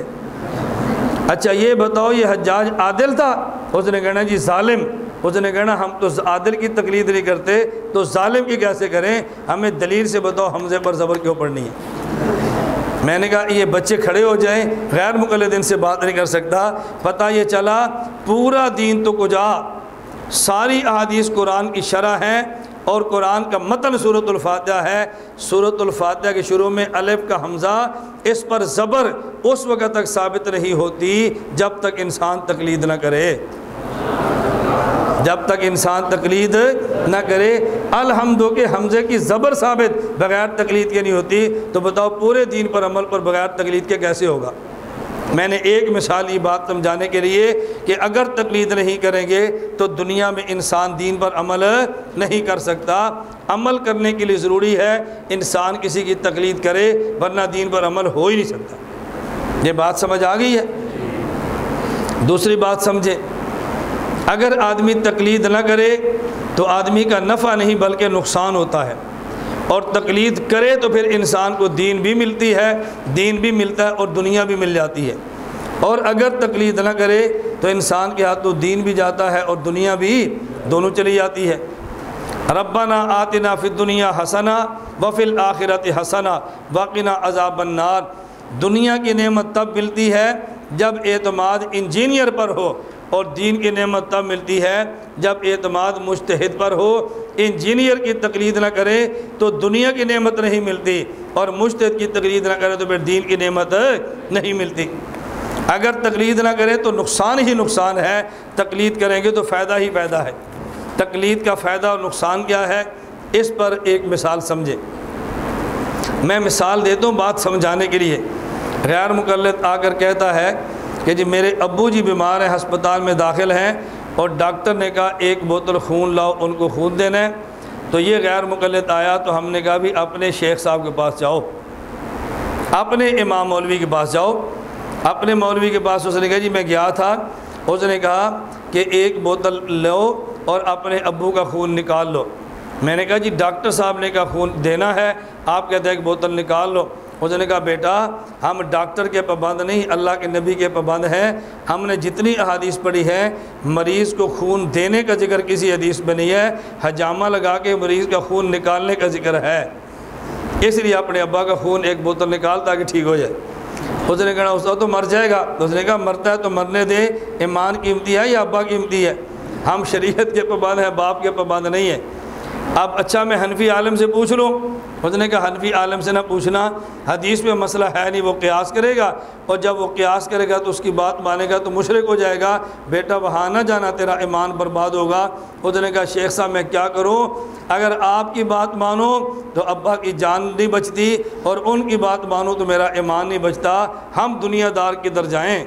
اچھا یہ بتاؤ یہ حجاج عادل تھا؟ اس نے کہنا جی ظالم۔ اس نے کہنا ہم تو عادل کی تقلید نہیں کرتے تو ظالم کی کیسے کریں؟ ہمیں دلیل سے بتاؤ حمزے پر زبر کیوں پڑھنی ہے؟ میں نے کہا یہ بچے کھڑے ہو جائیں، غیر مقلد ان سے بات نہیں کر سکتا۔ پتہ یہ چلا پورا دین تو کجا، ساری احادیث قرآن کی شرح ہیں اور قرآن کا متن سورۃ الفاتحہ ہے۔ سورۃ الفاتحہ کے شروع میں الف کا حمزہ، اس پر زبر اس وقت تک ثابت نہیں ہوتی جب تک انسان تقلید نہ کرے، جب تک انسان تقلید نہ کرے۔ الحمد کے حمزے کی زبر ثابت بغیر تقلید کے نہیں ہوتی، تو بتاؤ پورے دین پر عمل پر بغیر تقلید کے کیسے ہوگا؟ میں نے ایک مثال یہ بات سمجھانے کے لیے کہ اگر تقلید نہیں کریں گے تو دنیا میں انسان دین پر عمل نہیں کر سکتا۔ عمل کرنے کے لیے ضروری ہے انسان کسی کی تقلید کرے، ورنہ دین پر عمل ہو ہی نہیں سکتا۔ یہ بات سمجھ آ گئی ہے؟ دوسری بات سمجھیں، اگر آدمی تقلید نہ کرے تو آدمی کا نفع نہیں بلکہ نقصان ہوتا ہے، اور تقلید کرے تو پھر انسان کو دین بھی ملتی ہے، دین بھی ملتا ہے اور دنیا بھی مل جاتی ہے، اور اگر تقلید نہ کرے تو انسان کے ہاتھوں دین بھی جاتا ہے اور دنیا بھی دونوں چلی جاتی ہے۔ ربنا آتنا فی الدنیا حسنہ وفی الآخرۃ حسنہ وقنا عذاب النار۔ دنیا کی نعمت تب ملتی ہے جب اعتماد انجینئر پر ہو، اور دین کی نعمت تب ملتی ہے جب اعتماد مجتہد پر ہو۔ انجینئر کی تقلید نہ کرے تو دنیا کی نعمت نہیں ملتی، اور مجتہد کی تقلید نہ کرے تو پھر دین کی نعمت نہیں ملتی۔ اگر تقلید نہ کرے تو نقصان ہی نقصان ہے، تقلید کریں گے تو فائدہ ہی فائدہ ہے۔ تقلید کا فائدہ اور نقصان کیا ہے، اس پر ایک مثال سمجھے۔ میں مثال دیتا ہوں بات سمجھانے کے لیے۔ غیر مقلد آ کر کہتا ہے کہ جی میرے ابو جی بیمار ہیں، ہسپتال میں داخل ہیں، اور ڈاکٹر نے کہا ایک بوتل خون لاؤ، ان کو خون دینا ہے۔ تو یہ غیر مقلد آیا تو ہم نے کہا بھی اپنے شیخ صاحب کے پاس جاؤ، اپنے امام مولوی کے پاس جاؤ۔ اپنے مولوی کے پاس اس نے کہا جی میں گیا تھا، اس نے کہا کہ ایک بوتل لو اور اپنے ابو کا خون نکال لو۔ میں نے کہا جی ڈاکٹر صاحب نے کہا خون دینا ہے، آپ کہتے ہیں ایک بوتل نکال لو۔ اس نے کہا بیٹا ہم ڈاکٹر کے پابند نہیں، اللہ کے نبی کے پابند ہیں۔ ہم نے جتنی احادیث پڑھی ہے مریض کو خون دینے کا ذکر کسی حدیث میں نہیں ہے، حجامہ لگا کے مریض کا خون نکالنے کا ذکر ہے، اس لیے اپنے ابا کا خون ایک بوتل نکال تاکہ ٹھیک ہو جائے۔ اس نے کہا استاد تو مر جائے گا۔ اس نے کہا مرتا ہے تو مرنے دے، ایمان قیمتی ہے یا ابا قیمتی ہے؟ ہم شریعت کے پابند ہیں، باپ کے پابند نہیں ہیں۔ اب اچھا میں حنفی عالم سے پوچھ لوں؟ اس نے کہا حنفی عالم سے نہ پوچھنا، حدیث میں مسئلہ ہے نہیں، وہ قیاس کرے گا، اور جب وہ قیاس کرے گا تو اس کی بات مانے گا تو مشرک ہو جائے گا، بیٹا وہاں نہ جانا، تیرا ایمان برباد ہوگا۔ اس نے کہا شیخ صاحب میں کیا کروں؟ اگر آپ کی بات مانو تو ابا کی جان نہیں بچتی، اور ان کی بات مانو تو میرا ایمان نہیں بچتا۔ ہم دنیا دار کدھر جائیں؟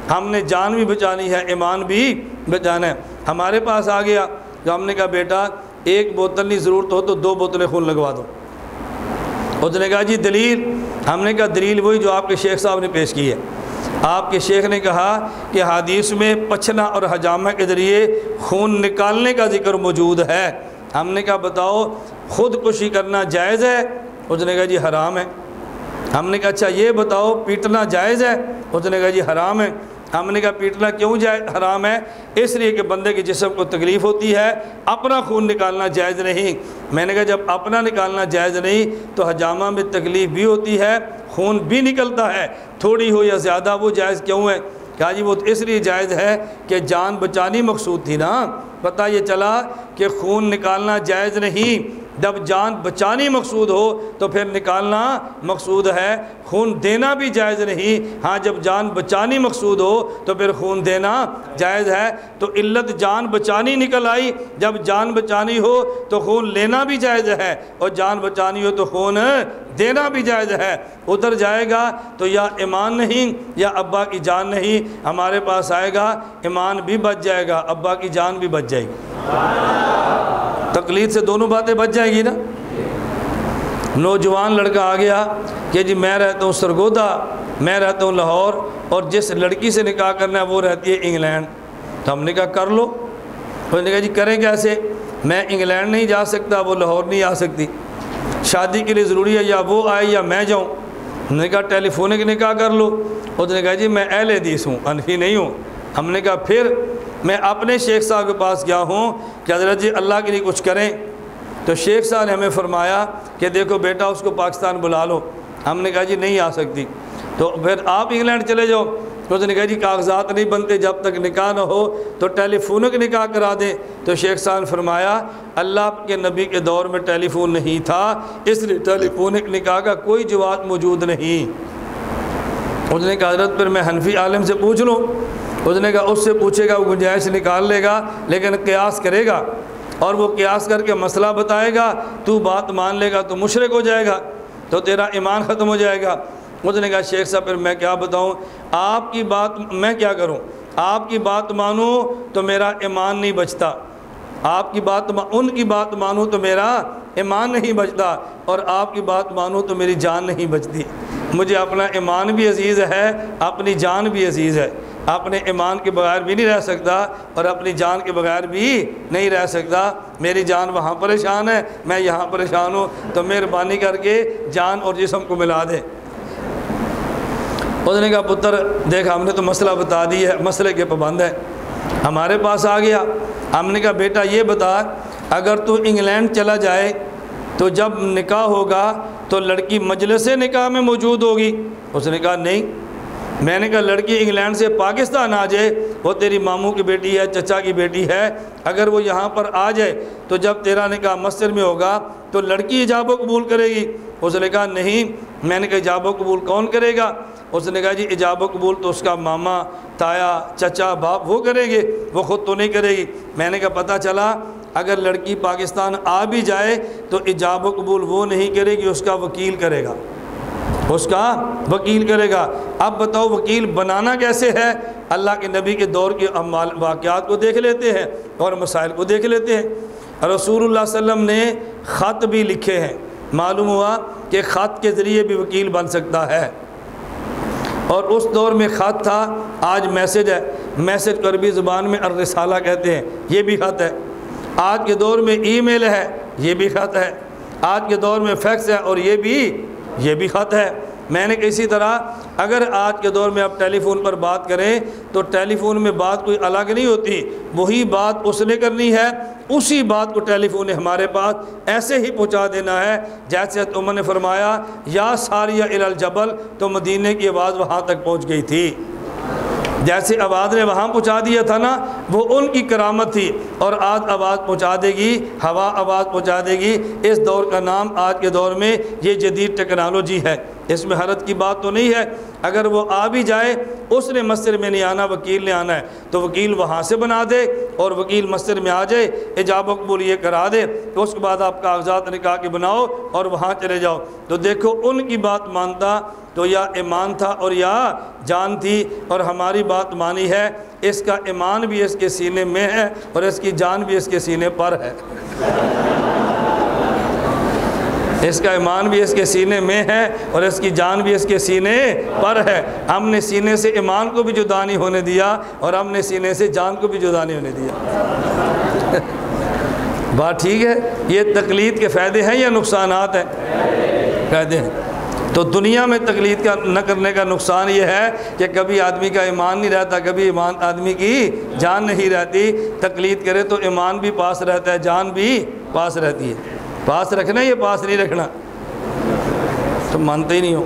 ہم نے جان بھی بچانی ہے، ایمان بھی بچانا ہے۔ ہمارے پاس آ گیا تو ہم نے کہا بیٹا ایک بوتل نہیں، ضرورت ہو تو 2 بوتلیں خون لگوا دو۔ اس نے کہا جی دلیل؟ ہم نے کہا دلیل وہی جو آپ کے شیخ صاحب نے پیش کی ہے۔ آپ کے شیخ نے کہا کہ حدیث میں پچھنا اور حجامہ کے ذریعے خون نکالنے کا ذکر موجود ہے۔ ہم نے کہا بتاؤ خودکشی کرنا جائز ہے؟ اس نے کہا جی حرام ہے۔ ہم نے کہا اچھا یہ بتاؤ پیٹنا جائز ہے؟ اس نے کہا جی حرام ہے۔ ہم نے کہا پیٹنا کیوں حرام ہے؟ اس لیے کہ بندے کے جسم کو تکلیف ہوتی ہے، اپنا خون نکالنا جائز نہیں۔ میں نے کہا جب اپنا نکالنا جائز نہیں تو حجامہ میں تکلیف بھی ہوتی ہے، خون بھی نکلتا ہے، تھوڑی ہو یا زیادہ، وہ جائز کیوں ہے؟ کہا جی وہ اس لیے جائز ہے کہ جان بچانی مقصود تھی نا۔ پتہ یہ چلا کہ خون نکالنا جائز نہیں، جب جان بچانی مقصود ہو تو پھر نکالنا مقصود ہے۔ خون دینا بھی جائز نہیں، ہاں جب جان بچانی مقصود ہو تو پھر خون دینا جائز ہے۔ تو علت جان بچانی نکل آئی، جب جان بچانی ہو تو خون لینا بھی جائز ہے، اور جان بچانی ہو تو خون دینا بھی جائز ہے۔ ادھر جائے گا تو یا ایمان نہیں یا ابا کی جان نہیں، ہمارے پاس آئے گا ایمان بھی بچ جائے گا، ابا کی جان بھی بچ جائے گی۔ تقلید سے دونوں باتیں بچ جائیں گی نا۔ نوجوان لڑکا آ گیا کہ جی میں رہتا ہوں سرگودا، میں رہتا ہوں لاہور، اور جس لڑکی سے نکاح کرنا ہے وہ رہتی ہے انگلینڈ۔ تو ہم نے کہا کر لو۔ انہوں نے کہا جی کریں کیسے؟ میں انگلینڈ نہیں جا سکتا، وہ لاہور نہیں آ سکتی، شادی کے لیے ضروری ہے یا وہ آئے یا میں جاؤں۔ انہوں نے کہا ٹیلی فونک نکاح کر لو۔ اس نے کہا جی میں اہل حدیث ہوں، حنفی نہیں ہوں۔ ہم نے کہا پھر؟ میں اپنے شیخ صاحب کے پاس گیا ہوں کہ حضرت جی اللہ کے لیے کچھ کریں، تو شیخ صاحب نے ہمیں فرمایا کہ دیکھو بیٹا اس کو پاکستان بلا لو۔ ہم نے کہا جی نہیں آ سکتی۔ تو پھر آپ انگلینڈ چلے جاؤ۔ تو اس نے کہا جی کاغذات نہیں بنتے جب تک نکاح نہ ہو، تو ٹیلی فونک نکاح کرا دیں۔ تو شیخ صاحب نے فرمایا اللہ کے نبی کے دور میں ٹیلی فون نہیں تھا، اس لیے ٹیلی فونک نکاح کا کوئی جواز موجود نہیں۔ اس نے کہا حضرت پھر میں حنفی عالم سے پوچھ لوں؟ اس نے کہا اس سے پوچھے گا وہ گنجائش نکال لے گا، لیکن قیاس کرے گا، اور وہ قیاس کر کے مسئلہ بتائے گا، تو بات مان لے گا تو مشرک ہو جائے گا، تو تیرا ایمان ختم ہو جائے گا۔ اس نے کہا شیخ صاحب پھر میں کیا بتاؤں؟ آپ کی بات میں کیا کروں؟ آپ کی بات مانوں تو میرا ایمان نہیں بچتا، آپ کی بات ان کی بات مانوں تو میرا ایمان نہیں بچتا، اور آپ کی بات مانوں تو میری جان نہیں بچتی۔ مجھے اپنا ایمان بھی عزیز ہے، اپنی جان بھی عزیز ہے۔ اپنے ایمان کے بغیر بھی نہیں رہ سکتا اور اپنی جان کے بغیر بھی نہیں رہ سکتا۔ میری جان وہاں پریشان ہے، میں یہاں پریشان ہوں، تو مہربانی کر کے جان اور جسم کو ملا دے۔ اس نے کہا پتر دیکھ ہم نے تو مسئلہ بتا دی ہے، مسئلے کے پابند ہے، ہمارے پاس آ گیا۔ ہم نے کہا بیٹا یہ بتا، اگر تو انگلینڈ چلا جائے تو جب نکاح ہوگا تو لڑکی مجلس نکاح میں موجود ہوگی؟ اس نے کہا نہیں۔ میں نے کہا لڑکی انگلینڈ سے پاکستان آ جائے، وہ تیری ماموں کی بیٹی ہے، چچا کی بیٹی ہے، اگر وہ یہاں پر آ جائے تو جب تیرا نکاح مسجد میں ہوگا تو لڑکی ایجاب و قبول کرے گی؟ اس نے کہا نہیں۔ میں نے کہا ایجاب و قبول کون کرے گا؟ اس نے کہا جی ایجاب و قبول تو اس کا ماما، تایا، چچا، باپ وہ کریں گے، وہ خود تو نہیں کرے گی۔ میں نے کہا پتہ چلا اگر لڑکی پاکستان آ بھی جائے تو ایجاب و قبول وہ نہیں کرے گی، اس کا وکیل کرے گا، اس کا وکیل کرے گا۔ اب بتاؤ وکیل بنانا کیسے ہے؟ اللہ کے نبی کے دور کے واقعات کو دیکھ لیتے ہیں اور مسائل کو دیکھ لیتے ہیں۔ رسول اللہ صلی اللہ علیہ وسلم نے خط بھی لکھے ہیں، معلوم ہوا کہ خط کے ذریعے بھی وکیل بن سکتا ہے، اور اس دور میں خط تھا، آج میسج ہے، میسج کو عربی زبان میں الرسالہ کہتے ہیں، یہ بھی خط ہے۔ آج کے دور میں ای میل ہے، یہ بھی خط ہے۔ آج کے دور میں فیکس ہے، اور یہ بھی خط ہے۔ میں نے اسی طرح اگر آج کے دور میں آپ ٹیلی فون پر بات کریں تو ٹیلی فون میں بات کوئی الگ نہیں ہوتی، وہی بات اس نے کرنی ہے، اسی بات کو ٹیلی فون نے ہمارے پاس ایسے ہی پہنچا دینا ہے جیسے عمر نے فرمایا یا ساریہ الی الجبل، تو مدینے کی آواز وہاں تک پہنچ گئی تھی۔ جیسے آواز نے وہاں پہنچا دیا تھا نا، وہ ان کی کرامت تھی، اور آج آواز پہنچا دے گی، ہوا آواز پہنچا دے گی۔ اس دور کا نام آج کے دور میں یہ جدید ٹیکنالوجی ہے، اس میں حرج کی بات تو نہیں ہے۔ اگر وہ آ بھی جائے، اس نے مسجد میں نہیں آنا، وکیل نے آنا ہے، تو وکیل وہاں سے بنا دے، اور وکیل مسجد میں آ جائے، ایجاب و قبول یہ کرا دے، تو اس کے بعد آپ کاغذات نکاح کے بناؤ اور وہاں چلے جاؤ۔ تو دیکھو ان کی بات مانتا تو یا ایمان تھا اور یا جان تھی، اور ہماری بات مانی ہے، اس کا ایمان بھی اس کے سینے میں ہے اور اس کی جان بھی اس کے سینے پر ہے۔ اس کا ایمان بھی اس کے سینے میں ہے اور اس کی جان بھی اس کے سینے پر ہے۔ ہم نے سینے سے ایمان کو بھی جدا نہیں ہونے دیا، اور ہم نے سینے سے جان کو بھی جدا نہیں ہونے دیا۔ بات ٹھیک ہے؟ یہ تقلید کے فائدے ہیں یا نقصانات ہیں؟ فائدے ہیں۔ تو دنیا میں تقلید کا نہ کرنے کا نقصان یہ ہے کہ کبھی آدمی کا ایمان نہیں رہتا، کبھی ایمان آدمی کی جان نہیں رہتی۔ تقلید کرے تو ایمان بھی پاس رہتا ہے، جان بھی پاس رہتی ہے۔ پاس رکھنا یہ پاس نہیں رکھنا، تو مانتے ہی نہیں ہو۔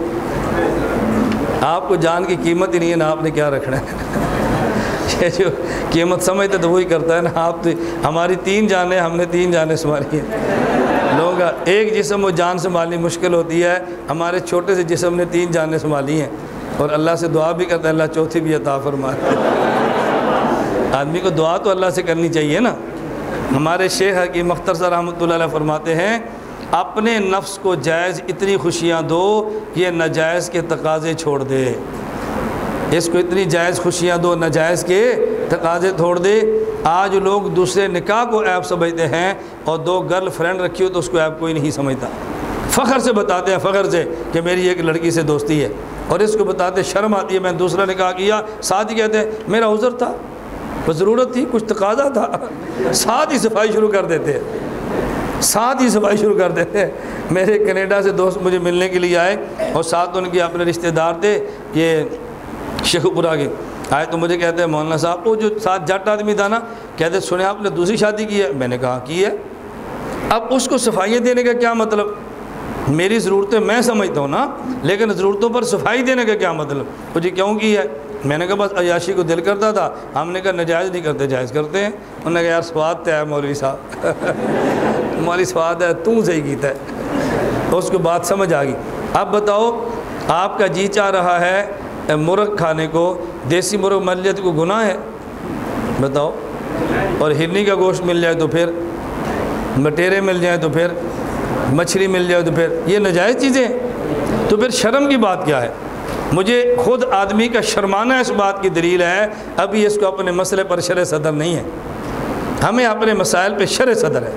آپ کو جان کی قیمت ہی نہیں ہے نا، آپ نے کیا رکھنا ہے؟ یہ جو قیمت سمجھتے تو وہی کرتا ہے نا۔ آپ تو ہماری 3 جانیں، ہم نے 3 جانیں سنبھالی ہیں۔ لوگ ایک جسم و جان سنبھالنی مشکل ہوتی ہے، ہمارے چھوٹے سے جسم نے 3 جانیں سنبھالی ہیں، اور اللہ سے دعا بھی کرتا ہے اللہ چوتھی بھی عطا فرمائے۔ آدمی کو دعا تو اللہ سے کرنی چاہیے نا۔ ہمارے شیخ حکیم اختر صاحب رحمۃ اللہ علیہ فرماتے ہیں اپنے نفس کو جائز اتنی خوشیاں دو، یہ ناجائز کے تقاضے چھوڑ دے۔ اس کو اتنی جائز خوشیاں دو، ناجائز کے تقاضے چھوڑ دے۔ آج لوگ دوسرے نکاح کو عیب سمجھتے ہیں، اور 2 گرل فرینڈ رکھی ہو تو اس کو عیب کوئی نہیں سمجھتا۔ فخر سے بتاتے ہیں، فخر سے کہ میری ایک لڑکی سے دوستی ہے، اور اس کو بتاتے شرم آتی ہے میں نے دوسرا نکاح کیا، ساتھ ہی کہتے ہیں میرا عذر تھا، بس ضرورت تھی، کچھ تقاضا تھا، ساتھ ہی صفائی شروع کر دیتے ہیں، ساتھ ہی صفائی شروع کر دیتے ہیں۔ میرے کینیڈا سے دوست مجھے ملنے کے لیے آئے، اور ساتھ ان کے اپنے رشتہ دار تھے، یہ شیخ پورہ کے آئے، تو مجھے کہتے ہیں مولانا صاحب، وہ جو ساتھ جٹ آدمی تھا نا، کہتے سنے آپ نے دوسری شادی کی ہے؟ میں نے کہا کی ہے۔ اب اس کو صفائیاں دینے کا کیا مطلب؟ میری ضرورتیں میں سمجھتا ہوں نا، لیکن ضرورتوں پر صفائی دینے کا کیا مطلب؟ وہ جی کیوں کی ہے؟ میں نے کہا بس عیاشی کو دل کرتا تھا۔ ہم نے کہا ناجائز نہیں کرتے، جائز کرتے ہیں۔ انہوں نے کہا یار سواد تو ہے مولوی صاحب، تمہاری سواد ہے، تم صحیح کیتا ہے۔ تو اس کو بات سمجھ آ گئی۔ اب بتاؤ آپ کا جی چاہ رہا ہے مرغ کھانے کو، دیسی مرغ مل جائے تو کوئی گناہ ہے؟ بتاؤ۔ اور ہرنی کا گوشت مل جائے تو پھر، مٹیرے مل جائیں تو پھر، مچھلی مل جائے تو پھر، یہ ناجائز چیزیں ہیں۔ تو پھر شرم کی بات کیا ہے؟ مجھے خود آدمی کا شرمانہ اس بات کی دلیل ہے، ابھی اس کو اپنے مسئلے پر شرع صدر نہیں ہے۔ ہمیں اپنے مسائل پہ شرع صدر ہے،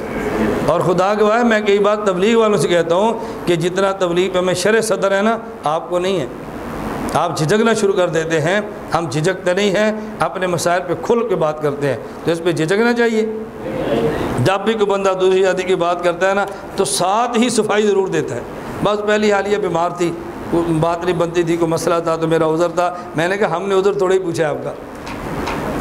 اور خدا گواہ ہے میں کئی بار تبلیغ والوں سے کہتا ہوں کہ جتنا تبلیغ پہ میں شرع صدر ہے نا، آپ کو نہیں ہے۔ آپ جھجکنا شروع کر دیتے ہیں، ہم جھجکتے نہیں ہیں، اپنے مسائل پہ کھل کے بات کرتے ہیں، تو اس پہ جھجکنا چاہیے۔ جب بھی کوئی بندہ دوسری شادی کی بات کرتا ہے نا تو ساتھ ہی صفائی ضرور دیتا ہے۔ بس پہلی حالیہ بیمار تھی، بات نہیں بنتی تھی، کوئی مسئلہ تھا تو میرا عذر تھا، میں نے کہا ہم نے عذر تھوڑا ہی پوچھا ہے آپ کا۔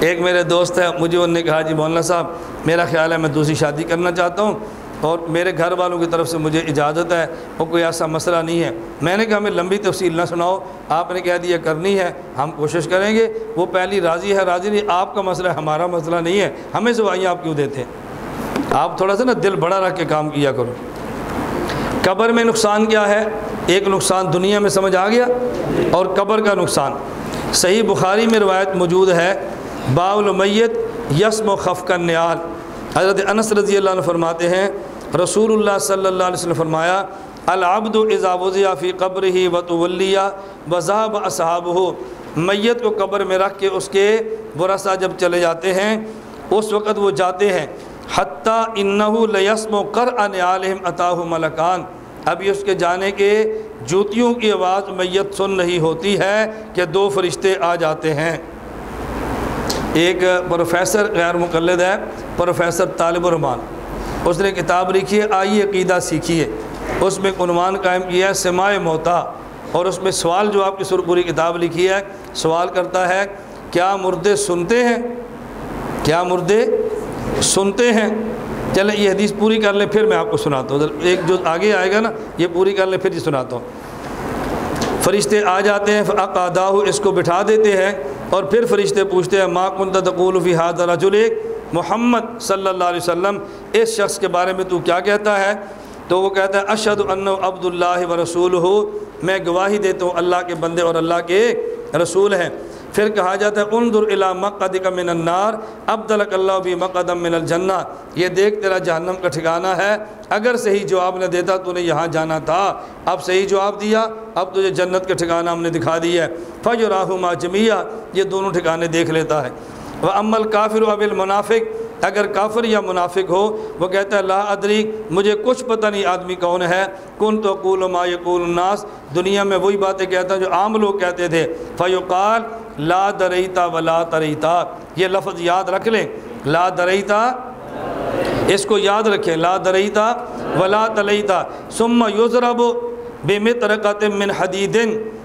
ایک میرے دوست ہے، مجھے انہوں نے کہا جی مولانا صاحب میرا خیال ہے میں دوسری شادی کرنا چاہتا ہوں اور میرے گھر والوں کی طرف سے مجھے اجازت ہے، اور کوئی ایسا مسئلہ نہیں ہے۔ میں نے کہا ہمیں لمبی تفصیل نہ سناؤ، آپ نے کہہ دیا کرنی ہے، ہم کوشش کریں گے۔ وہ پہلی راضی ہے، راضی نہیں، آپ کا مسئلہ ہے، ہمارا مسئلہ نہیں ہے، ہمیں سوائیاں آپ کیوں دیتے ہیں؟ آپ تھوڑا سا نا دل بڑا رکھ کے کام کیا کرو۔ قبر میں نقصان کیا ہے؟ ایک نقصان دنیا میں سمجھ آ گیا، اور قبر کا نقصان صحیح بخاری میں روایت موجود ہے، باب المیت یسم و خفق النعال۔ حضرت انس رضی اللہ عنہ فرماتے ہیں رسول اللہ صلی اللہ علیہ وسلم فرمایا العبد اذا وضع فی قبرہ وتولی وذهب اصحابہ، میت کو قبر میں رکھ کے اس کے ورثہ جب چلے جاتے ہیں اس وقت وہ جاتے ہیں، حتی انہ لیسمع قرع نعالہم اتاہ ملکان، ابھی اس کے جانے کے جوتیوں کی آواز میت سن رہی ہوتی ہے کہ دو فرشتے آ جاتے ہیں۔ ایک پروفیسر غیر مقلد ہے، پروفیسر طالب الرحمان، اس نے کتاب لکھی ہے آئیے عقیدہ سیکھیے، اس میں عنوان قائم کیا ہے سماع موتا، اور اس میں سوال جواب کی پوری کتاب لکھی ہے۔ سوال کرتا ہے کیا مردے سنتے ہیں؟ کیا مردے سنتے ہیں؟ چلیں یہ حدیث پوری کر لیں پھر میں آپ کو سناتا ہوں، ایک جو آگے آئے گا نا یہ پوری کر لیں پھر یہ سناتا ہوں۔ فرشتے آ جاتے ہیں، فاقعداہ، اس کو بٹھا دیتے ہیں، اور پھر فرشتے پوچھتے ہیں ما کنت تقول فی ھذا الرجل، محمد صلی اللہ علیہ وسلم اس شخص کے بارے میں تو کیا کہتا ہے؟ تو وہ کہتا ہے اشہد انہ عبد اللہ ورسولہ، میں گواہی دیتا ہوں اللہ کے بندے اور اللہ کے رسول ہیں۔ پھر کہا جاتا ہے انظر الی مقعدک من النار ابدلک اللہ بمقعد من الجنہ، یہ دیکھ تیرا جہنم کا ٹھکانہ ہے، اگر صحیح جواب نہ دیتا تو نے یہاں جانا تھا، اب صحیح جواب دیا، اب تجھے جنت کا ٹھکانہ ہم نے دکھا دیا ہے۔ فجراہما جمیعا، یہ دونوں ٹھکانے دیکھ لیتا ہے۔ وَأَمَّا الْكَافِرُ أَوِ الْمُنَافِقُ، اگر کافر یا منافق ہو وہ کہتا ہے لا ادری، مجھے کچھ پتہ نہیں آدمی کون ہے، کن تو اقول ما یقول الناس، دنیا میں وہی باتیں کہتا جو عام لوگ کہتے تھے۔ فیقال لا دریتا ولا تریتا، یہ لفظ یاد رکھ لیں، لا دریتا، اس کو یاد رکھیں، لا دریتا ولا تلیتا، ثم یضرب بمطرقۃ من حدید،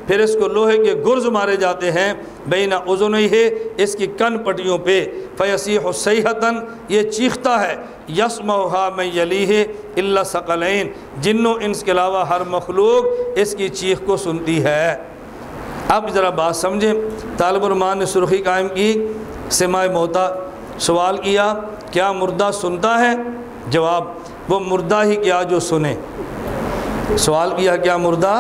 پھر اس کو لوہے کے گرز مارے جاتے ہیں، بین اذنیہ، اس کی کن پٹیوں پہ، فیصیح صیحۃ، یہ چیختا ہے، یسمعھا من یلیہ الا الثقلین، جنوں انس کے علاوہ ہر مخلوق اس کی چیخ کو سنتی ہے۔ اب ذرا بات سمجھیں، طالب الرحمان نے سرخی قائم کی سماع موتا، سوال کیا کیا مردہ سنتا ہے؟ جواب وہ مردہ ہی کیا جو سنے۔ سوال کیا کیا مردہ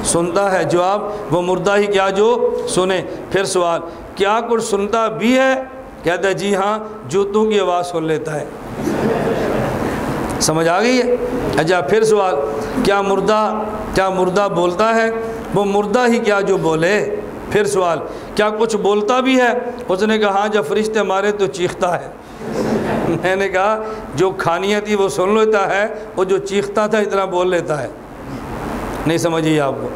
سنتا ہے؟ جواب وہ مردہ ہی کیا جو سنے۔ پھر سوال کیا کچھ سنتا بھی ہے؟ کہتا ہے جی ہاں، جوتوں کی آواز سن لیتا ہے۔ سمجھ آ گئی ہے؟ اچھا پھر سوال کیا مردہ بولتا ہے؟ وہ مردہ ہی کیا جو بولے۔ پھر سوال کیا کچھ بولتا بھی ہے؟ اس نے کہا ہاں جب فرشتے مارے تو چیختا ہے۔ میں نے کہا جو کھانیاں تھی وہ سن لیتا ہے، وہ جو چیختا تھا اتنا بول لیتا ہے۔ نہیں سمجھیے آپ کو،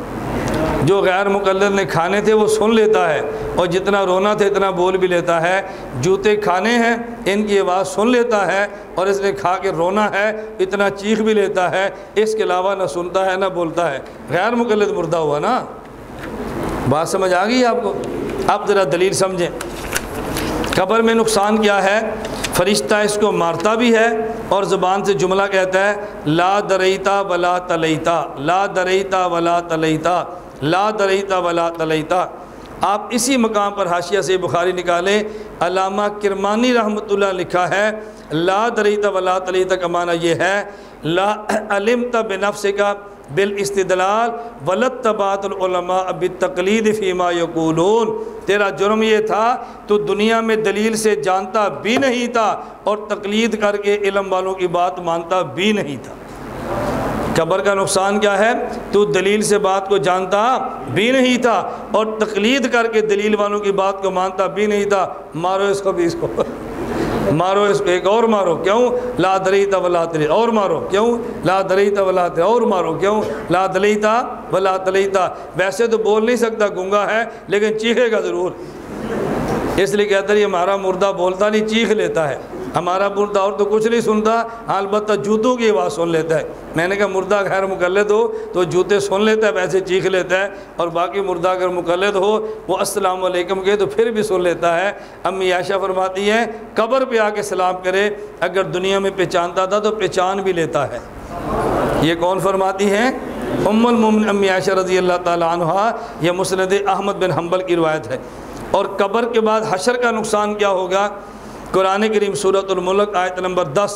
جو غیر مقلد نے کھانے تھے وہ سن لیتا ہے، اور جتنا رونا تھا اتنا بول بھی لیتا ہے۔ جوتے کھانے ہیں ان کی آواز سن لیتا ہے، اور اس نے کھا کے رونا ہے اتنا چیخ بھی لیتا ہے، اس کے علاوہ نہ سنتا ہے نہ بولتا ہے۔ غیر مقلد مردہ ہوا نا۔ بات سمجھ آ گئی آپ کو؟ اب ذرا دلیل سمجھیں۔ قبر میں نقصان کیا ہے؟ فرشتہ اس کو مارتا بھی ہے، اور زبان سے جملہ کہتا ہے لا دریتا ولا تلیتا، لا دریتا ولا تلیتا، لا دریتا ولا تلیتا۔ آپ اسی مقام پر حاشیہ سے بخاری نکالیں، علامہ کرمانی رحمۃ اللہ لکھا ہے لا دریتا ولا تلیتا کا معنی یہ ہے لا علمت بنفسک بالاستدلال ولاتبعت العلماء بالتقلید فیما یقولون، تیرا جرم یہ تھا تو دنیا میں دلیل سے جانتا بھی نہیں تھا اور تقلید کر کے علم والوں کی بات مانتا بھی نہیں تھا۔ قبر کا نقصان کیا ہے؟ تو دلیل سے بات کو جانتا بھی نہیں تھا اور تقلید کر کے دلیل والوں کی بات کو مانتا بھی نہیں تھا۔ مارو اس کو بھی، اس کو مارو اس کو، ایک اور مارو، کیوں؟ لا دریت ولا تلیت، اور مارو، کیوں؟ لا دریت ولا تلیت، اور مارو، کیوں؟ لا دلیتا ولا تلیتا۔ ویسے تو بول نہیں سکتا، گنگا ہے، لیکن چیخے گا ضرور، اس لیے کہتا ہے یہ ہمارا مردہ بولتا نہیں، چیخ لیتا ہے۔ ہمارا مردہ اور تو کچھ نہیں سنتا، البتہ جوتوں کی آواز سن لیتا ہے۔ میں نے کہا مردہ غیر مقلد ہو تو جوتے سن لیتا ہے، ویسے چیخ لیتا ہے، اور باقی مردہ اگر مقلد ہو وہ السلام علیکم کہے تو پھر بھی سن لیتا ہے۔ امی عائشہ فرماتی ہیں قبر پہ آ کے سلام کرے، اگر دنیا میں پہچانتا تھا تو پہچان بھی لیتا ہے۔ یہ کون فرماتی ہیں؟ ام المومنین امی عائشہ رضی اللہ تعالی عنہا۔ یہ مسند احمد بن حنبل کی روایت ہے۔ اور قبر کے بعد حشر کا نقصان کیا ہوگا؟ قرآن کریم سورۃ الملک آیت نمبر 10،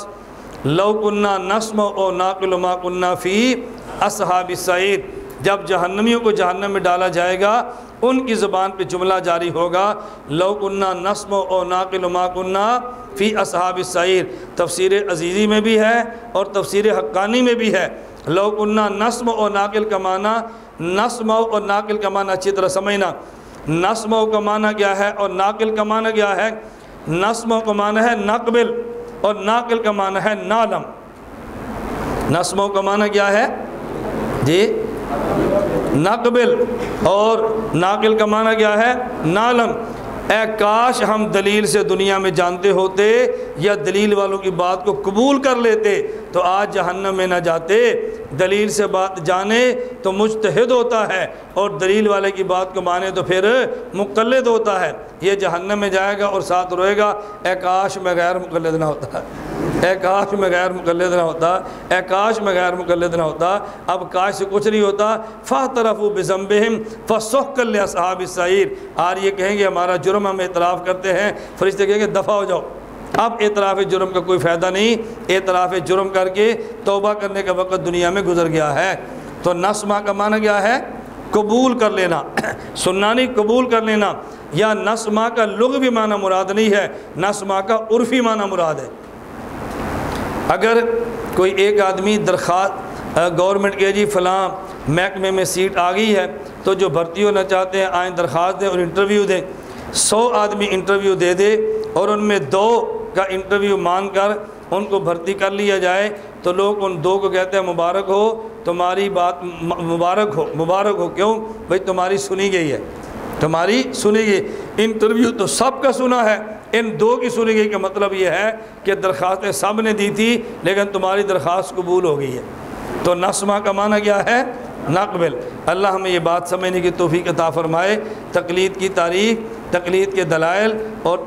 لو کننا نسمع او نعقل ما کننا فی اصحاب السعیر، جب جہنمیوں کو جہنم میں ڈالا جائے گا ان کی زبان پہ جملہ جاری ہوگا لو کننا نسمع او نعقل ما کننا فی اصحاب السعیر۔ تفسیر عزیزی میں بھی ہے اور تفسیر حقانی میں بھی ہے۔ لو کننا نسمع او نعقل کا معنی، نسمع اور نعقل کا معنی اچھی طرح سمجھنا۔ نسمع کا معنی کیا ہے اور ناقل کا معنی کیا ہے؟ نسمع کا معنی ہے نقبل اور ناقل کا معنی ہے نعلم۔ نسمع کا معنی کیا ہے جی؟ نقبل، اور ناقل کا معنی کیا ہے؟ نعلم۔ اے کاش ہم دلیل سے دنیا میں جانتے ہوتے یا دلیل والوں کی بات کو قبول کر لیتے تو آج جہنم میں نہ جاتے۔ دلیل سے بات جانے تو مجتہد ہوتا ہے، اور دلیل والے کی بات کو مانے تو پھر مقلد ہوتا ہے۔ یہ جہنم میں جائے گا اور ساتھ روئے گا اے کاش میں غیر مقلد نہ ہوتا، اے کاش میں غیر مقلد نہ ہوتا، اے کاش میں غیر مقلد نہ ہوتا۔ اب کاش سے کچھ نہیں ہوتا۔ فاعترفوا بذنبہم فسحقا لاصحاب السعیر۔ آج یہ کہیں گے ہمارا جرم ہم اعتراف کرتے ہیں، فرشتے کہیں گے دفع ہو جاؤ۔ اب اعتراف جرم کا کوئی فائدہ نہیں، اعتراف جرم کر کے توبہ کرنے کا وقت دنیا میں گزر گیا ہے۔ تو نسمع کا معنی کیا ہے؟ قبول کر لینا، سننا نہیں، قبول کر لینا۔ یا نسمع کا لغوی معنی مراد نہیں ہے، نسمع کا عرفی معنی مراد ہے۔ اگر کوئی ایک آدمی درخواست گورنمنٹ کے جی فلاں محکمے میں سیٹ آ گئی ہے تو جو بھرتی ہونا چاہتے ہیں آئیں درخواست دیں اور انٹرویو دیں۔ 100 آدمی انٹرویو دے دے اور ان میں 2 کا انٹرویو مان کر ان کو بھرتی کر لیا جائے تو لوگ ان 2 کو کہتے ہیں مبارک ہو تمہاری بات، مبارک ہو، مبارک ہو۔ کیوں؟ بھئی تمہاری سنی گئی ہے، تمہاری سنی گئی۔ انٹرویو تو سب کا سنا ہے، ان 2 کی سنی گئی کا مطلب یہ ہے کہ درخواستیں سب نے دی تھی لیکن تمہاری درخواست قبول ہو گئی ہے۔ تو نسمع کا معنی کیا ہے؟ نقبل۔ اللہ ہمیں یہ بات سمجھنے کی توفیق عطا فرمائے۔ تقلید کی تاریخ، تقلید کے دلائل اور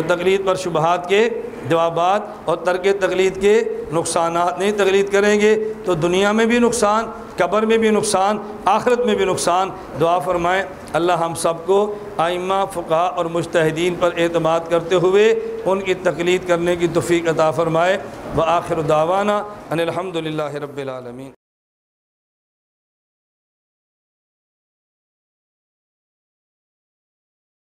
تقلید پر شبہات کے جوابات اور ترک تقلید کے نقصانات۔ نہیں تقلید کریں گے تو دنیا میں بھی نقصان، قبر میں بھی نقصان، آخرت میں بھی نقصان۔ دعا فرمائیں اللہ ہم سب کو ائمہ، فقہاء اور مجتہدین پر اعتماد کرتے ہوئے ان کی تقلید کرنے کی توفیق عطا فرمائے۔ وآخر دعوانا ان الحمد للہ رب العالمین۔